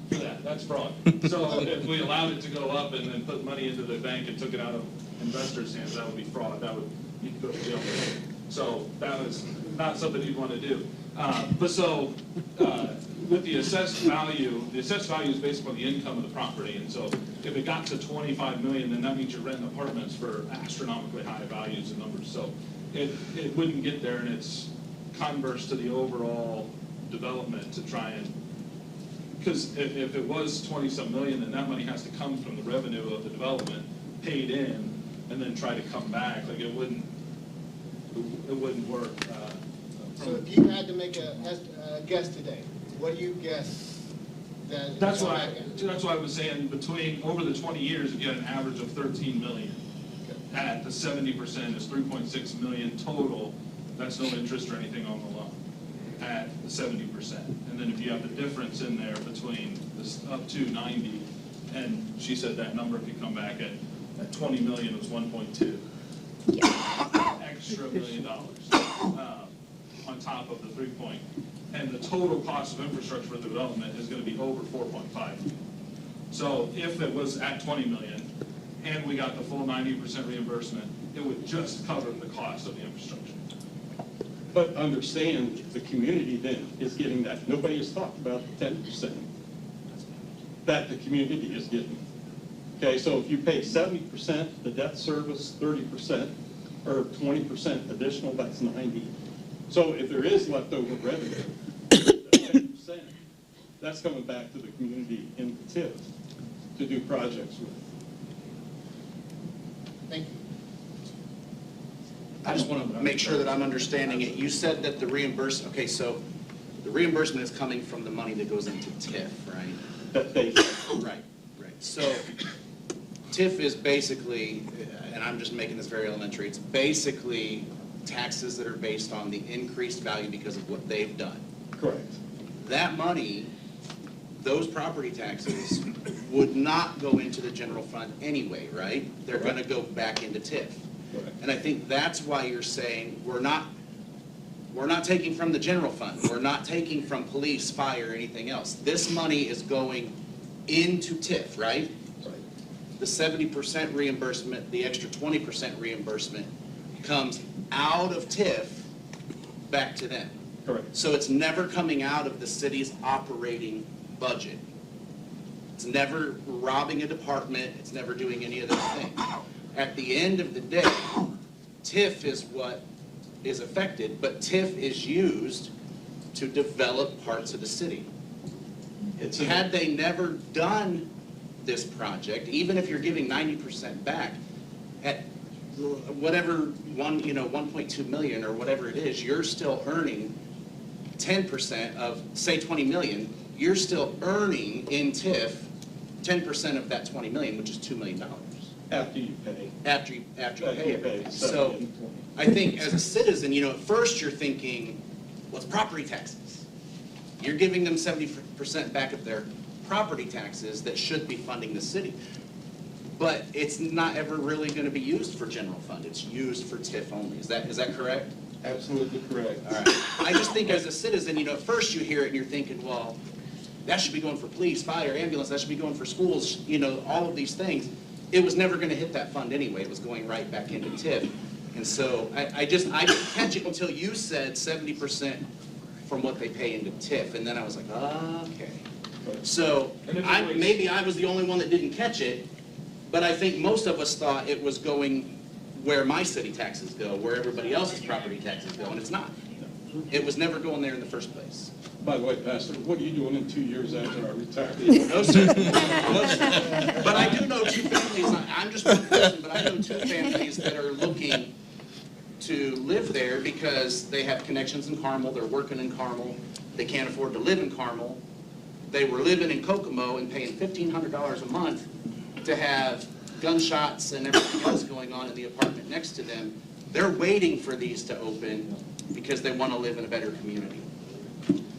S6: for that. That's fraud. So if we allowed it to go up and then put money into the bank and took it out of investors' hands, that would be fraud. That would, you could go to jail for that. So that was not something you'd want to do. With the assessed value is based on the income of the property. And so if it got to 25 million, then that means you're renting apartments for astronomically high values and numbers. So it wouldn't get there, and it's converse to the overall development to try and, because if it was 20-some million, then that money has to come from the revenue of the development paid in and then try to come back. Like it wouldn't work.
S14: So if you had to make a guess today, what do you guess that?
S6: That's why I was saying over the 20 years, if you had an average of 13 million, at the 70% is 3.6 million total. That's no interest or anything on the loan at the 70%. And then if you have the difference in there between this up to 90, and she said that number, if you come back at 20 million, was 1.2. Extra $1 million on top of the 3 point. And the total cost of infrastructure for the development is going to be over 4.5. So if it was at 20 million and we got the full 90% reimbursement, it would just cover the cost of the infrastructure.
S8: But understand, the community then is getting that. Nobody has talked about the 10% that the community is getting. Okay, so if you pay 70%, the debt service 30%, or 20% additional, that's 90. So if there is leftover revenue, that 10%, that's coming back to the community in the TIF to do projects with.
S14: Thank you.
S13: I just want to make sure that I'm understanding it. You said that the reimbursement, okay, so the reimbursement is coming from the money that goes into TIF, right? Right. So TIF is basically, and I'm just making this very elementary, it's basically taxes that are based on the increased value because of what they've done.
S8: Correct.
S13: That money, those property taxes would not go into the general fund anyway, right? They're going to go back into TIF. And I think that's why you're saying we're not taking from the general fund. We're not taking from police, fire, or anything else. This money is going into TIF, right? the 70% reimbursement, the extra 20% reimbursement comes out of TIF back to them.
S8: Correct.
S13: So it's never coming out of the city's operating budget. It's never robbing a department, it's never doing any of those things. At the end of the day, TIF is what is affected, but TIF is used to develop parts of the city. Had they never done this project, even if you're giving 90% back, at whatever 1.2 million or whatever it is, you're still earning 10% of, say, 20 million, you're still earning in TIF 10% of that 20 million, which is $2 million.
S8: After you pay.
S13: After you pay everything. So I think as a citizen, at first you're thinking, well, it's property taxes. You're giving them 70% back of their property taxes that should be funding the city. But it's not ever really going to be used for general fund. It's used for TIF only. Is that correct?
S8: Absolutely correct.
S13: All right. I just think as a citizen, at first you hear it and you're thinking, well, that should be going for police, fire, ambulance, that should be going for schools, all of these things. It was never going to hit that fund anyway. It was going right back into TIF. And so I didn't catch it until you said 70% from what they pay into TIF. And then I was like, okay. So maybe I was the only one that didn't catch it, but I think most of us thought it was going where my city taxes go, where everybody else's property taxes go, and it's not. It was never going there in the first place.
S8: By the way, Pastor, what are you doing in 2 years after I retire?
S13: No, sir. No, sir. But I do know two families, I'm just one person, but I know two families that are looking to live there because they have connections in Carmel, they're working in Carmel, they can't afford to live in Carmel. They were living in Kokomo and paying $1,500 a month to have gunshots and everything else going on in the apartment next to them. They're waiting for these to open because they want to live in a better community.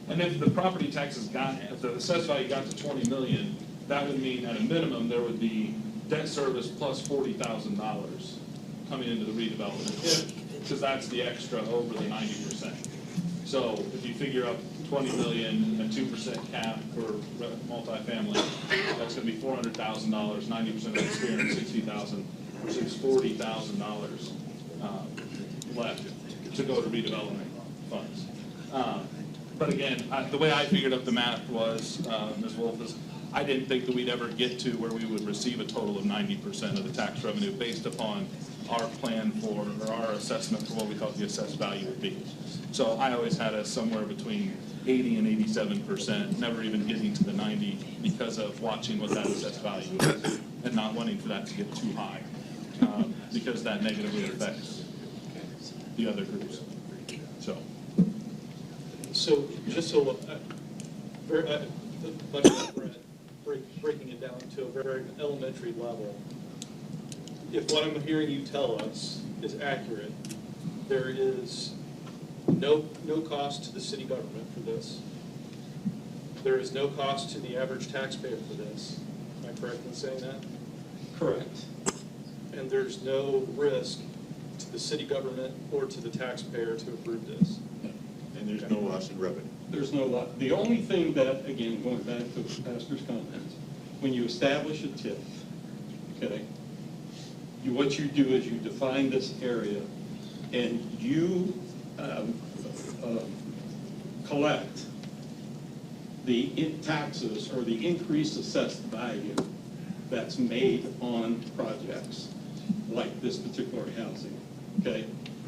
S6: And if the property taxes if the assessed value got to 20 million, that would mean at a minimum, there would be debt service plus $40,000 coming into the redevelopment, because that's the extra over the 90%. So if you figure up 20 million, a 2% cap for multifamily, that's gonna be $400,000, 90% of it's $360,000, which is $40,000 left to go to redevelopment funds. But again, the way I figured up the math was, Ms. Wolf, is I didn't think that we'd ever get to where we would receive a total of 90% of the tax revenue based upon our plan for, or our assessment for what we thought the assessed value would be. So I always had us somewhere between 80 and 87%, never even getting to the 90 because of watching what that assessed value is and not wanting for that to get too high because that negatively affects the other groups.
S18: So just so, much like Brett, breaking it down to a very elementary level, if what I'm hearing you tell us is accurate, there is no cost to the city government for this. There is no cost to the average taxpayer for this. Am I correct in saying that?
S8: Correct.
S18: And there's no risk to the city government or to the taxpayer to approve this.
S8: And there's no loss in revenue. There's no loss. The only thing that, again, going back to the pastor's comments, when you establish a TIF, okay, what you do is you define this area and you collect the taxes or the increased assessed value that's made on projects like this particular housing, okay?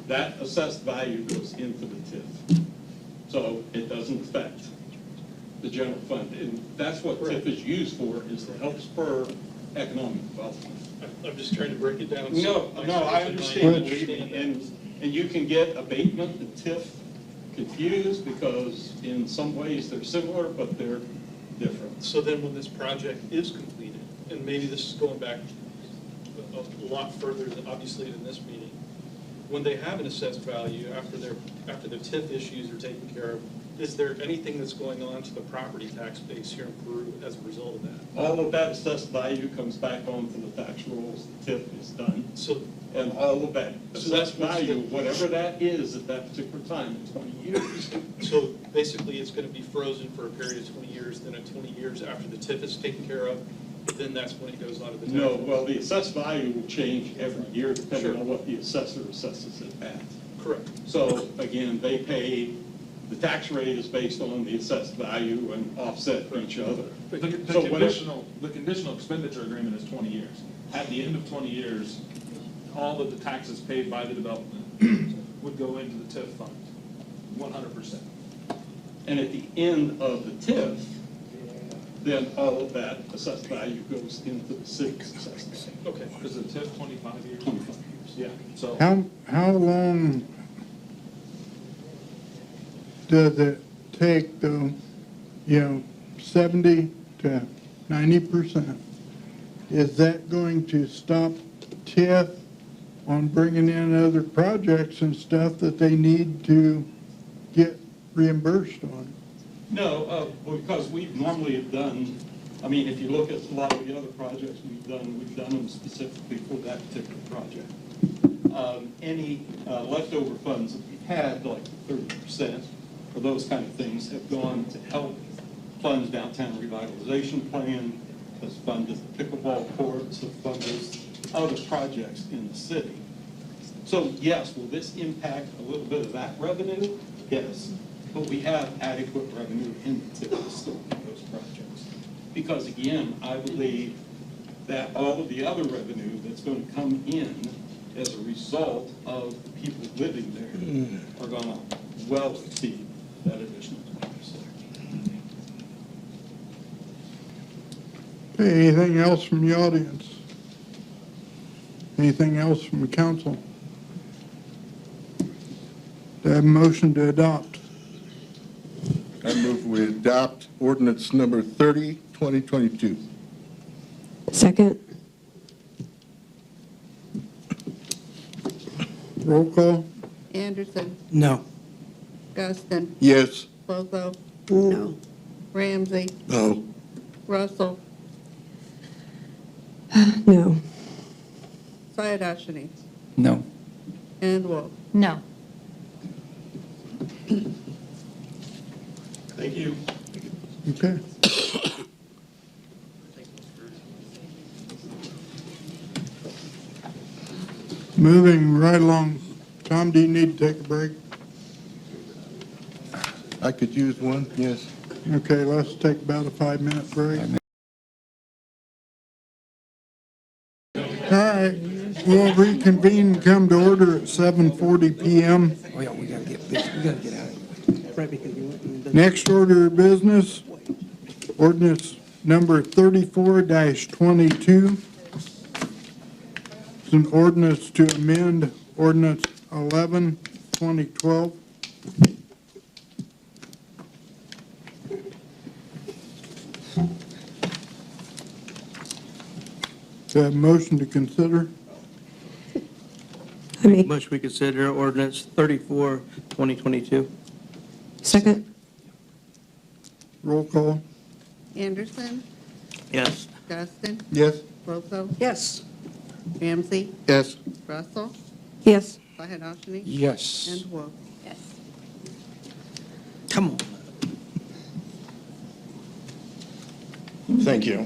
S8: That assessed value goes into the TIF. So it doesn't affect the general fund. And that's what TIF is used for, is to help spur economic development.
S18: I'm just trying to break it down.
S8: No, I understand. And you can get abatement and TIF confused because in some ways they're similar, but they're different.
S18: So then when this project is completed, and maybe this is going back a lot further, obviously, than this meeting, when they have an assessed value after the TIF issues are taken care of, is there anything that's going on to the property tax base here in Peru as a result of that?
S8: All of that assessed value comes back onto the tax rolls, the TIF is done.
S18: So,
S8: and all of that assessed
S18: that's
S8: value, whatever that is at that particular time, in 20 years.
S18: So basically, it's going to be frozen for a period of 20 years, then at 20 years after the TIF is taken care of, then that's when it goes onto the.
S8: No,
S18: tax roll.
S8: well, the assessed value will change every year depending on what the assessor assesses it at.
S18: Correct.
S8: So again, they pay, the tax rate is based on the assessed value and offset each other.
S6: The
S8: So whatever-
S6: conditional expenditure agreement is 20 years. At the end of 20 years, all of the taxes paid by the development would go into the TIF fund, 100%.
S8: And at the end of the TIF, then all of that assessed value goes into the city's assessed value.
S6: Okay, is the TIF 25 years?
S8: 25 years.
S6: Yeah, so.
S1: How long does it take, though, 70 to 90%? Is that going to stop TIF on bringing in other projects and stuff that they need to get reimbursed on?
S8: No, because we've normally have done, I mean, if you look at a lot of the other projects we've done them specifically for that particular project. Any leftover funds that we've had, like 30%, or those kind of things, have gone to help fund downtown revitalization plan, has funded the pickleball courts, have funded other projects in the city. So yes, will this impact a little bit of that revenue? Yes, but we have adequate revenue in the TIF still for those projects. Because again, I believe that all of the other revenue that's going to come in as a result of the people living there are going to well exceed that additional 20%.
S1: Okay, anything else from the audience? Anything else from the council? Do I have a motion to adopt?
S15: I move we adopt ordinance number 30, 2022.
S12: Second?
S1: Roll call?
S11: Anderson,
S7: No.
S11: Guston,
S15: Yes.
S11: Bozo,
S4: No.
S11: Ramsey,
S15: No.
S11: Russell,
S12: No.
S11: Sayedashini,
S19: No.
S11: and Wolf.
S5: No.
S8: Thank you.
S1: Okay. Moving right along. Tom, do you need to take a break?
S15: I could use one, yes.
S1: Okay, let's take about a 5-minute break. All right, we'll reconvene and come to order at 7:40 PM.
S7: Oh, yeah, we gotta get out of here. Right, because you went and done.
S1: Next order of business, ordinance number 34-22. It's an ordinance to amend ordinance 11, 2012. Do I have a motion to consider?
S12: I make,
S7: Motion we consider ordinance 34, 2022.
S12: second?
S1: Roll call?
S11: Anderson,
S7: Yes.
S11: Guston,
S15: Yes.
S11: Bozo,
S4: Yes.
S11: Ramsey,
S15: Yes.
S11: Russell,
S12: Yes.
S11: Sayedashini,
S19: Yes.
S11: and Wolf.
S5: Yes.
S7: Come on.
S21: Thank you.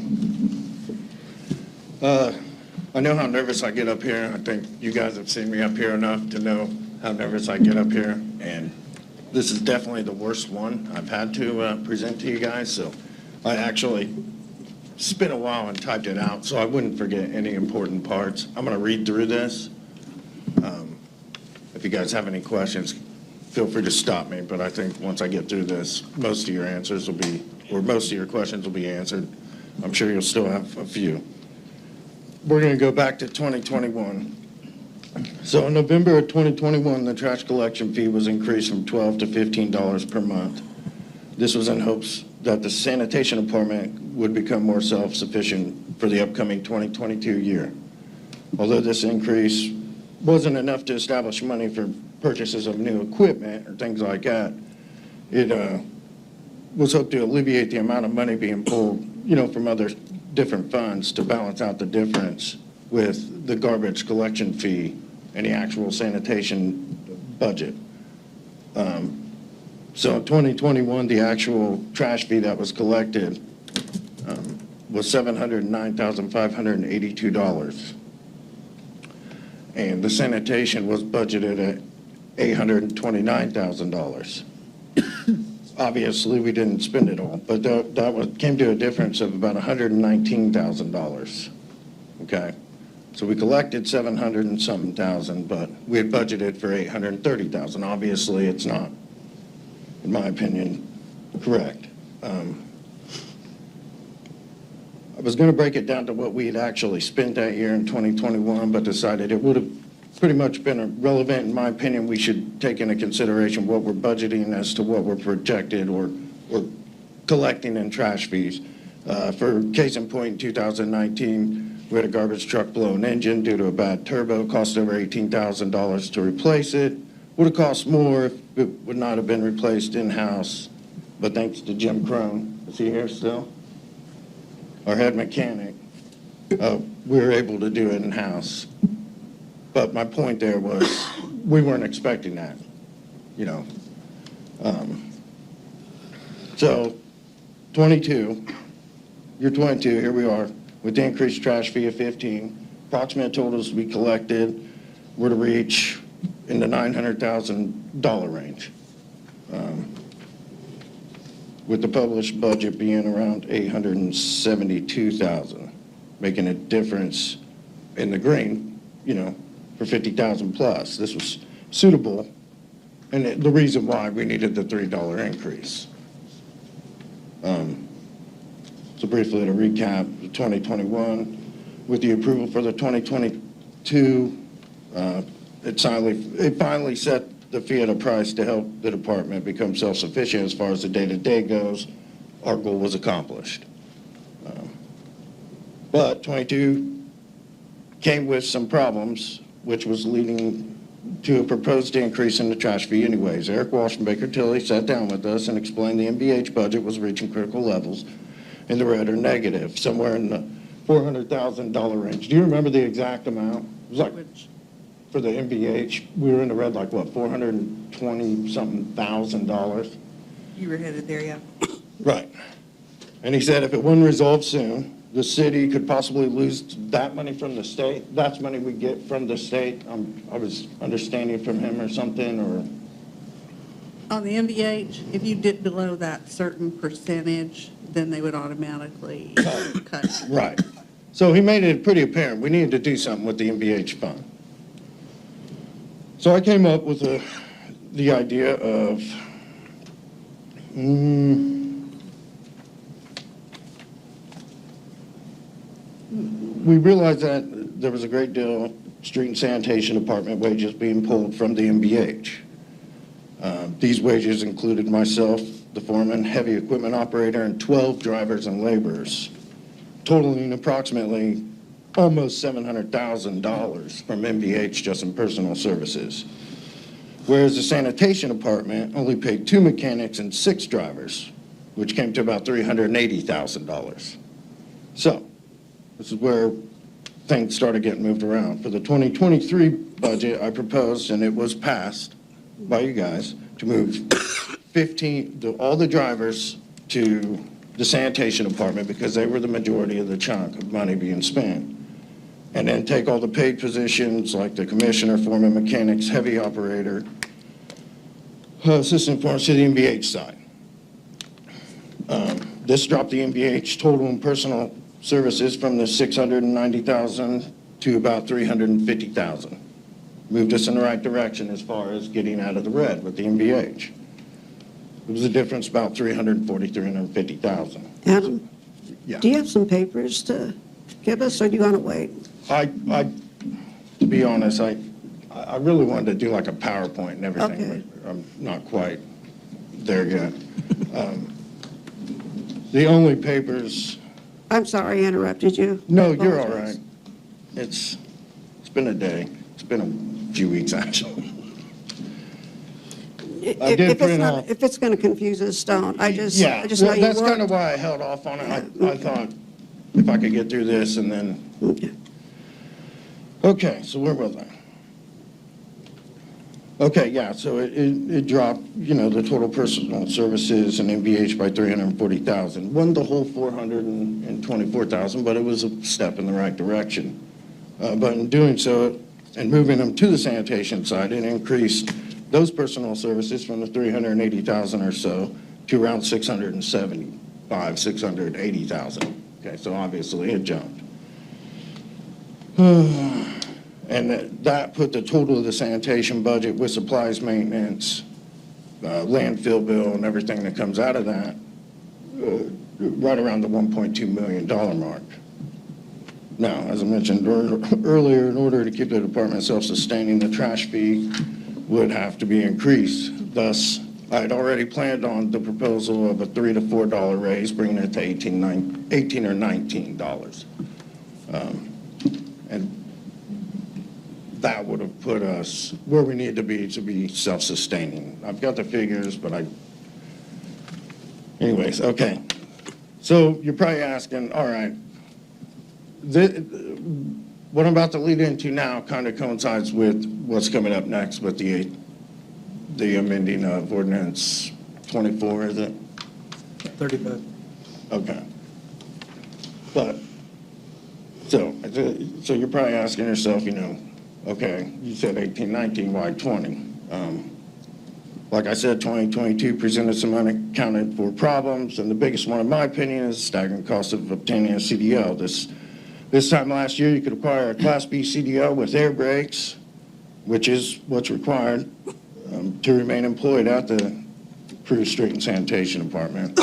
S21: I know how nervous I get up here. I think you guys have seen me up here enough to know how nervous I get up here. And this is definitely the worst one I've had to present to you guys. So I actually spent a while and typed it out so I wouldn't forget any important parts. I'm going to read through this. If you guys have any questions, feel free to stop me. But I think once I get through this, most of your answers will be, or most of your questions will be answered. I'm sure you'll still have a few. We're going to go back to 2021. So in November of 2021, the trash collection fee was increased from $12 to $15 per month. This was in hopes that the sanitation department would become more self-sufficient for the upcoming 2022 year. Although this increase wasn't enough to establish money for purchases of new equipment or things like that, it was hoped to alleviate the amount of money being pulled, from other different funds to balance out the difference with the garbage collection fee and the actual sanitation budget. So in 2021, the actual trash fee that was collected was $709,582. And the sanitation was budgeted at $829,000. Obviously, we didn't spend it all, but came to a difference of about $119,000. Okay? So we collected 700 and something thousand, but we had budgeted for 830,000. Obviously, it's not, in my opinion, correct. I was going to break it down to what we had actually spent that year in 2021, but decided it would have pretty much been irrelevant. In my opinion, we should take into consideration what we're budgeting as to what we're projected or collecting in trash fees. For case in point, in 2019, we had a garbage truck blow an engine due to a bad turbo, cost over $18,000 to replace it. Would have cost more if it would not have been replaced in-house, but thanks to Jim Crone, is he here still? Our head mechanic, we were able to do it in-house. But my point there was, we weren't expecting that, you know. So, 22, year 22, here we are, with the increased trash fee of 15, approximate totals we collected were to reach in the $900,000 range. With the published budget being around $872,000, making a difference in the green, you know, for 50,000 plus. This was suitable, and the reason why we needed the $3 increase. So briefly to recap, 2021, with the approval for the 2022, it finally set the fee at a price to help the department become self-sufficient as far as the day-to-day goes. Our goal was accomplished. But 22 came with some problems, which was leading to a proposed increase in the trash fee anyways. Eric Walsh and Baker Tilly sat down with us and explained the MBH budget was reaching critical levels in the red or negative, somewhere in the $400,000 range. Do you remember the exact amount? It was like, for the MBH, we were in the red like, what, $420-something thousand?
S11: You were headed there, yeah.
S21: Right. And he said if it wasn't resolved soon, the city could possibly lose that money from the state. That's money we get from the state. I was understanding from him or something, or?
S11: On the MVH, if you dip below that certain percentage, then they would automatically cut it.
S21: Right. So he made it pretty apparent we needed to do something with the MVH fund. So I came up with the idea of we realized that there was a great deal of street and sanitation department wages being pulled from the MBH. These wages included myself, the foreman, heavy equipment operator, and 12 drivers and laborers, totaling approximately almost $700,000 from MBH just in personal services. Whereas the sanitation department only paid 2 mechanics and 6 drivers, which came to about $380,000. So, this is where things started getting moved around. For the 2023 budget, I proposed, and it was passed by you guys, to move all the drivers to the sanitation department because they were the majority of the chunk of money being spent. And then take all the paid positions like the commissioner, foreman, mechanics, heavy operator, assistant foreman to the MBH side. This dropped the MBH total in personal services from the $690,000 to about $350,000. Moved us in the right direction as far as getting out of the red with the MBH. It was a difference about $340,000, $350,000.
S4: Adam,
S21: Yeah.
S4: do you have some papers to give us, or do you want to wait?
S21: To be honest, I really wanted to do like a PowerPoint and everything,
S4: Okay.
S21: but I'm not quite there yet. The only papers.
S4: I'm sorry I interrupted you.
S21: No,
S4: I
S21: you're all
S4: apologize.
S21: right. It's been a day. It's been a few weeks, actually. I did print out.
S4: If it's going to confuse us, don't. I just
S21: Yeah,
S4: know
S21: well,
S4: you
S21: that's kind
S4: worked.
S21: of why I held off on it. I thought if I could get through this and then. Okay, so where was I? Okay, yeah, so it dropped, the total personal services and MVH by 340,000. Wasn't the whole 424,000, but it was a step in the right direction. But in doing so, and moving them to the sanitation side, it increased those personal services from the 380,000 or so to around 680,000. Okay, so obviously it jumped. And that put the total of the sanitation budget with supplies, maintenance, landfill bill, and everything that comes out of that, right around the $1.2 million mark. Now, as I mentioned earlier, in order to keep the department self-sustaining, the trash fee would have to be increased. Thus, I had already planned on the proposal of a $3 to $4 raise, bringing it to $18 or $19. And that would have put us where we need to be self-sustaining. I've got the figures, but anyways, okay. So you're probably asking, all right, what I'm about to lead into now kind of coincides with what's coming up next with the amending of ordinance 24, is it?
S7: 35.
S21: Okay. But, so you're probably asking yourself, okay, you said 18, 19, why 20? Like I said, 2022 presented some unaccounted for problems, and the biggest one, in my opinion, is the staggering cost of obtaining a CDL. This time last year, you could acquire a Class B CDL with air brakes, which is what's required to remain employed at the Peru Street and Sanitation Department.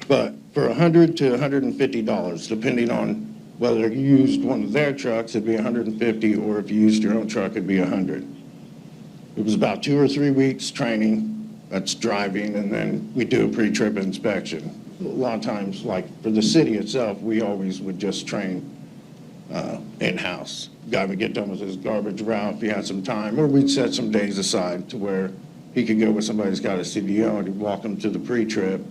S21: But for $100 to $150, depending on whether you used one of their trucks, it'd be $150, or if you used your own truck, it'd be $100. It was about 2 or 3 weeks training, that's driving, and then we do a pre-trip inspection. A lot of times, like for the city itself, we always would just train in-house. Guy would get done with his garbage route if he had some time, or we'd set some days aside to where he could go with somebody who's got a CDO and he'd walk them to the pre-trip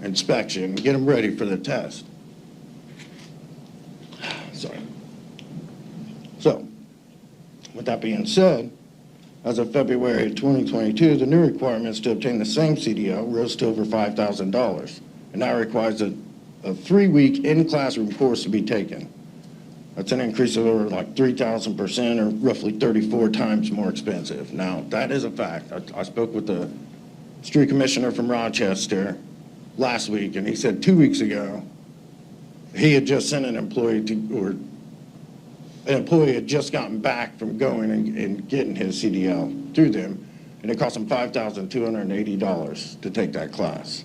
S21: inspection and get them ready for the test. Sorry. So, with that being said, as of February 2022, the new requirements to obtain the same CDL rose to over $5,000, and that requires a 3-week in-classroom course to be taken. That's an increase of over like 3,000%, or roughly 34 times more expensive. Now, that is a fact. I spoke with the street commissioner from Rochester last week, and he said 2 weeks ago, he had just sent an employee an employee had just gotten back from going and getting his CDL through them, and it cost him $5,280 to take that class.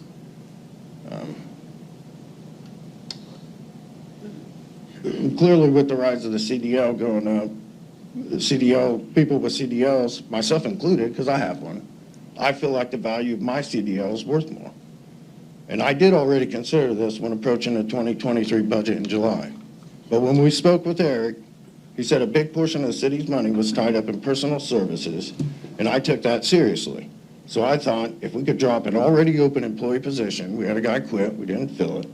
S21: Clearly, with the rise of the CDL going up, people with CDLs, myself included, because I have one, I feel like the value of my CDL is worth more. And I did already consider this when approaching the 2023 budget in July. But when we spoke with Eric, he said a big portion of the city's money was tied up in personal services, and I took that seriously. So I thought if we could drop an already open employee position, we had a guy quit, we didn't fill it,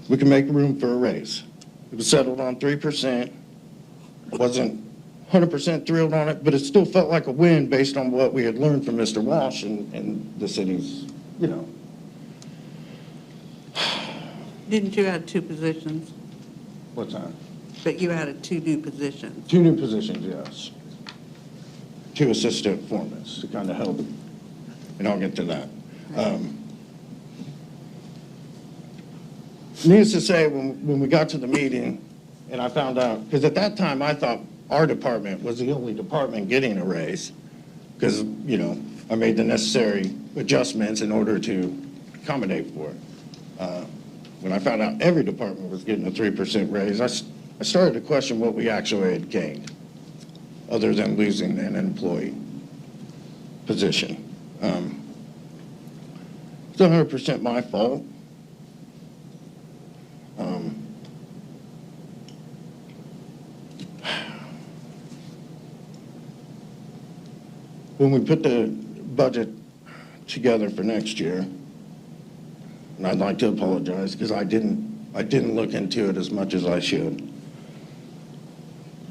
S21: we could make room for a raise. It was settled on 3%. I wasn't 100% thrilled on it, but it still felt like a win based on what we had learned from Mr. Walsh and the city's,
S11: Didn't you add 2 positions?
S21: What's that?
S11: But you added 2 new positions.
S21: 2 new positions, yes. 2 assistant foremen to kind of help, and I'll get to that. Needless to say, when we got to the meeting, and I found out, because at that time I thought our department was the only department getting a raise, because, I made the necessary adjustments in order to accommodate for it. When I found out every department was getting a 3% raise, I started to question what we actually had gained, other than losing an employee position. It's 100% my fault. When we put the budget together for next year, and I'd like to apologize because I didn't look into it as much as I should.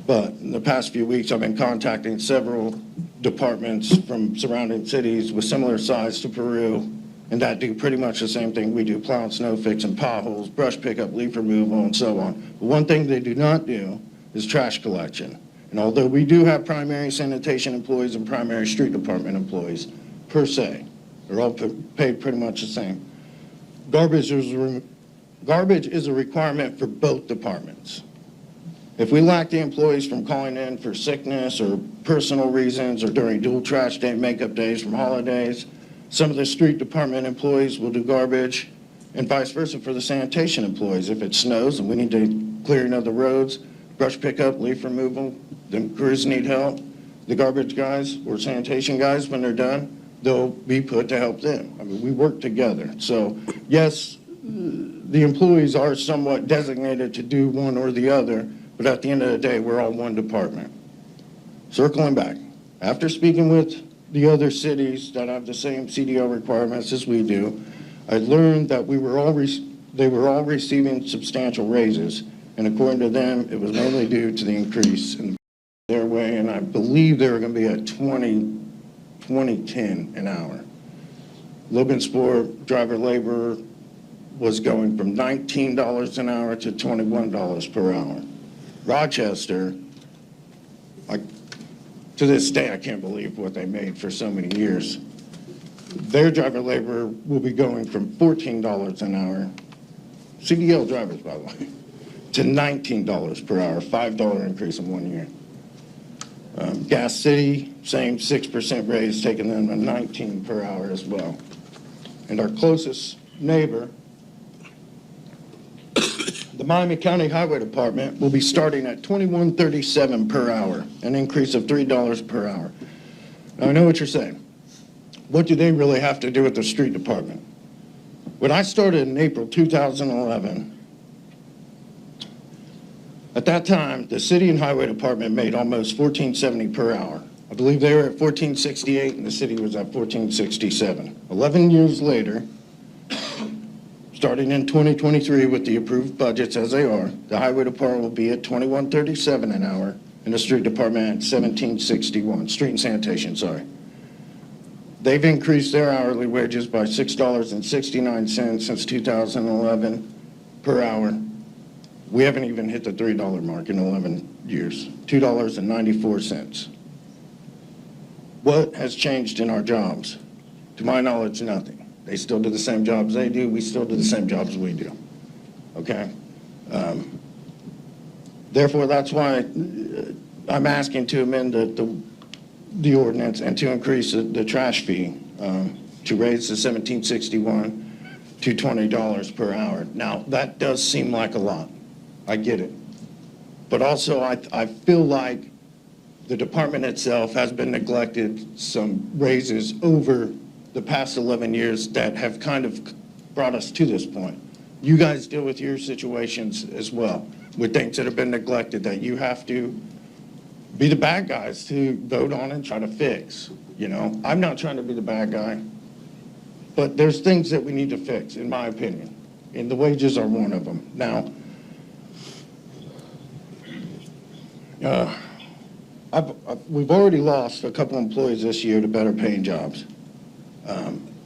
S21: But in the past few weeks, I've been contacting several departments from surrounding cities with similar size to Peru, and that do pretty much the same thing we do: plowing, snow fixing, potholes, brush pickup, leaf removal, and so on. But one thing they do not do is trash collection. And although we do have primary sanitation employees and primary street department employees, per se, they're all paid pretty much the same. Garbage is a requirement for both departments. If we lack the employees from calling in for sickness or personal reasons or during dual trash day makeup days from holidays, some of the street department employees will do garbage, and vice versa for the sanitation employees. If it snows and we need to clearing of the roads, brush pickup, leaf removal, the crews need help, the garbage guys or sanitation guys, when they're done, they'll be put to help them. I mean, we work together. So yes, the employees are somewhat designated to do one or the other, but at the end of the day, we're all one department. Circling back, after speaking with the other cities that have the same CDL requirements as we do, I learned that they were all receiving substantial raises, and according to them, it was mainly due to the increase in their way, and I believe they were going to be at 20.10 an hour. Logansport driver labor was going from $19 an hour to $21 per hour. Rochester, to this day, I can't believe what they made for so many years. Their driver labor will be going from $14 an hour, CDL drivers, by the way, to $19 per hour, $5 increase in 1 year. Gas City, same 6% raise, taking them to $19 per hour as well. And our closest neighbor, the Miami County Highway Department, will be starting at $21.37 per hour, an increase of $3 per hour. Now, I know what you're saying. What do they really have to do with the street department? When I started in April 2011, at that time, the city and highway department made almost $14.70 per hour. I believe they were at $14.68 and the city was at $14.67. 11 years later, starting in 2023 with the approved budgets as they are, the highway department will be at $21.37 an hour and the street department at $17.61, street and sanitation, sorry. They've increased their hourly wages by $6.69 since 2011 per hour. We haven't even hit the $3 mark in 11 years, $2.94. What has changed in our jobs? To my knowledge, nothing. They still do the same jobs they do. We still do the same jobs we do. Okay? Therefore, that's why I'm asking to amend the ordinance and to increase the trash fee to raise the $17.61 to $20 per hour. Now, that does seem like a lot. I get it. But also, I feel like the department itself has been neglected some raises over the past 11 years that have kind of brought us to this point. You guys deal with your situations as well, with things that have been neglected that you have to be the bad guys to vote on and try to fix. You know, I'm not trying to be the bad guy, but there's things that we need to fix, in my opinion, and the wages are one of them. Now, we've already lost a couple employees this year to better paying jobs.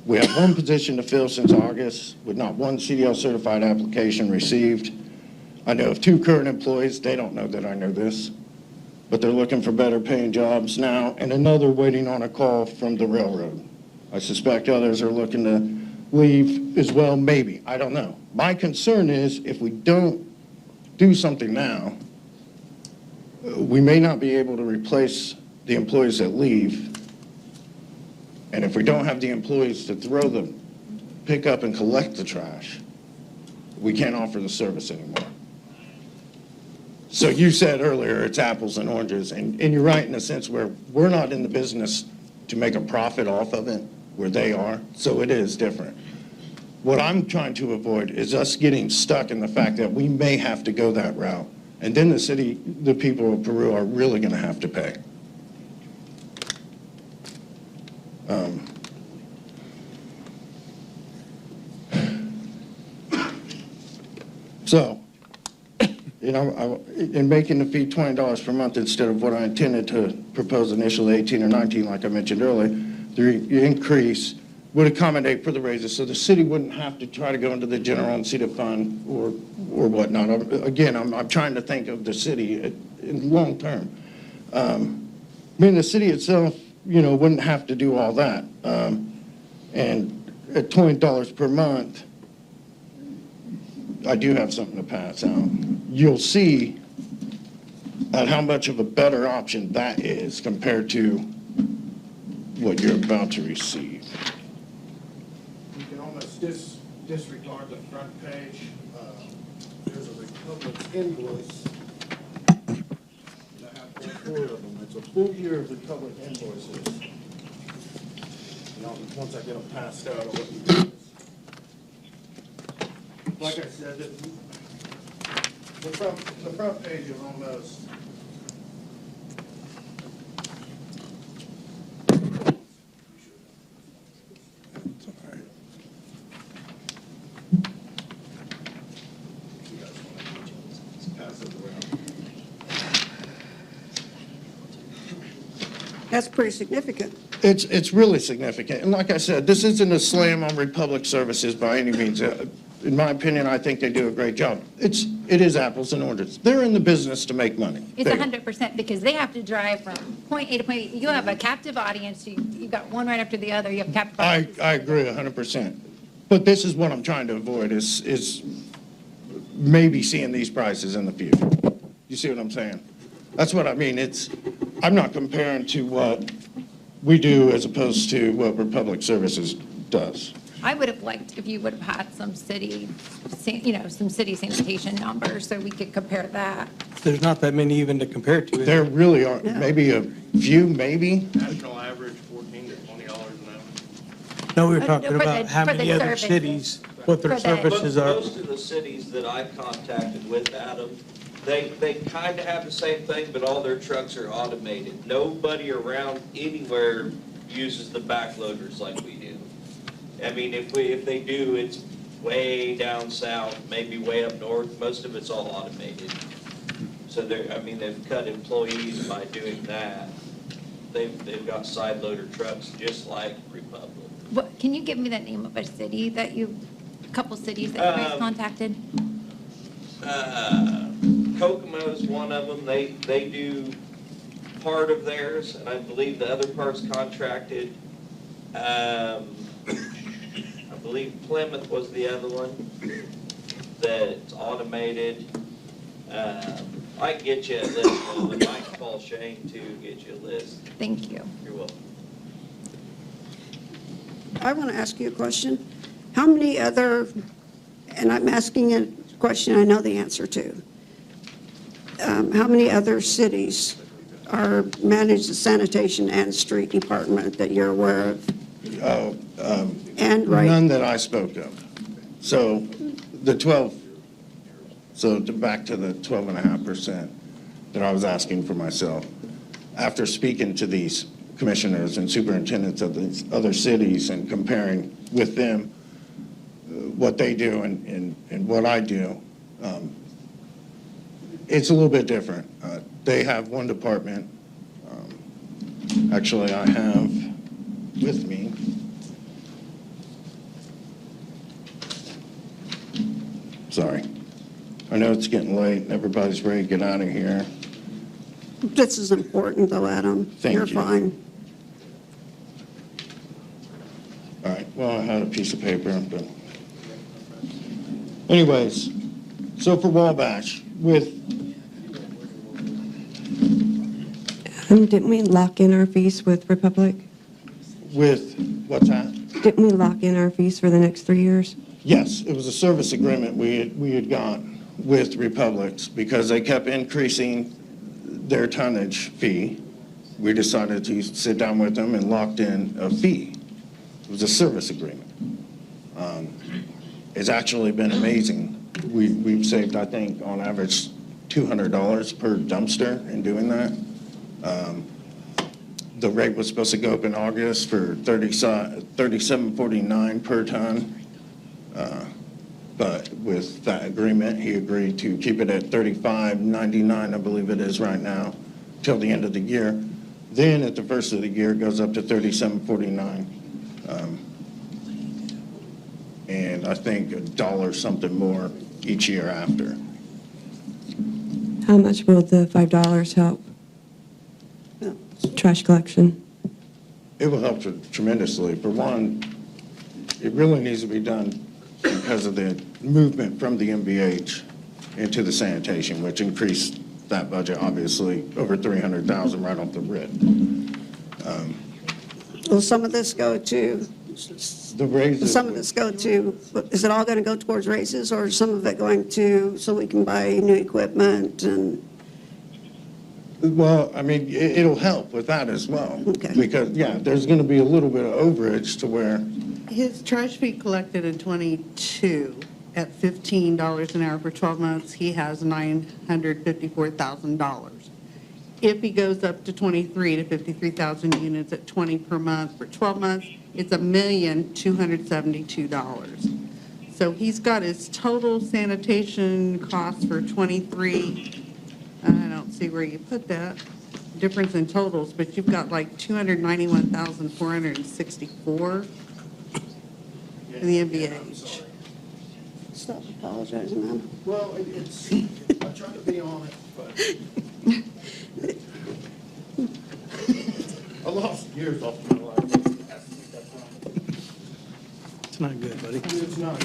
S21: We have one position to fill since August with not one CDL certified application received. I know of 2 current employees, they don't know that I know this, but they're looking for better paying jobs now, and another waiting on a call from the railroad. I suspect others are looking to leave as well, maybe, I don't know. My concern is if we don't do something now, we may not be able to replace the employees that leave. And if we don't have the employees to pick up and collect the trash, we can't offer the service anymore. So you said earlier it's apples and oranges, and you're right in a sense where we're not in the business to make a profit off of it, where they are, so it is different. What I'm trying to avoid is us getting stuck in the fact that we may have to go that route. And then the people of Peru are really going to have to pay. So, in making the fee $20 per month instead of what I intended to propose initially, 18 or 19, like I mentioned earlier, the increase would accommodate for the raises, so the city wouldn't have to try to go into the general and cedar fund or whatnot. I'm trying to think of the city in long term. I mean, the city itself, wouldn't have to do all that. And at $20 per month, I do have something to pass out. You'll see at how much of a better option that is compared to what you're about to receive. You can almost disregard the front page. There's a Republic invoice. I have 4 of them. It's a full year of Republic invoices. Once I get them passed out, I'll let you guys. Like I said, the front page is almost.
S4: That's pretty significant.
S21: It's really significant. And like I said, this isn't a slam on Republic Services by any means. In my opinion, I think they do a great job. It is apples and oranges. They're in the business to make money.
S5: It's 100% because they have to drive from point A to point B. You have a captive audience. You've got one right after the other. You have captive audience.
S21: I agree 100%. But this is what I'm trying to avoid is maybe seeing these prices in the future. You see what I'm saying? That's what I mean. I'm not comparing to what we do as opposed to what Republic Services does.
S5: I would have liked if you would have had some city sanitation numbers so we could compare that.
S7: There's not that many even to compare to.
S21: There really aren't. Maybe a few, maybe.
S18: National average, $14 to $20 an hour.
S7: No, we were talking
S5: for
S7: about
S5: the-
S7: how
S5: for the
S7: many other
S5: services.
S7: cities, what their
S5: For the-
S7: services are.
S2: Most of the cities that I've contacted with, Adam, they kind of have the same thing, but all their trucks are automated. Nobody around anywhere uses the backloaders like we do. I mean, if they do, it's way down south, maybe way up north. Most of it's all automated. So they've cut employees by doing that. They've got side loader trucks just like Republic.
S5: Can you give me the name of a city that a couple cities that you guys contacted?
S2: Kokomo's one of them. They do part of theirs, and I believe the other part's contracted. I believe Plymouth was the other one that's automated. I can get you a list. I might call Shane to get you a list.
S5: Thank you.
S2: You're welcome.
S4: I want to ask you a question. How many other, and I'm asking a question I know the answer to. How many other cities manage the sanitation and street department that you're aware of?
S21: None that I spoke of. So back to the 12.5% that I was asking for myself. After speaking to these commissioners and superintendents of these other cities and comparing with them what they do and what I do, it's a little bit different. They have one department. Actually, I have with me. Sorry. I know it's getting late and everybody's ready to get out of here.
S4: This is important though, Adam.
S21: Thank
S4: You're
S21: you.
S4: fine.
S21: All right, well, I had a piece of paper, but anyways, so for Wabash,
S12: Didn't we lock in our fees with Republic?
S21: what's that?
S12: Didn't we lock in our fees for the next 3 years?
S21: Yes, it was a service agreement we had got with Republics because they kept increasing their tonnage fee. We decided to sit down with them and locked in a fee. It was a service agreement. It's actually been amazing. We've saved, I think, on average, $200 per dumpster in doing that. The rate was supposed to go up in August for $37.49 per ton. But with that agreement, he agreed to keep it at $35.99, I believe it is right now, till the end of the year. Then at the first of the year, it goes up to $37.49. And I think $1 something more each year after.
S12: How much will the $5 help? Trash collection?
S21: It will help tremendously. For one, it really needs to be done because of the movement from the MVH into the sanitation, which increased that budget, obviously, over $300,000 right off the rip.
S4: Will some of this go to,
S21: The raises.
S4: some of this go to, is it all going to go towards raises, or is some of it going to, so we can buy new equipment and?
S21: Well, I mean, it'll help with that as well.
S4: Okay.
S21: Because, yeah, there's going to be a little bit of overage to where,
S11: His trash fee collected in '22 at $15 an hour for 12 months, he has $954,000. If he goes up to 23 to 53,000 units at 20 per month for 12 months, it's $1,272,000. So he's got his total sanitation costs for 23. I don't see where you put that, difference in totals, but you've got like 291,464 in the MVH.
S4: Stop apologizing, man.
S21: well, it's, I'm trying to be on it, but I lost years off my life.
S7: It's not good, buddy.
S21: It's not.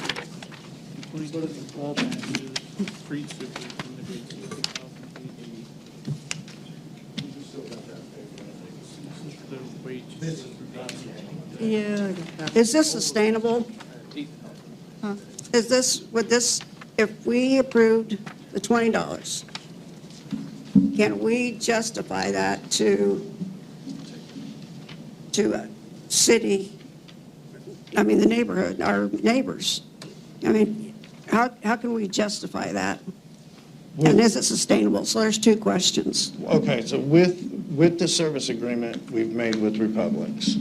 S10: When you go to the wall patches, street sweepers, and the big 2,880. The wage.
S11: Yeah, I got that.
S4: Is this sustainable? Is this, would this, if we approved the $20, can we justify that to a city, I mean, the neighborhood, our neighbors? I mean, how can we justify that? And is it sustainable? So there's two questions.
S21: Okay, so with the service agreement we've made with Republics,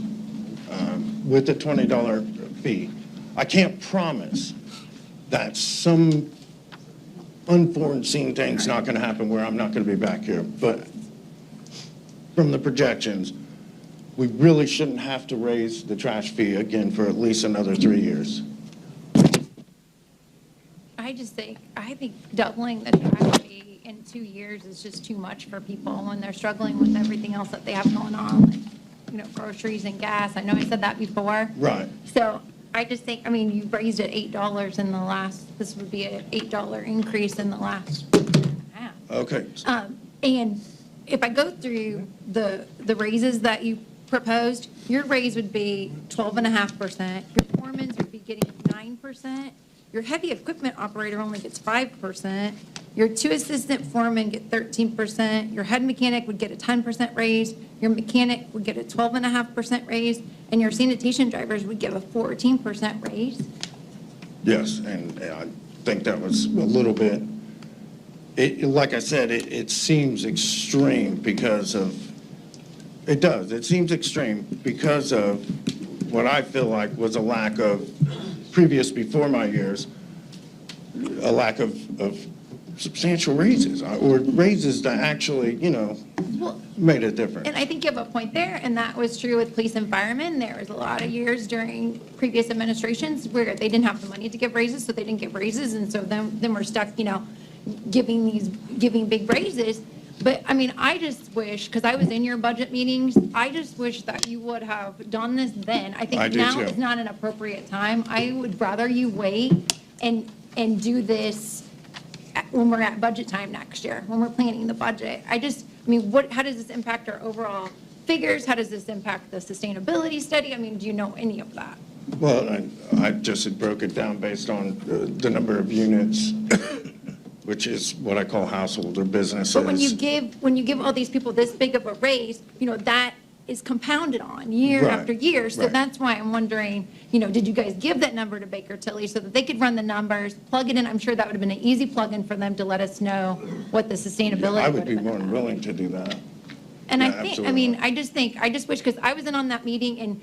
S21: with the $20 fee, I can't promise that some unforeseen thing's not going to happen where I'm not going to be back here. But from the projections, we really shouldn't have to raise the trash fee again for at least another 3 years.
S5: I think doubling the trash fee in 2 years is just too much for people when they're struggling with everything else that they have going on, like, groceries and gas. I know I said that before.
S21: Right.
S5: So I just think, I mean, you raised it $8 in the last, this would be an $8 increase in the last year and a half.
S21: Okay.
S5: And if I go through the raises that you proposed, your raise would be 12.5%. Your foreman's would be getting 9%. Your heavy equipment operator only gets 5%. Your 2 assistant foremen get 13%. Your head mechanic would get a 10% raise. Your mechanic would get a 12.5% raise. And your sanitation drivers would get a 14% raise.
S21: Yes, and I think that was a little bit, like I said, it seems extreme because of, it does, it seems extreme because of what I feel like was a lack of, before my years, a lack of substantial raises, or raises that actually, made a difference.
S5: And I think you have a point there, and that was true with police and firemen. There was a lot of years during previous administrations where they didn't have the money to give raises, so they didn't get raises, and so then we're stuck, giving big raises. But, I mean, I just wish, because I was in your budget meetings, I just wish that you would have done this then. I
S21: I
S5: think
S21: do
S5: now
S21: too.
S5: is not an appropriate time. I would rather you wait and do this when we're at budget time next year, when we're planning the budget. I mean, how does this impact our overall figures? How does this impact the sustainability study? I mean, do you know any of that?
S21: Well, I just had broke it down based on the number of units, which is what I call household or businesses.
S5: But when you give all these people this big of a raise, that is compounded on year
S21: Right,
S5: after year. So
S21: right.
S5: that's why I'm wondering, did you guys give that number to Baker Tilly so that they could run the numbers, plug it in? I'm sure that would have been an easy plug-in for them to let us know what the sustainability
S21: I
S5: would
S21: would
S5: have
S21: be
S5: been.
S21: more than willing to do that.
S5: And
S21: Yeah,
S5: I think,
S21: absolutely.
S5: I just wish, because I was in on that meeting, and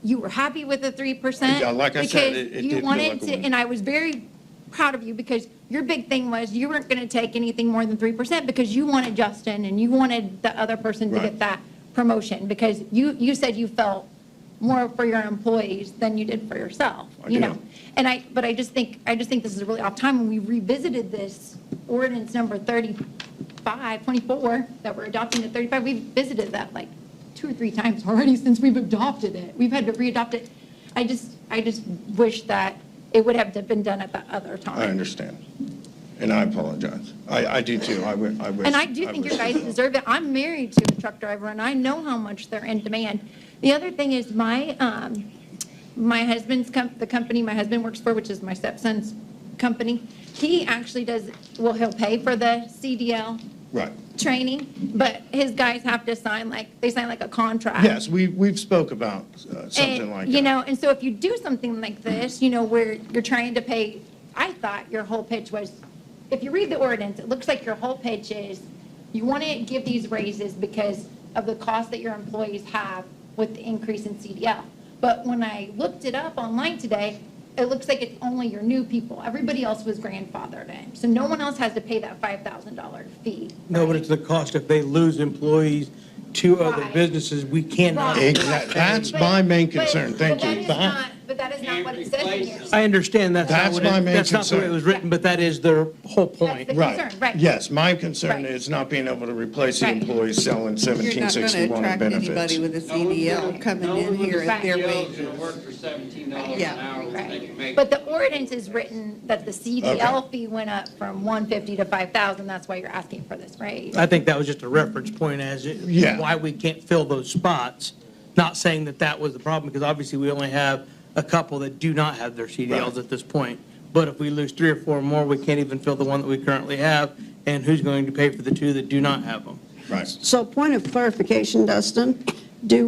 S5: you were happy with the 3%.
S21: Yeah, like I said, it
S5: because
S21: did
S5: you
S21: feel
S5: wanted
S21: like a
S5: to,
S21: win.
S5: and I was very proud of you because your big thing was you weren't going to take anything more than 3% because you wanted Justin and you wanted the other person to
S21: Right.
S5: get that promotion because you said you felt more for your employees than you did for yourself, you know? And but I just think this is a really off time when we revisited this ordinance number 24 that we're adopting at 35. We've visited that like 2 or 3 times already since we've adopted it. We've had to re-adopt it. I just wish that it would have been done at the other time.
S21: I understand. And I apologize. I do too. I wish.
S5: And I do think you guys deserve it. I'm married to a truck driver, and I know how much they're in demand. The other thing is my husband's the company my husband works for, which is my stepson's company, he actually he'll pay for the CDL
S21: Right.
S5: training, but his guys have to sign like a contract.
S21: Yes, we've spoke about something like that.
S5: You know, and so if you do something like this, you know, where you're trying to pay, I thought your whole pitch was, if you read the ordinance, it looks like your whole pitch is you want to give these raises because of the cost that your employees have with the increase in CDL. But when I looked it up online today, it looks like it's only your new people. Everybody else was grandfathered in. So no one else has to pay that $5,000 fee.
S7: No, but it's the cost if they lose employees to other businesses, we cannot.
S21: Exactly. That's my main concern. Thank you.
S5: But that is not what it says in here.
S7: I understand that's not
S21: That's
S7: what
S21: my main
S7: that's not the way it
S21: concern.
S7: was written, but that is their whole point.
S5: That's the concern, right.
S21: Yes, my concern
S5: Right.
S21: is not being able to replace the
S5: Right.
S21: employees selling
S11: You're not going to
S21: 1761
S11: attract
S21: benefits.
S11: anybody with a CDL coming in here at their wage.
S2: Work for $17
S11: Yeah.
S2: an hour, which they can make.
S5: But the ordinance is written that the CDL fee went up from 150 to 5,000. That's why you're asking for this, right?
S7: I think that was just a reference point
S21: Yeah.
S7: why we can't fill those spots. Not saying that that was the problem, because obviously we only have a couple that do not have their CDLs at this point. But if we lose 3 or 4 more, we can't even fill the one that we currently have. And who's going to pay for the 2 that do not have them?
S21: Right.
S4: So point of clarification, Dustin, does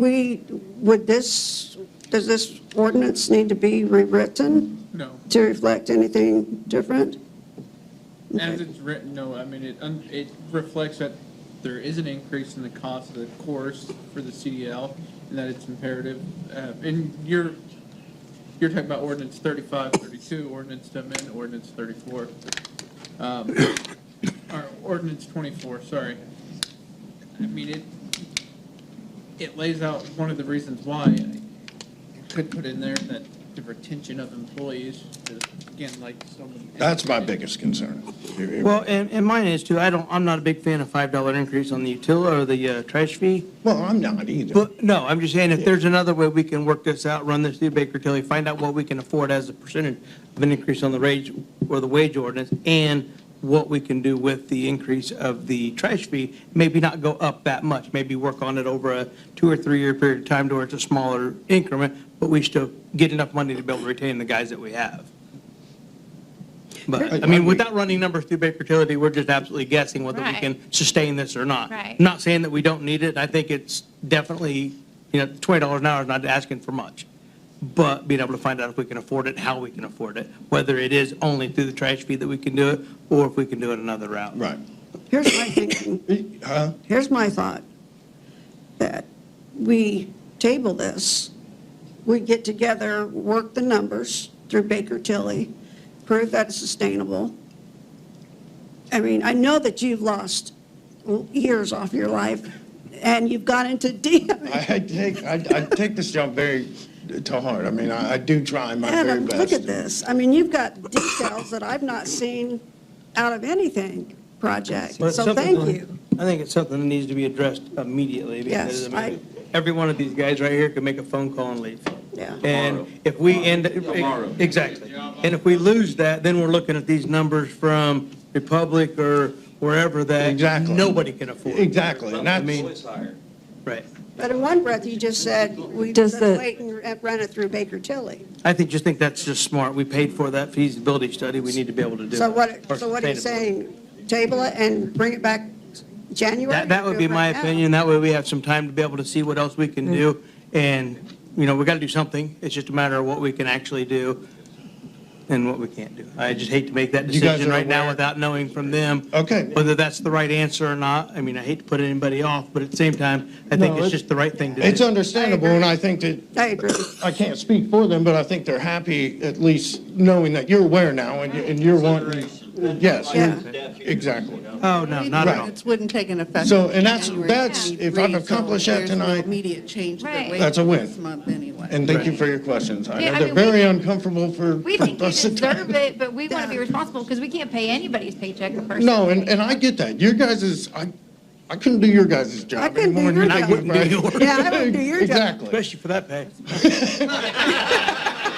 S4: this ordinance need to be rewritten
S10: No.
S4: to reflect anything different?
S10: As it's written, no, I mean, it reflects that there is an increase in the cost of the course for the CDL, and that it's imperative. And you're talking about ordinance 35, 32, ordinance to amend ordinance 34. Or ordinance 24, sorry. I mean, it lays out one of the reasons why I could put in there that the retention of employees, is, again, like so many.
S21: That's my biggest concern.
S7: Well, and mine is too. I'm not a big fan of $5 increase on the utility or the trash fee.
S21: Well, I'm not either.
S7: But, no, I'm just saying if there's another way we can work this out, run this through Baker Tilly, find out what we can afford as a percentage of an increase on the wage or the wage ordinance, and what we can do with the increase of the trash fee, maybe not go up that much, maybe work on it over a 2 or 3 year period of time to where it's a smaller increment, but we still get enough money to be able to retain the guys that we have. But, I mean, without running numbers through Baker Tilly, we're just absolutely guessing whether we
S5: Right.
S7: can sustain this or not.
S5: Right.
S7: Not saying that we don't need it. I think it's definitely, $20 an hour is not asking for much. But being able to find out if we can afford it, how we can afford it, whether it is only through the trash fee that we can do it, or if we can do it another route.
S21: Right.
S4: Here's my thinking.
S21: Huh?
S4: Here's my thought, that we table this, we get together, work the numbers through Baker Tilly, prove that it's sustainable. I mean, I know that you've lost years off your life, and you've got into
S21: I take this job very to heart. I mean, I do try my very
S4: Adam,
S21: best.
S4: look at this. I mean, you've got details that I've not seen out of anything project,
S7: But
S4: so
S7: something
S4: thank
S7: that-
S4: you.
S7: I think it's something that needs to be addressed immediately. Because,
S4: Yes,
S7: I mean, every one of these guys right here can make a phone call and leave.
S4: Yeah.
S7: And if we exactly. And if we lose that, then we're looking at these numbers from Republic or wherever that
S21: Exactly.
S7: nobody can afford.
S21: Exactly. And that's,
S2: Always higher.
S7: Right.
S4: But in one breath, you just said, we
S12: Does
S4: just
S12: the-
S4: wait and run it through Baker Tilly.
S7: I think that's just smart. We paid for that feasibility study. We need to be able to do
S4: So
S7: it.
S4: what are you
S7: Or sustainability.
S4: saying? Table it and bring it back January?
S7: That would
S4: Do
S7: be
S4: it
S7: my
S4: right now?
S7: opinion. That way we have some time to be able to see what else we can do. And, we got to do something. It's just a matter of what we can actually do. and what we can't do. I just hate to make that
S21: You guys
S7: decision
S21: are
S7: right now
S21: aware?
S7: without knowing from them.
S21: Okay.
S7: Whether that's the right answer or not. I mean, I hate to put anybody off, but at the same time, I think
S21: No,
S7: it's
S21: it-
S7: just the right thing to do.
S21: It's understandable, and I think that,
S4: I agree.
S21: I can't speak for them, but I think they're happy at least knowing that you're aware now and you're wanting, yes,
S4: Yeah.
S21: exactly.
S7: Oh, no, not at all.
S11: It wouldn't take an effect.
S21: So, and that's,
S11: January
S21: if I've
S11: 23, so
S21: accomplished that
S11: there's no
S21: tonight,
S11: immediate change to the
S5: Right.
S11: rate
S21: That's a win.
S11: this month anyway.
S21: and thank you for your questions. I
S5: Yeah,
S21: know
S5: I
S21: they're
S5: mean,
S21: very uncomfortable for
S5: We think you
S21: us to
S5: deserve it, but we want to be responsible because we can't pay anybody's paycheck personally.
S21: No, and I get that. Your guys is, I couldn't do your guys'
S4: I
S21: job
S4: couldn't do
S21: anymore.
S4: your
S21: than
S4: job.
S21: you could, right?
S7: yours.
S4: Yeah, I wouldn't do your job.
S21: Exactly.
S7: Especially for that pay.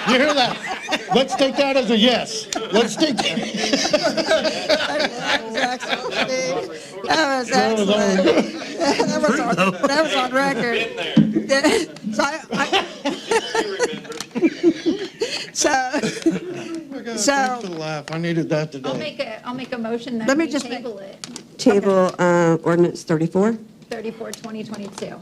S21: You hear that? Let's take that as a yes. Let's take that.
S4: That was excellent, Steve. That was
S21: That was all
S4: excellent. That was on record. So
S21: Thanks for the laugh. I needed that today.
S5: I'll make a motion that
S4: Let me
S5: we
S4: just make-
S5: table it,
S12: Table ordinance 34.
S5: 34, 2022.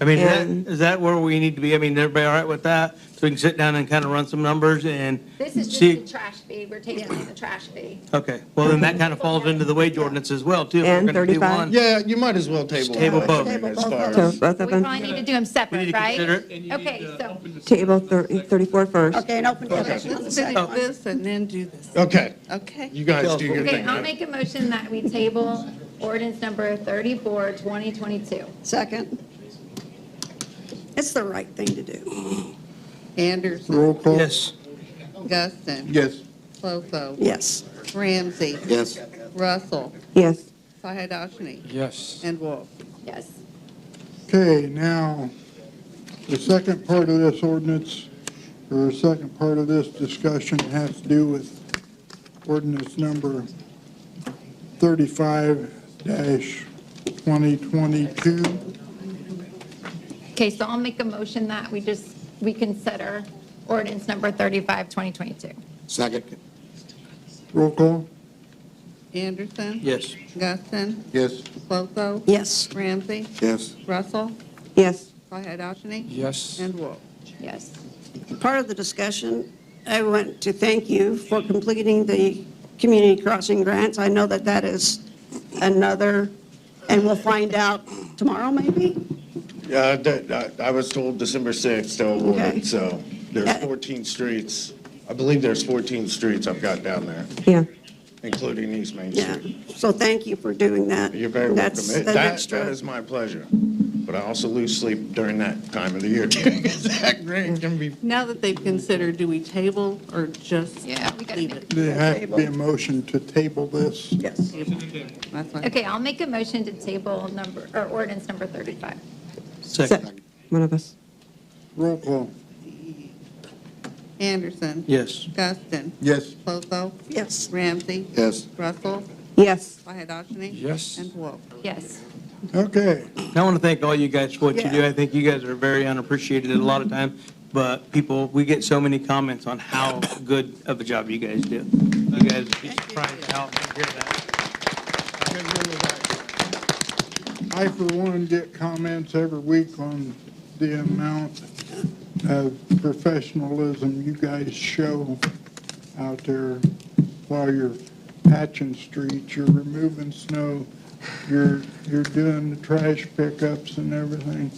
S7: I mean,
S12: And-
S7: is that where we need to be? I mean, everybody all right with that? So we can sit down and kind of run some numbers and
S5: This is just
S7: see.
S5: the trash fee, we're tabling the trash fee.
S7: Okay, well, then that kind of falls into the wage ordinance as well, too. If
S12: And
S7: we're gonna do
S12: 35.
S7: one.
S21: Yeah, you might as well table.
S7: Table both.
S21: everything as
S4: Table
S21: far
S4: both.
S12: So
S21: as-
S12: both
S5: We
S12: of them.
S5: probably need to do them
S7: We need
S5: separate,
S7: to consider
S5: right?
S7: it.
S5: Okay, so,
S12: Table 34 first.
S4: Okay, and open discussion on the
S11: Let's
S4: second
S11: finish
S4: one.
S11: this and then do this.
S21: Okay,
S11: Okay?
S21: you guys do your
S5: okay,
S21: thing.
S5: I'll make a motion that we table ordinance number 34, 2022.
S4: Second. It's the right thing to do.
S11: Anderson,
S1: Roll call?
S7: Yes.
S11: Guston,
S1: Yes.
S11: Clotho,
S4: Yes.
S11: Ramsey,
S17: Yes.
S11: Russell,
S12: Yes.
S11: Sahadachny,
S19: Yes.
S11: and Wolf.
S5: Yes.
S1: Okay, now, the second part of this ordinance, or the second part of this discussion has to do with ordinance number 35-2022.
S5: Okay, so I'll make a motion that we consider ordinance number 35, 2022.
S17: Second.
S1: Roll call?
S11: Anderson,
S7: Yes.
S11: Guston,
S1: Yes.
S11: Clotho,
S4: Yes.
S11: Ramsey,
S17: Yes.
S11: Russell,
S12: Yes.
S11: Sahadachny,
S19: Yes.
S11: and Wolf.
S5: Yes.
S4: Part of the discussion, I want to thank you for completing the community crossing grants. I know that that is another, and we'll find out tomorrow, maybe?
S21: I was told December 6th to award
S4: Okay.
S21: it, so there's 14 streets. I believe there's 14 streets I've got down there,
S12: Yeah.
S21: including East Main
S4: Yeah.
S21: Street.
S4: So thank you for doing that.
S21: You're very
S4: That's
S21: welcome.
S4: an
S21: That
S4: extra.
S21: is my pleasure. But I also lose sleep during that time of the year too, because that grant can be.
S11: Now that they've considered, do we table or just
S5: Yeah, we gotta
S11: leave
S5: make-
S11: it?
S1: There has to be a motion to table this.
S4: Yes.
S11: That's fine.
S5: Okay, I'll make a motion to table ordinance number 35.
S7: Second.
S12: One of us.
S1: Roll call?
S11: Anderson,
S7: Yes.
S11: Guston,
S1: Yes.
S11: Clotho,
S4: Yes.
S11: Ramsey,
S17: Yes.
S11: Russell,
S12: Yes.
S11: Sahadachny,
S19: Yes.
S11: and Wolf.
S5: Yes.
S1: Okay.
S7: I want to thank all you guys for what you do.
S4: Yeah.
S7: I think you guys are very unappreciated a lot of time, but we get so many comments on how good of a job you guys do. You guys would be surprised how often you hear that.
S1: I, for one, get comments every week on the amount of professionalism you guys show out there while you're patching streets, you're removing snow, you're doing the trash pickups and everything.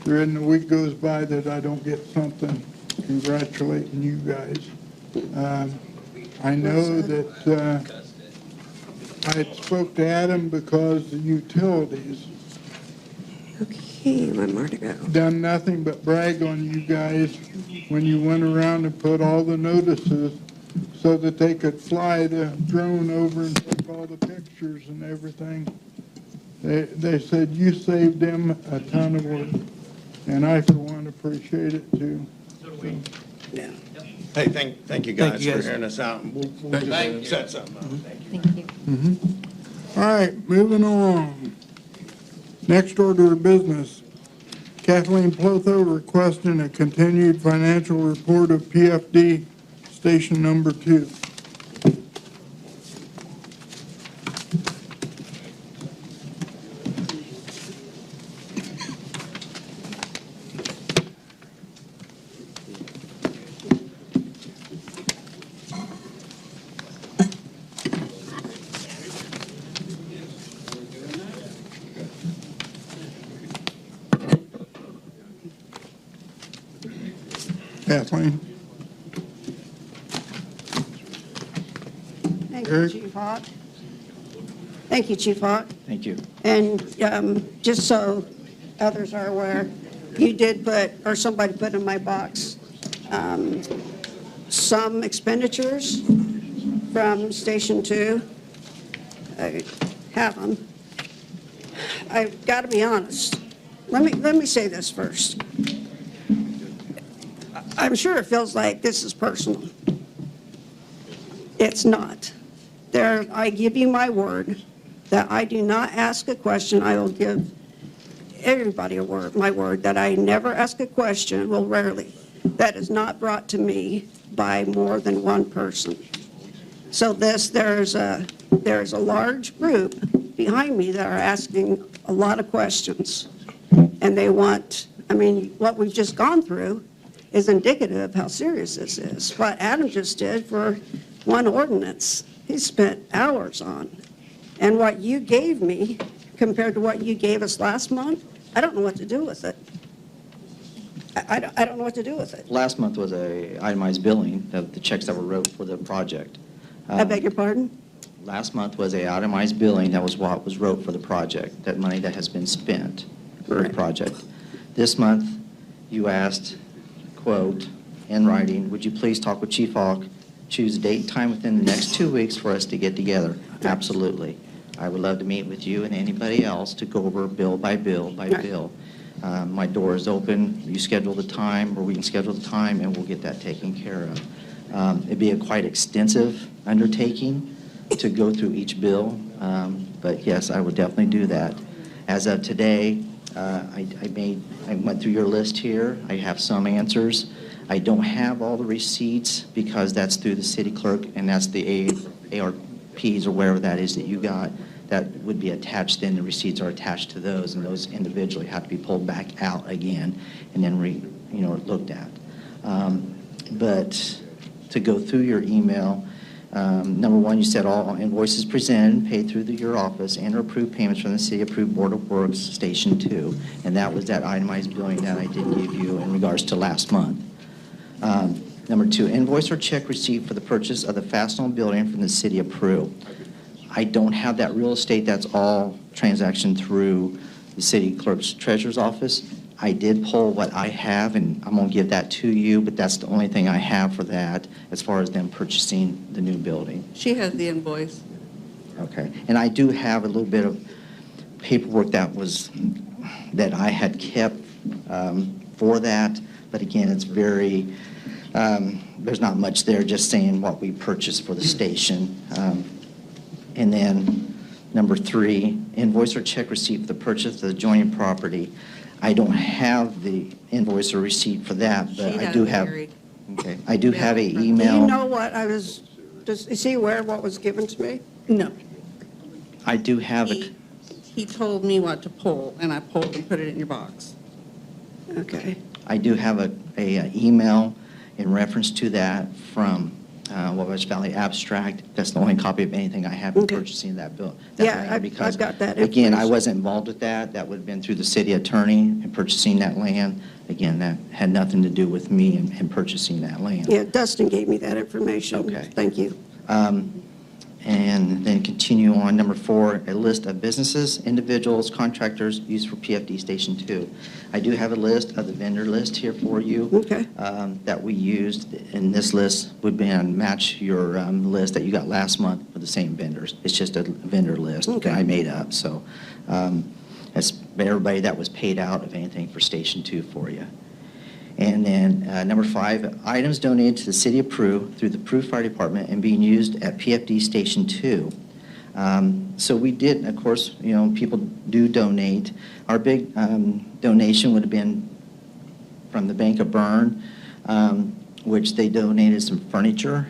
S1: There isn't a week goes by that I don't get something congratulating you guys. I know that I had spoke to Adam because the utilities
S12: Okay, one more to go.
S1: done nothing but brag on you guys when you went around and put all the notices so that they could fly the drone over and take all the pictures and everything. They said you saved them a ton of work, and I, for one, appreciate it too.
S4: Yeah.
S21: Hey, thank you guys
S7: you
S21: for
S7: guys.
S21: hearing us out. and We'll set something up.
S5: Thank you.
S1: All right, moving on. Next order of business. Kathleen Plotho requesting a continued financial report of PFD Station Number 2. Kathleen?
S4: Thank you,
S1: Eric?
S4: Chief Hawk. Thank you, Chief Hawk.
S3: Thank you.
S4: And just so others are aware, you did put, or somebody put in my box, some expenditures from Station 2. I have them. I've got to be honest. Let me say this first. I'm sure it feels like this is personal. It's not. I give you my word that I do not ask a question. I will give everybody my word that I never ask a question, well, rarely, that is not brought to me by more than one person. So there's a large group behind me that are asking a lot of questions. And they want, what we've just gone through is indicative of how serious this is. What Adam just did for one ordinance, he spent hours on. And what you gave me compared to what you gave us last month, I don't know what to do with it. I don't know what to do with it.
S3: Last month was a itemized billing of the checks that were wrote for the project.
S4: I beg your pardon?
S3: Last month was a itemized billing, that was what was wrote for the project, that money that has been spent for the project. This month, you asked, quote, in writing, would you please talk with Chief Hawk, choose a date and time within the next 2 weeks for us to get together? Absolutely. I would love to meet with you and anybody else to go over bill by bill by bill. My door is open. You schedule the time, or we can schedule the time, and we'll get that taken care of. It'd be a quite extensive undertaking to go through each bill, but yes, I would definitely do that. As of today, I went through your list here. I have some answers. I don't have all the receipts because that's through the city clerk, and that's the ARPs or whatever that is that you got. That would be attached, then the receipts are attached to those, and those individually have to be pulled back out again and then looked at. But to go through your email, number one, you said all invoices presented, paid through your office, and or approved payments from the City Approved Board of Works, Station 2. And that was that itemized billing that I did give you in regards to last month. Number two, invoice or check received for the purchase of the Fastenal building from the City of Peru. I don't have that real estate. That's all transaction through the City Clerk's Treasurer's Office. I did pull what I have, and I'm going to give that to you, but that's the only thing I have for that as far as them purchasing the new building.
S11: She has the invoice.
S3: Okay. And I do have a little bit of paperwork that I had kept for that, but again, it's very, there's not much there, just saying what we purchased for the station. And then number three, invoice or check received for the purchase of the adjoining property. I don't have the invoice or receipt for that, but I do have. Okay, I do have an email.
S4: Do you know what is he aware of what was given to me?
S11: No.
S3: I do have it.
S11: He told me what to pull, and I pulled and put it in your box.
S4: Okay.
S3: I do have a email in reference to that from Wabash Valley Abstract. That's the only copy of anything I have in purchasing that bill.
S4: Yeah, I've got that.
S3: Again, I wasn't involved with that. That would have been through the city attorney in purchasing that land. Again, that had nothing to do with me in purchasing that land.
S4: Yeah, Dustin gave me that information.
S3: Okay.
S4: Thank you.
S3: And then continue on, number four, a list of businesses, individuals, contractors used for PFD Station 2. I do have a list of the vendor list here for you.
S4: Okay.
S3: That we used, and this list would match your list that you got last month for the same vendors. It's just a vendor list that I made up, so that's everybody that was paid out of anything for Station 2 for you. And then number five, items donated to the City of Peru through the Peru Fire Department and being used at PFD Station 2. So we did, of course, people do donate. Our big donation would have been from the Bank of Bern, which they donated some furniture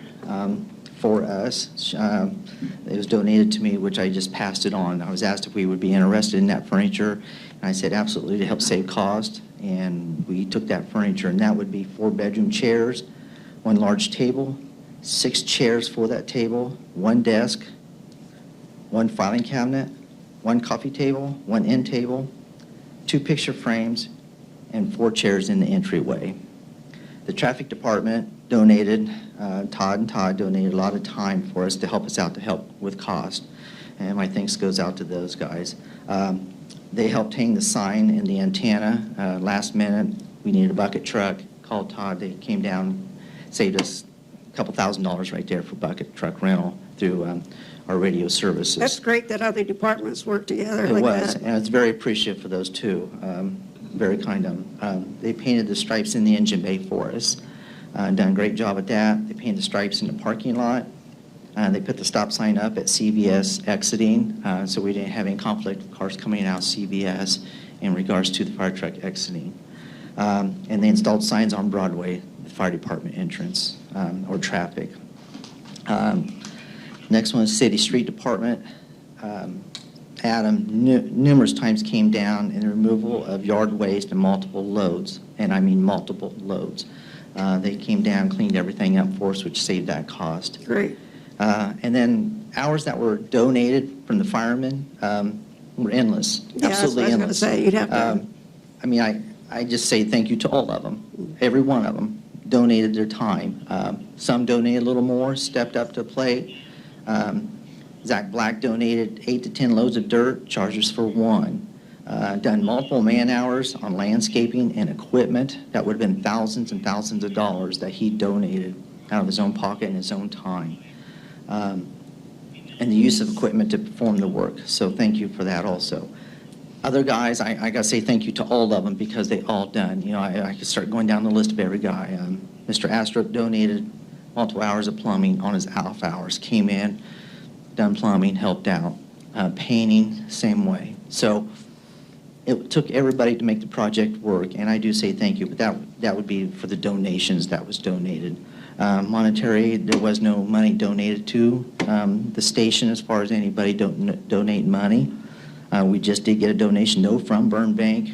S3: for us. It was donated to me, which I just passed it on. I was asked if we would be interested in that furniture, and I said absolutely, to help save cost. And we took that furniture, and that would be 4-bedroom chairs, 1 large table, 6 chairs for that table, 1 desk, 1 filing cabinet, 1 coffee table, 1 end table, 2 picture frames, and 4 chairs in the entryway. The traffic department donated, Todd and Todd donated a lot of time for us to help us out to help with cost. And my thanks goes out to those guys. They helped hang the sign and the antenna. Last minute, we needed a bucket truck. Called Todd. They came down, saved us a couple $1,000s right there for bucket truck rental through our radio services.
S4: That's great that other departments work together
S3: It
S4: like
S3: was,
S4: that.
S3: and it's very appreciative for those two. Very kind of them. They painted the stripes in the engine bay for us. Done a great job at that. They painted the stripes in the parking lot. They put the stop sign up at CVS exiting, so we didn't have any conflict with cars coming out of CVS in regards to the fire truck exiting. And they installed signs on Broadway, the fire department entrance, or traffic. Next one is City Street Department. Adam numerous times came down in the removal of yard waste and multiple loads, and I mean multiple loads. They came down, cleaned everything up for us, which saved that cost.
S4: Great.
S3: And then hours that were donated from the firemen were endless,
S4: Yeah, that's
S3: absolutely
S4: what I was gonna
S3: endless.
S4: say. You'd have to-
S3: I mean, I just say thank you to all of them. Every one of them donated their time. Some donated a little more, stepped up to the plate. Zach Black donated 8 to 10 loads of dirt, charges for 1. Done multiple man hours on landscaping and equipment. That would have been thousands and thousands of dollars that he donated out of his own pocket and his own time. And the use of equipment to perform the work. So thank you for that also. Other guys, I got to say thank you to all of them because they all done. You know, I could start going down the list of every guy. Mr. Astrup donated multiple hours of plumbing on his off hours. Came in, done plumbing, helped out. Painting, same way. So it took everybody to make the project work, and I do say thank you, but that would be for the donations that was donated. Monetary, there was no money donated to the station as far as anybody donate money. We just did get a donation, though, from Burn Bank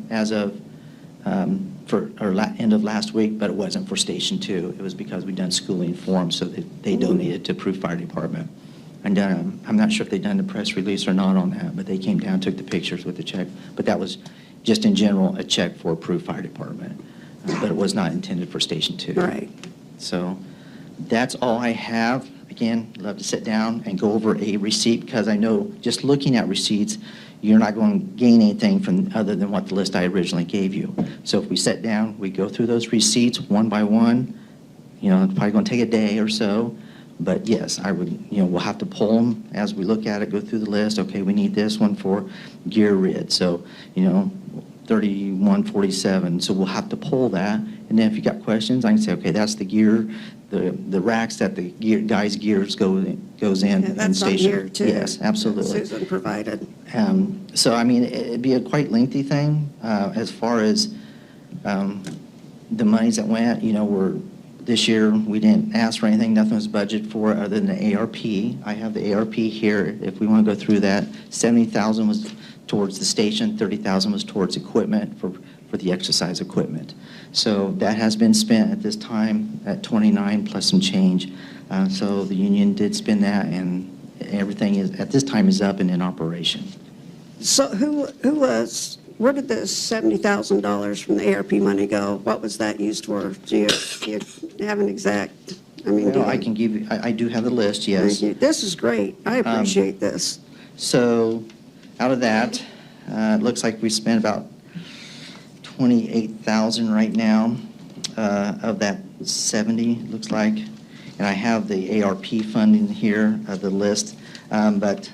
S3: as of end of last week, but it wasn't for Station 2. It was because we'd done schooling for them, so they donated to Peru Fire Department. And I'm not sure if they've done the press release or not on that, but they came down, took the pictures with the check. But that was just in general a check for Peru Fire Department, but it was not intended for Station 2.
S4: Right.
S3: So that's all I have. Again, love to sit down and go over a receipt because I know just looking at receipts, you're not going to gain anything from other than what the list I originally gave you. So if we sit down, we go through those receipts one by one. You know, it's probably going to take a day or so. But yes, I would, you know, we'll have to pull them as we look at it, go through the list. Okay, we need this one for gear rid. So, you know, 3147. So we'll have to pull that. And then if you got questions, I can say, okay, that's the gear, the racks that the guys' gears goes in.
S4: Yeah,
S3: in
S4: that's on
S3: station.
S4: here, too.
S3: Yes, absolutely.
S4: Susan provided.
S3: So, I mean, it'd be a quite lengthy thing as far as the monies that went, you know, this year, we didn't ask for anything, nothing was budgeted for other than the ARP. I have the ARP here, if we want to go through that. 70,000 was towards the station, 30,000 was towards equipment for the exercise equipment. So that has been spent at this time at 29 plus some change. So the union did spend that, and everything is, at this time, is up and in operation.
S4: So where did the $70,000 from the ARP money go? What was that used for? Do you have an exact, I mean,
S3: Well, I can give you, I do have the list, yes.
S4: Thank you. This is great. I appreciate this.
S3: So out of that, it looks like we spent about 28,000 right now of that 70, looks like. And I have the ARP funding here, the list, but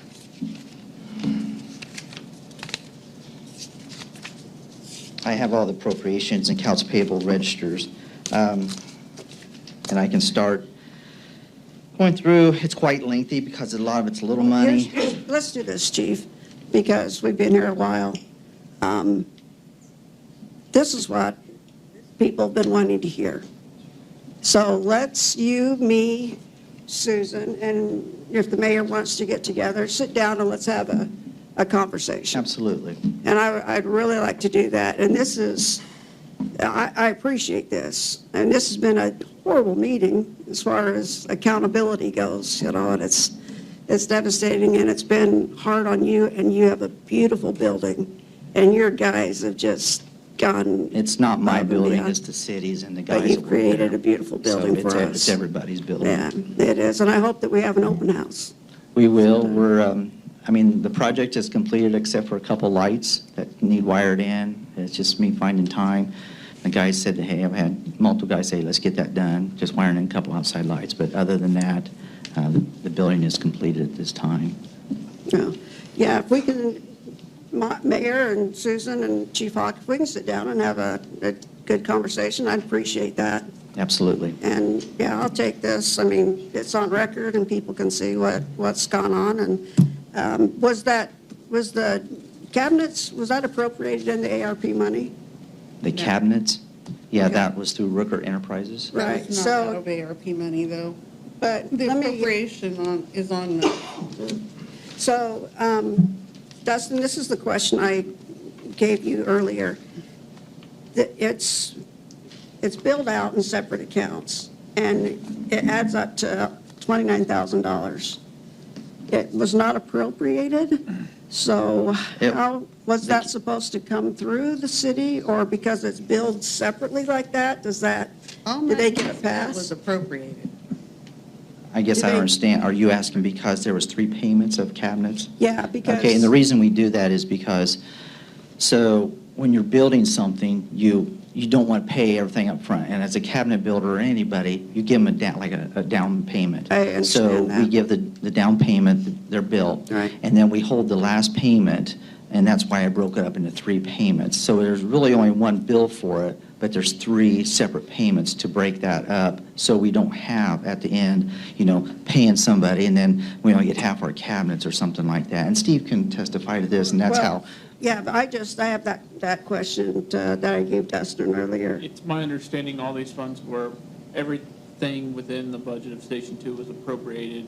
S3: I have all the appropriations and accounts payable registers. And I can start going through. It's quite lengthy because a lot of it's little money.
S4: Let's do this, Chief, because we've been here a while. This is what people have been wanting to hear. So let's, you, me, Susan, and if the mayor wants to get together, sit down and let's have a conversation.
S3: Absolutely.
S4: And I'd really like to do that. And this is, I appreciate this. And this has been a horrible meeting as far as accountability goes, you know, and it's devastating, and it's been hard on you, and you have a beautiful building, and your guys have just gone.
S3: It's not my
S4: above and
S3: building,
S4: beyond.
S3: it's the cities and the guys.
S4: But you've
S3: that work there.
S4: created a beautiful building
S3: So
S4: for
S3: it's-
S4: us.
S3: It's everybody's building.
S4: Yeah, it is, and I hope that we have an open house.
S3: We will. I mean, the project is completed except for a couple lights that need wired in. It's just me finding time. The guy said, hey, I've had multiple guys say, let's get that done, just wiring in a couple outside lights. But other than that, the building is completed at this time.
S4: Yeah, if we can, Mayor and Susan and Chief Hawk, if we can sit down and have a good conversation, I'd appreciate that.
S3: Absolutely.
S4: And, yeah, I'll take this. I mean, it's on record and people can see what's gone on. And was the cabinets, was that appropriated in the ARP money?
S3: The cabinets, yeah, that was through Rooker Enterprises.
S4: Right,
S11: That was not
S4: so-
S11: out of ARP money, though.
S4: But
S11: The
S4: let me,
S11: appropriation is on the,
S4: so, Dustin, this is the question I gave you earlier. It's billed out in separate accounts, and it adds up to $29,000. It was not appropriated, so how, was that supposed to come through the city, or because it's billed separately like that, did they get a
S11: that
S4: pass?
S11: was appropriated.
S3: I guess
S4: Do
S3: I don't
S4: they-
S3: understand. Are you asking because there was 3 payments of cabinets?
S4: Yeah, because.
S3: Okay, and the reason we do that is because, so when you're building something, you don't want to pay everything up front. And as a cabinet builder or anybody, you give them a down, like a down payment.
S4: I understand
S3: So we
S4: that.
S3: give the down payment, they're built.
S4: Right.
S3: And then we hold the last payment, and that's why I broke it up into 3 payments. So there's really only one bill for it, but there's 3 separate payments to break that up, so we don't have at the end, paying somebody, and then we only get half our cabinets or something like that. And Steve can testify to this, and that's
S4: Well,
S3: how.
S4: Yeah, but I have that question that I gave Dustin earlier.
S10: It's my understanding all these funds were, everything within the budget of Station 2 was appropriated.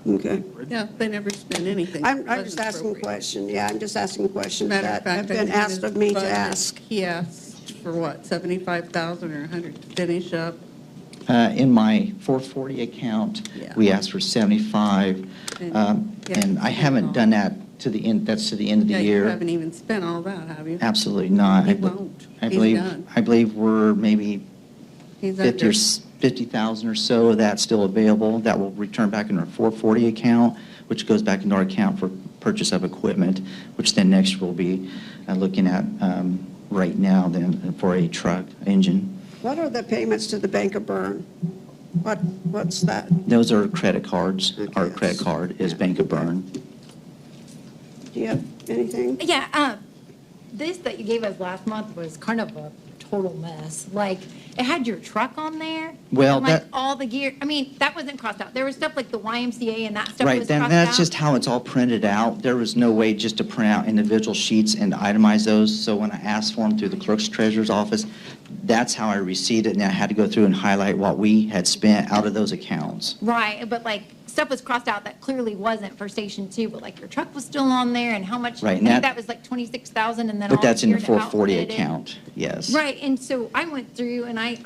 S4: Okay.
S11: Yeah, they never spent anything.
S4: I'm
S11: It
S4: just
S11: wasn't
S4: asking a
S11: appropriated.
S4: question, yeah, I'm just asking questions
S11: Matter of
S4: that
S11: fact,
S4: have
S11: I
S4: been
S11: think in
S4: asked
S11: his
S4: of me to
S11: budget,
S4: ask.
S11: He asked for what, 75,000 or 100 to finish up?
S3: In my 440 account,
S11: Yeah.
S3: we asked for 75,
S11: And-
S3: and I haven't done that to the end, that's to the end of
S11: Yeah,
S3: the
S11: you
S3: year.
S11: haven't even spent all that, have you?
S3: Absolutely not.
S11: You
S3: I bel-
S11: won't.
S3: I
S11: He's
S3: believe,
S11: done.
S3: I believe we're maybe
S11: He's
S3: 50 or
S11: under.
S3: 50,000 or so of that still available. That will return back in our 440 account, which goes back into our account for purchase of equipment, which then next we'll be looking at right now then for a truck engine.
S4: What are the payments to the Bank of Bern? What's that?
S3: Those are credit cards. Our
S4: Okay.
S3: credit card is Bank of Bern.
S4: Do you have anything?
S5: Yeah, this that you gave us last month was kind of a total mess. Like, it had your truck on there.
S3: Well,
S5: and, like,
S3: that-
S5: all the gear, I mean, that wasn't crossed out. There was stuff like the YMCA and that stuff
S3: Right,
S5: was
S3: then
S5: crossed
S3: that's
S5: out.
S3: just how it's all printed out. There was no way just to print out individual sheets and itemize those. So when I asked for them through the clerk's treasurer's office, that's how I received it, and I had to go through and highlight what we had spent out of those accounts.
S5: Right, but like, stuff was crossed out that clearly wasn't for Station 2, but like your truck was still on there and how much, I
S3: Right, and
S5: think
S3: that-
S5: that was like 26,000 and then all
S3: But that's in the
S5: geared
S3: 440
S5: outfitted.
S3: account, yes.
S5: Right, and so I went through and I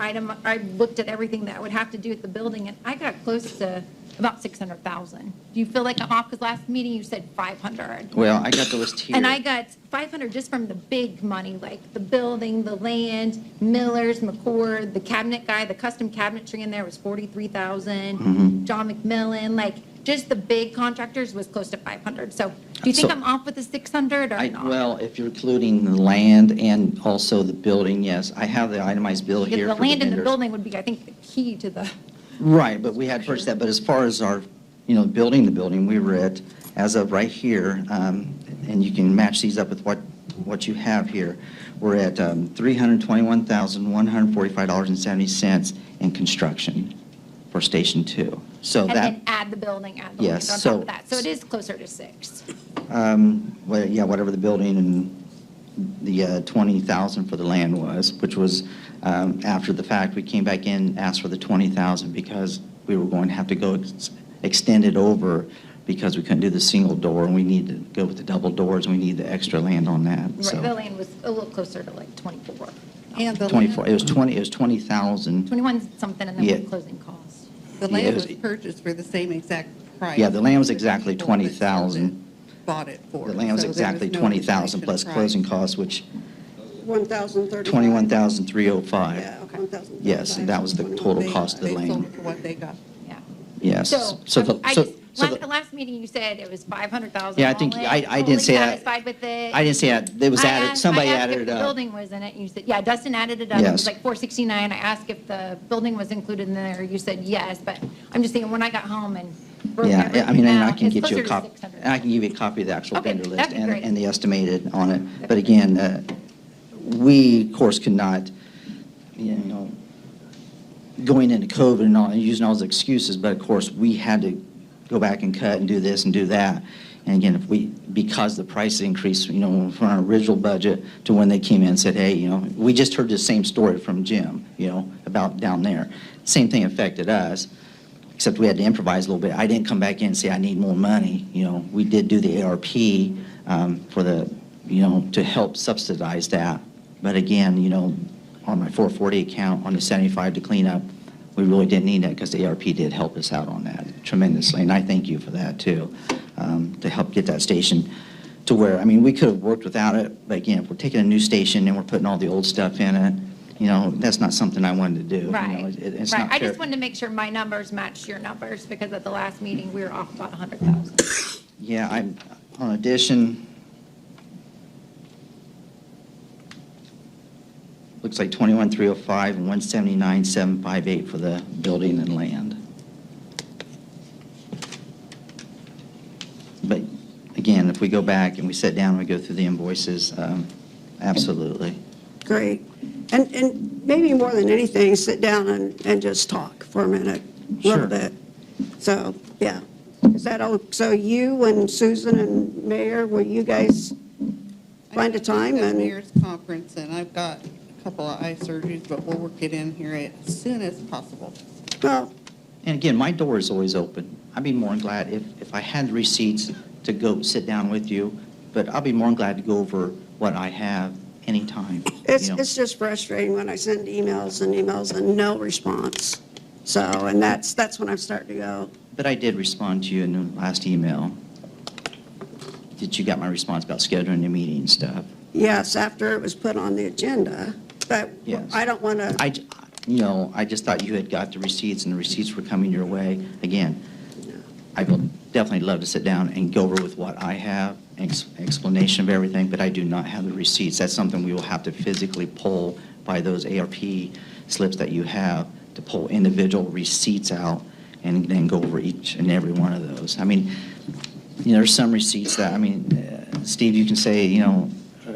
S5: looked at everything that I would have to do at the building, and I got close to about 600,000. Do you feel like I'm off? Because last meeting you said 500.
S3: Well, I got the list here.
S5: And I got 500 just from the big money, like the building, the land, Miller's, McCord, the cabinet guy, the custom cabinetry in there was 43,000.
S3: Mhm.
S5: John McMillan, like just the big contractors was close to 500. So do you think
S3: So-
S5: I'm off with the 600 or not?
S3: Well, if you're including the land and also the building, yes. I have the itemized bill
S5: Because
S3: here
S5: the
S3: for the
S5: land and the
S3: vendors.
S5: building would be, I think, the key to the,
S3: Right, but we had purchased that, but as far as our, building the building, we were at, as of right here, and you can match these up with what you have here, we're at $321,145.70 in construction for Station 2. So
S5: and
S3: that,
S5: then add the building, add the land
S3: Yes,
S5: on
S3: so-
S5: top of that. So it is closer to 6.
S3: well, yeah, whatever the building and the 20,000 for the land was, which was after the fact, we came back in, asked for the 20,000 because we were going to have to go extend it over because we couldn't do the single door and we needed to go with the double doors and we need the extra land on that.
S5: Right,
S3: So
S5: the land was a little closer to like 24.
S11: And the
S3: 24,
S11: land-
S3: it was 20,000.
S5: 21 something and then
S3: Yeah.
S5: with closing costs.
S11: The
S3: Yeah,
S11: land
S3: it
S11: was
S3: was-
S11: purchased for the same exact price.
S3: Yeah, the land was
S11: that
S3: exactly
S11: people that
S3: 20,000.
S11: Bought it for.
S3: The land was
S11: So there
S3: exactly
S11: no
S3: 20,000 plus
S11: inflation
S3: closing
S11: price.
S3: costs, which
S4: 1,035.
S3: 21,305.
S4: Yeah, okay. 1,035.
S3: Yes, that was the total cost of the
S11: They sold
S3: land.
S11: it for what they got.
S5: Yeah.
S3: Yes.
S5: So,
S3: the-
S5: I
S3: so-
S5: just,
S3: so
S5: last,
S3: the-
S5: last meeting you said it was 500,000
S3: Yeah, I
S5: all
S3: think,
S5: in.
S3: I didn't say that.
S5: Satisfied with it?
S3: I didn't say that. It was added, somebody
S5: I asked
S3: added
S5: if
S3: it
S5: the
S3: up.
S5: building was in it, you said, yeah, Dustin added it up. It
S3: Yes.
S5: was like 469. I asked if the building was included in there, you said yes, but I'm just saying, when I got home and broke
S3: Yeah, I
S5: everything
S3: mean, and I
S5: down,
S3: can
S5: it's
S3: get you a
S5: closer to
S3: copy,
S5: 600.
S3: and I can give you a copy of the actual
S5: Okay,
S3: vendor list
S5: that'd be great.
S3: and the estimated on it. But again, we, of course, could not, going into COVID and all, and using all those excuses, but of course, we had to go back and cut and do this and do that. And again, because the price increased, from our original budget to when they came in and said, hey, we just heard the same story from Jim, about down there. Same thing affected us, except we had to improvise a little bit. I didn't come back in and say I need more money. We did do the ARP for the, to help subsidize that. But again, on my 440 account, on the 75 to clean up, we really didn't need that because the ARP did help us out on that tremendously. And I thank you for that too, to help get that station to where, we could have worked without it. But again, if we're taking a new station and we're putting all the old stuff in it, that's not something I wanted to do.
S5: Right,
S3: It's
S5: right.
S3: not
S5: I
S3: fair.
S5: just wanted to make sure my numbers matched your numbers, because at the last meeting, we were off about 100,000.
S3: Yeah, I'm, on addition, looks like 21,305 and 179,758 for the building and land. But again, if we go back and we sit down and we go through the invoices, absolutely.
S4: Great. And maybe more than anything, sit down and just talk for a minute, a
S3: Sure.
S4: little bit. So, yeah. Is that all? So you and Susan and Mayor, will you guys find a time?
S11: I've got
S4: And
S11: mayor's conference, and I've got a couple of eye surgeries, but we'll work it in here as soon as possible.
S4: Well,
S3: And again, my door is always open. I'd be more than glad if I had the receipts to go sit down with you, but I'll be more than glad to go over what I have anytime.
S4: it's just frustrating when I send emails and no response. So, and that's when I'm starting to go,
S3: But I did respond to you in the last email. Did you got my response about scheduling the meeting and stuff?
S4: yes, after it was put on the agenda, but
S3: Yes.
S4: I don't want to,
S3: I just thought you had got the receipts and the receipts were coming your way. Again, I will definitely love to sit down and go over with what I have, explanation of everything, but I do not have the receipts. That's something we will have to physically pull by those ARP slips that you have, to pull individual receipts out and then go over each and every one of those. There's some receipts that, Steve, you can say,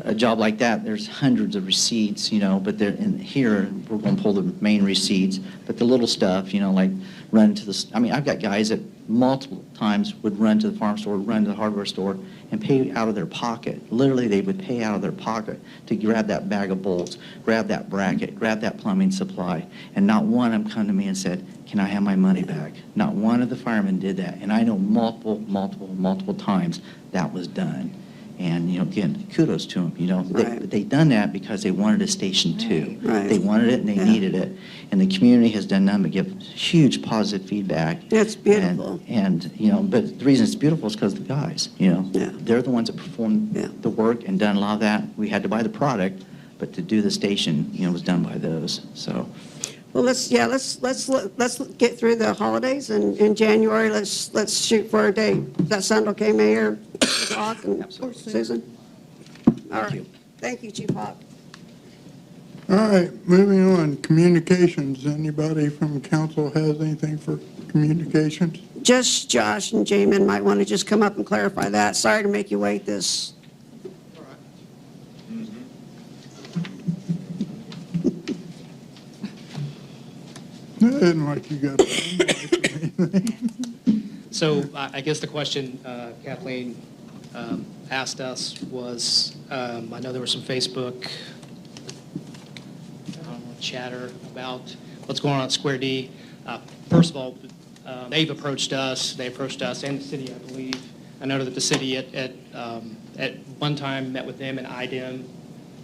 S3: a job like that, there's hundreds of receipts, but they're in here, we're going to pull the main receipts, but the little stuff, like run to the, I've got guys that multiple times would run to the farm store, run to the hardware store, and pay out of their pocket. Literally, they would pay out of their pocket to grab that bag of bolts, grab that bracket, grab that plumbing supply, and not one of them come to me and said, can I have my money back? Not one of the firemen did that, and I know multiple times that was done. And, again, kudos to them, they done that because they wanted a station too.
S4: Right.
S3: They wanted it and they
S4: Yeah.
S3: needed it. And the community has done nothing but give huge positive feedback.
S4: it's beautiful.
S3: And but the reason it's beautiful is because of the guys,
S4: Yeah.
S3: They're the ones that performed
S4: Yeah.
S3: the work and done a lot of that. We had to buy the product, but to do the station, was done by those, so.
S4: Well, let's get through the holidays, and in January, let's shoot for a date. Does that sound okay, Mayor Hawk and Susan? All right. Thank you, Chief Hawk.
S1: All right, moving on, communications. Anybody from council has anything for communications?
S4: Just Josh and Jamin might want to just come up and clarify that. Sorry to make you wait this.
S1: It isn't like you got anything.
S9: So I guess the question Kathleen asked us was, I know there was some Facebook chatter about what's going on at Square D. First of all, they approached us and the city, I believe. I know that the city at one time met with them and IDEM.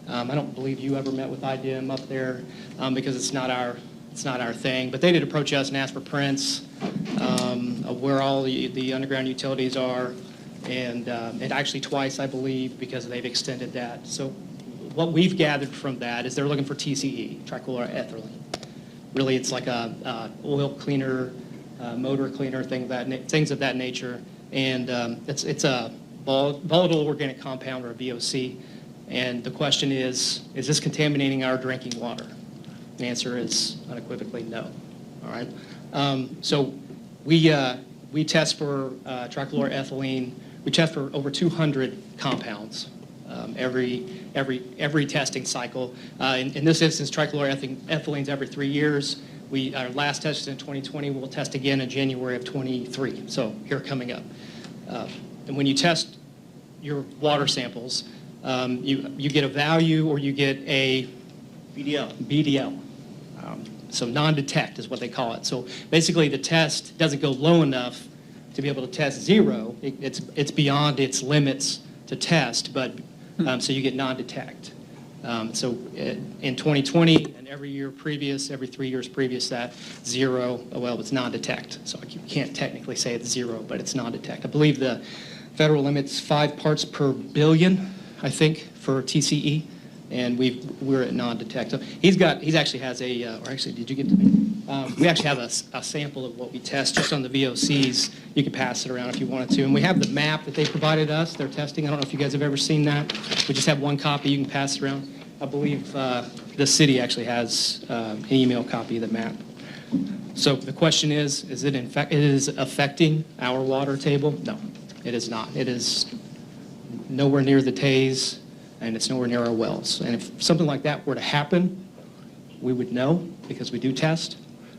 S9: I don't believe you ever met with IDEM up there because it's not our thing. But they did approach us and ask for prints of where all the underground utilities are, and actually twice, I believe, because they've extended that. So what we've gathered from that is they're looking for TCE, trichloroethylene. Really, it's like a oil cleaner, motor cleaner, things of that nature. And it's a volatile organic compound, or a VOC. And the question is this contaminating our drinking water? The answer is unequivocally no. All right. So we test for trichloroethylene. We test for over 200 compounds every testing cycle. In this instance, trichloroethylene's every 3 years. Our last test is in 2020. We'll test again in January of 23. So here coming up. And when you test your water samples, you get a value, or you get a BDL. So non-detect is what they call it. So basically the test doesn't go low enough to be able to test zero. It's beyond its limits to test, but so you get non-detect. So in 2020 and every year previous, every 3 years previous that, zero, well, it's non-detect. So you can't technically say it's zero, but it's non-detect. I believe the federal limit's 5 parts per billion, I think, for TCE. And we're at non-detect. So he actually has or actually, did you get to me? We actually have a sample of what we test just on the VOCs. You can pass it around if you wanted to. And we have the map that they provided us. They're testing. I don't know if you guys have ever seen that. We just have one copy. You can pass it around. I believe the city actually has an email copy of the map. So the question is it is affecting our water table? No, it is not. It is nowhere near the Tays, and it's nowhere near our wells. And if something like that were to happen, we would know, because we do test,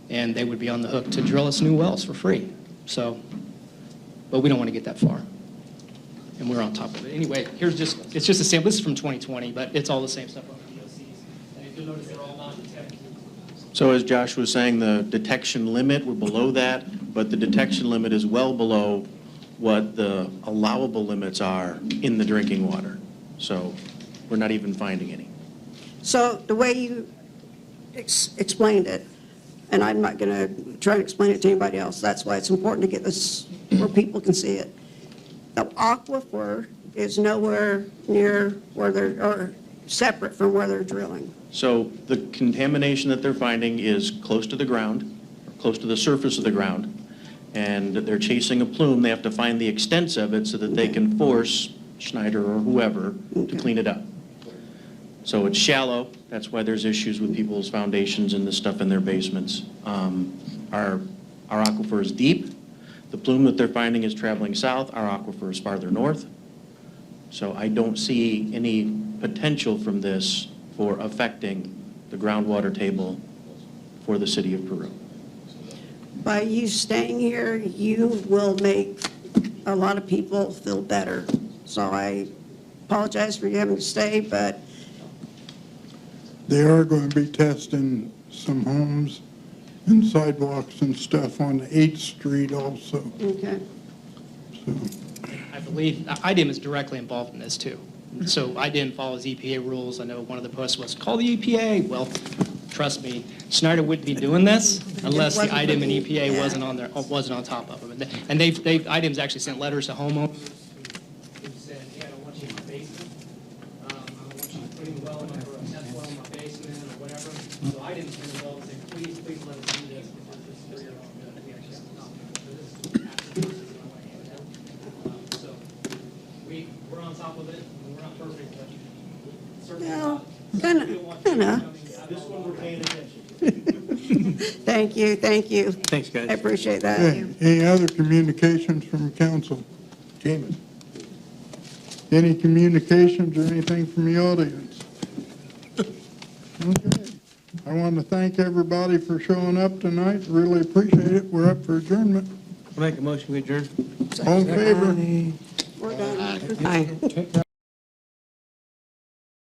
S9: and they would be on the hook to drill us new wells for free. So, but we don't want to get that far. And we're on top of it. Anyway, it's just a sample. This is from 2020, but it's all the same stuff on the POCs. And if you'll notice, they're all non-detected.
S3: So as Josh was saying, the detection limit, we're below that, but the detection limit is well below what the allowable limits are in the drinking water. So we're not even finding any.
S4: So the way you explained it, and I'm not going to try and explain it to anybody else, that's why it's important to get this where people can see it. The aquifer is nowhere near where or separate from where they're drilling.
S3: So the contamination that they're finding is close to the ground, close to the surface of the ground, and they're chasing a plume. They have to find the extents of it so that they can force Schneider or whoever to clean it up. So it's shallow. That's why there's issues with people's foundations and the stuff in their basements. Our aquifer is deep. The plume that they're finding is traveling south. Our aquifer is farther north. So I don't see any potential from this for affecting the groundwater table for the city of Peru.
S4: By you staying here, you will make a lot of people feel better. So I apologize for you having to stay, but
S1: They are going to be testing some homes and sidewalks and stuff on 8th Street also.
S4: okay.
S9: I believe IDEM is directly involved in this too. So IDEM follows EPA rules. I know one of the posts was, call the EPA. Well, trust me, Schneider wouldn't be doing this unless the IDEM and EPA wasn't on top of them. And IDEM's actually sent letters to homeowners who said, hey, I don't want you in my basement. I don't want you putting a well in or a test well in my basement or whatever. So IDEM's been involved and said, please let us do this because this is really all good. We actually have to stop it. So this is after this is going to hand. So we're on top of it. We're not perfect, but certainly
S4: Well, kind of.
S9: This one we're paying attention.
S4: Thank you, thank you.
S7: Thanks, guys.
S4: I appreciate that.
S1: Okay, any other communications from council?
S15: Jamin.
S1: Any communications or anything from the audience? Okay. I want to thank everybody for showing up tonight. Really appreciate it. We're up for adjournment.
S7: I'll make a motion, we adjourn.
S1: All in favor?
S4: We're done.
S12: Aye.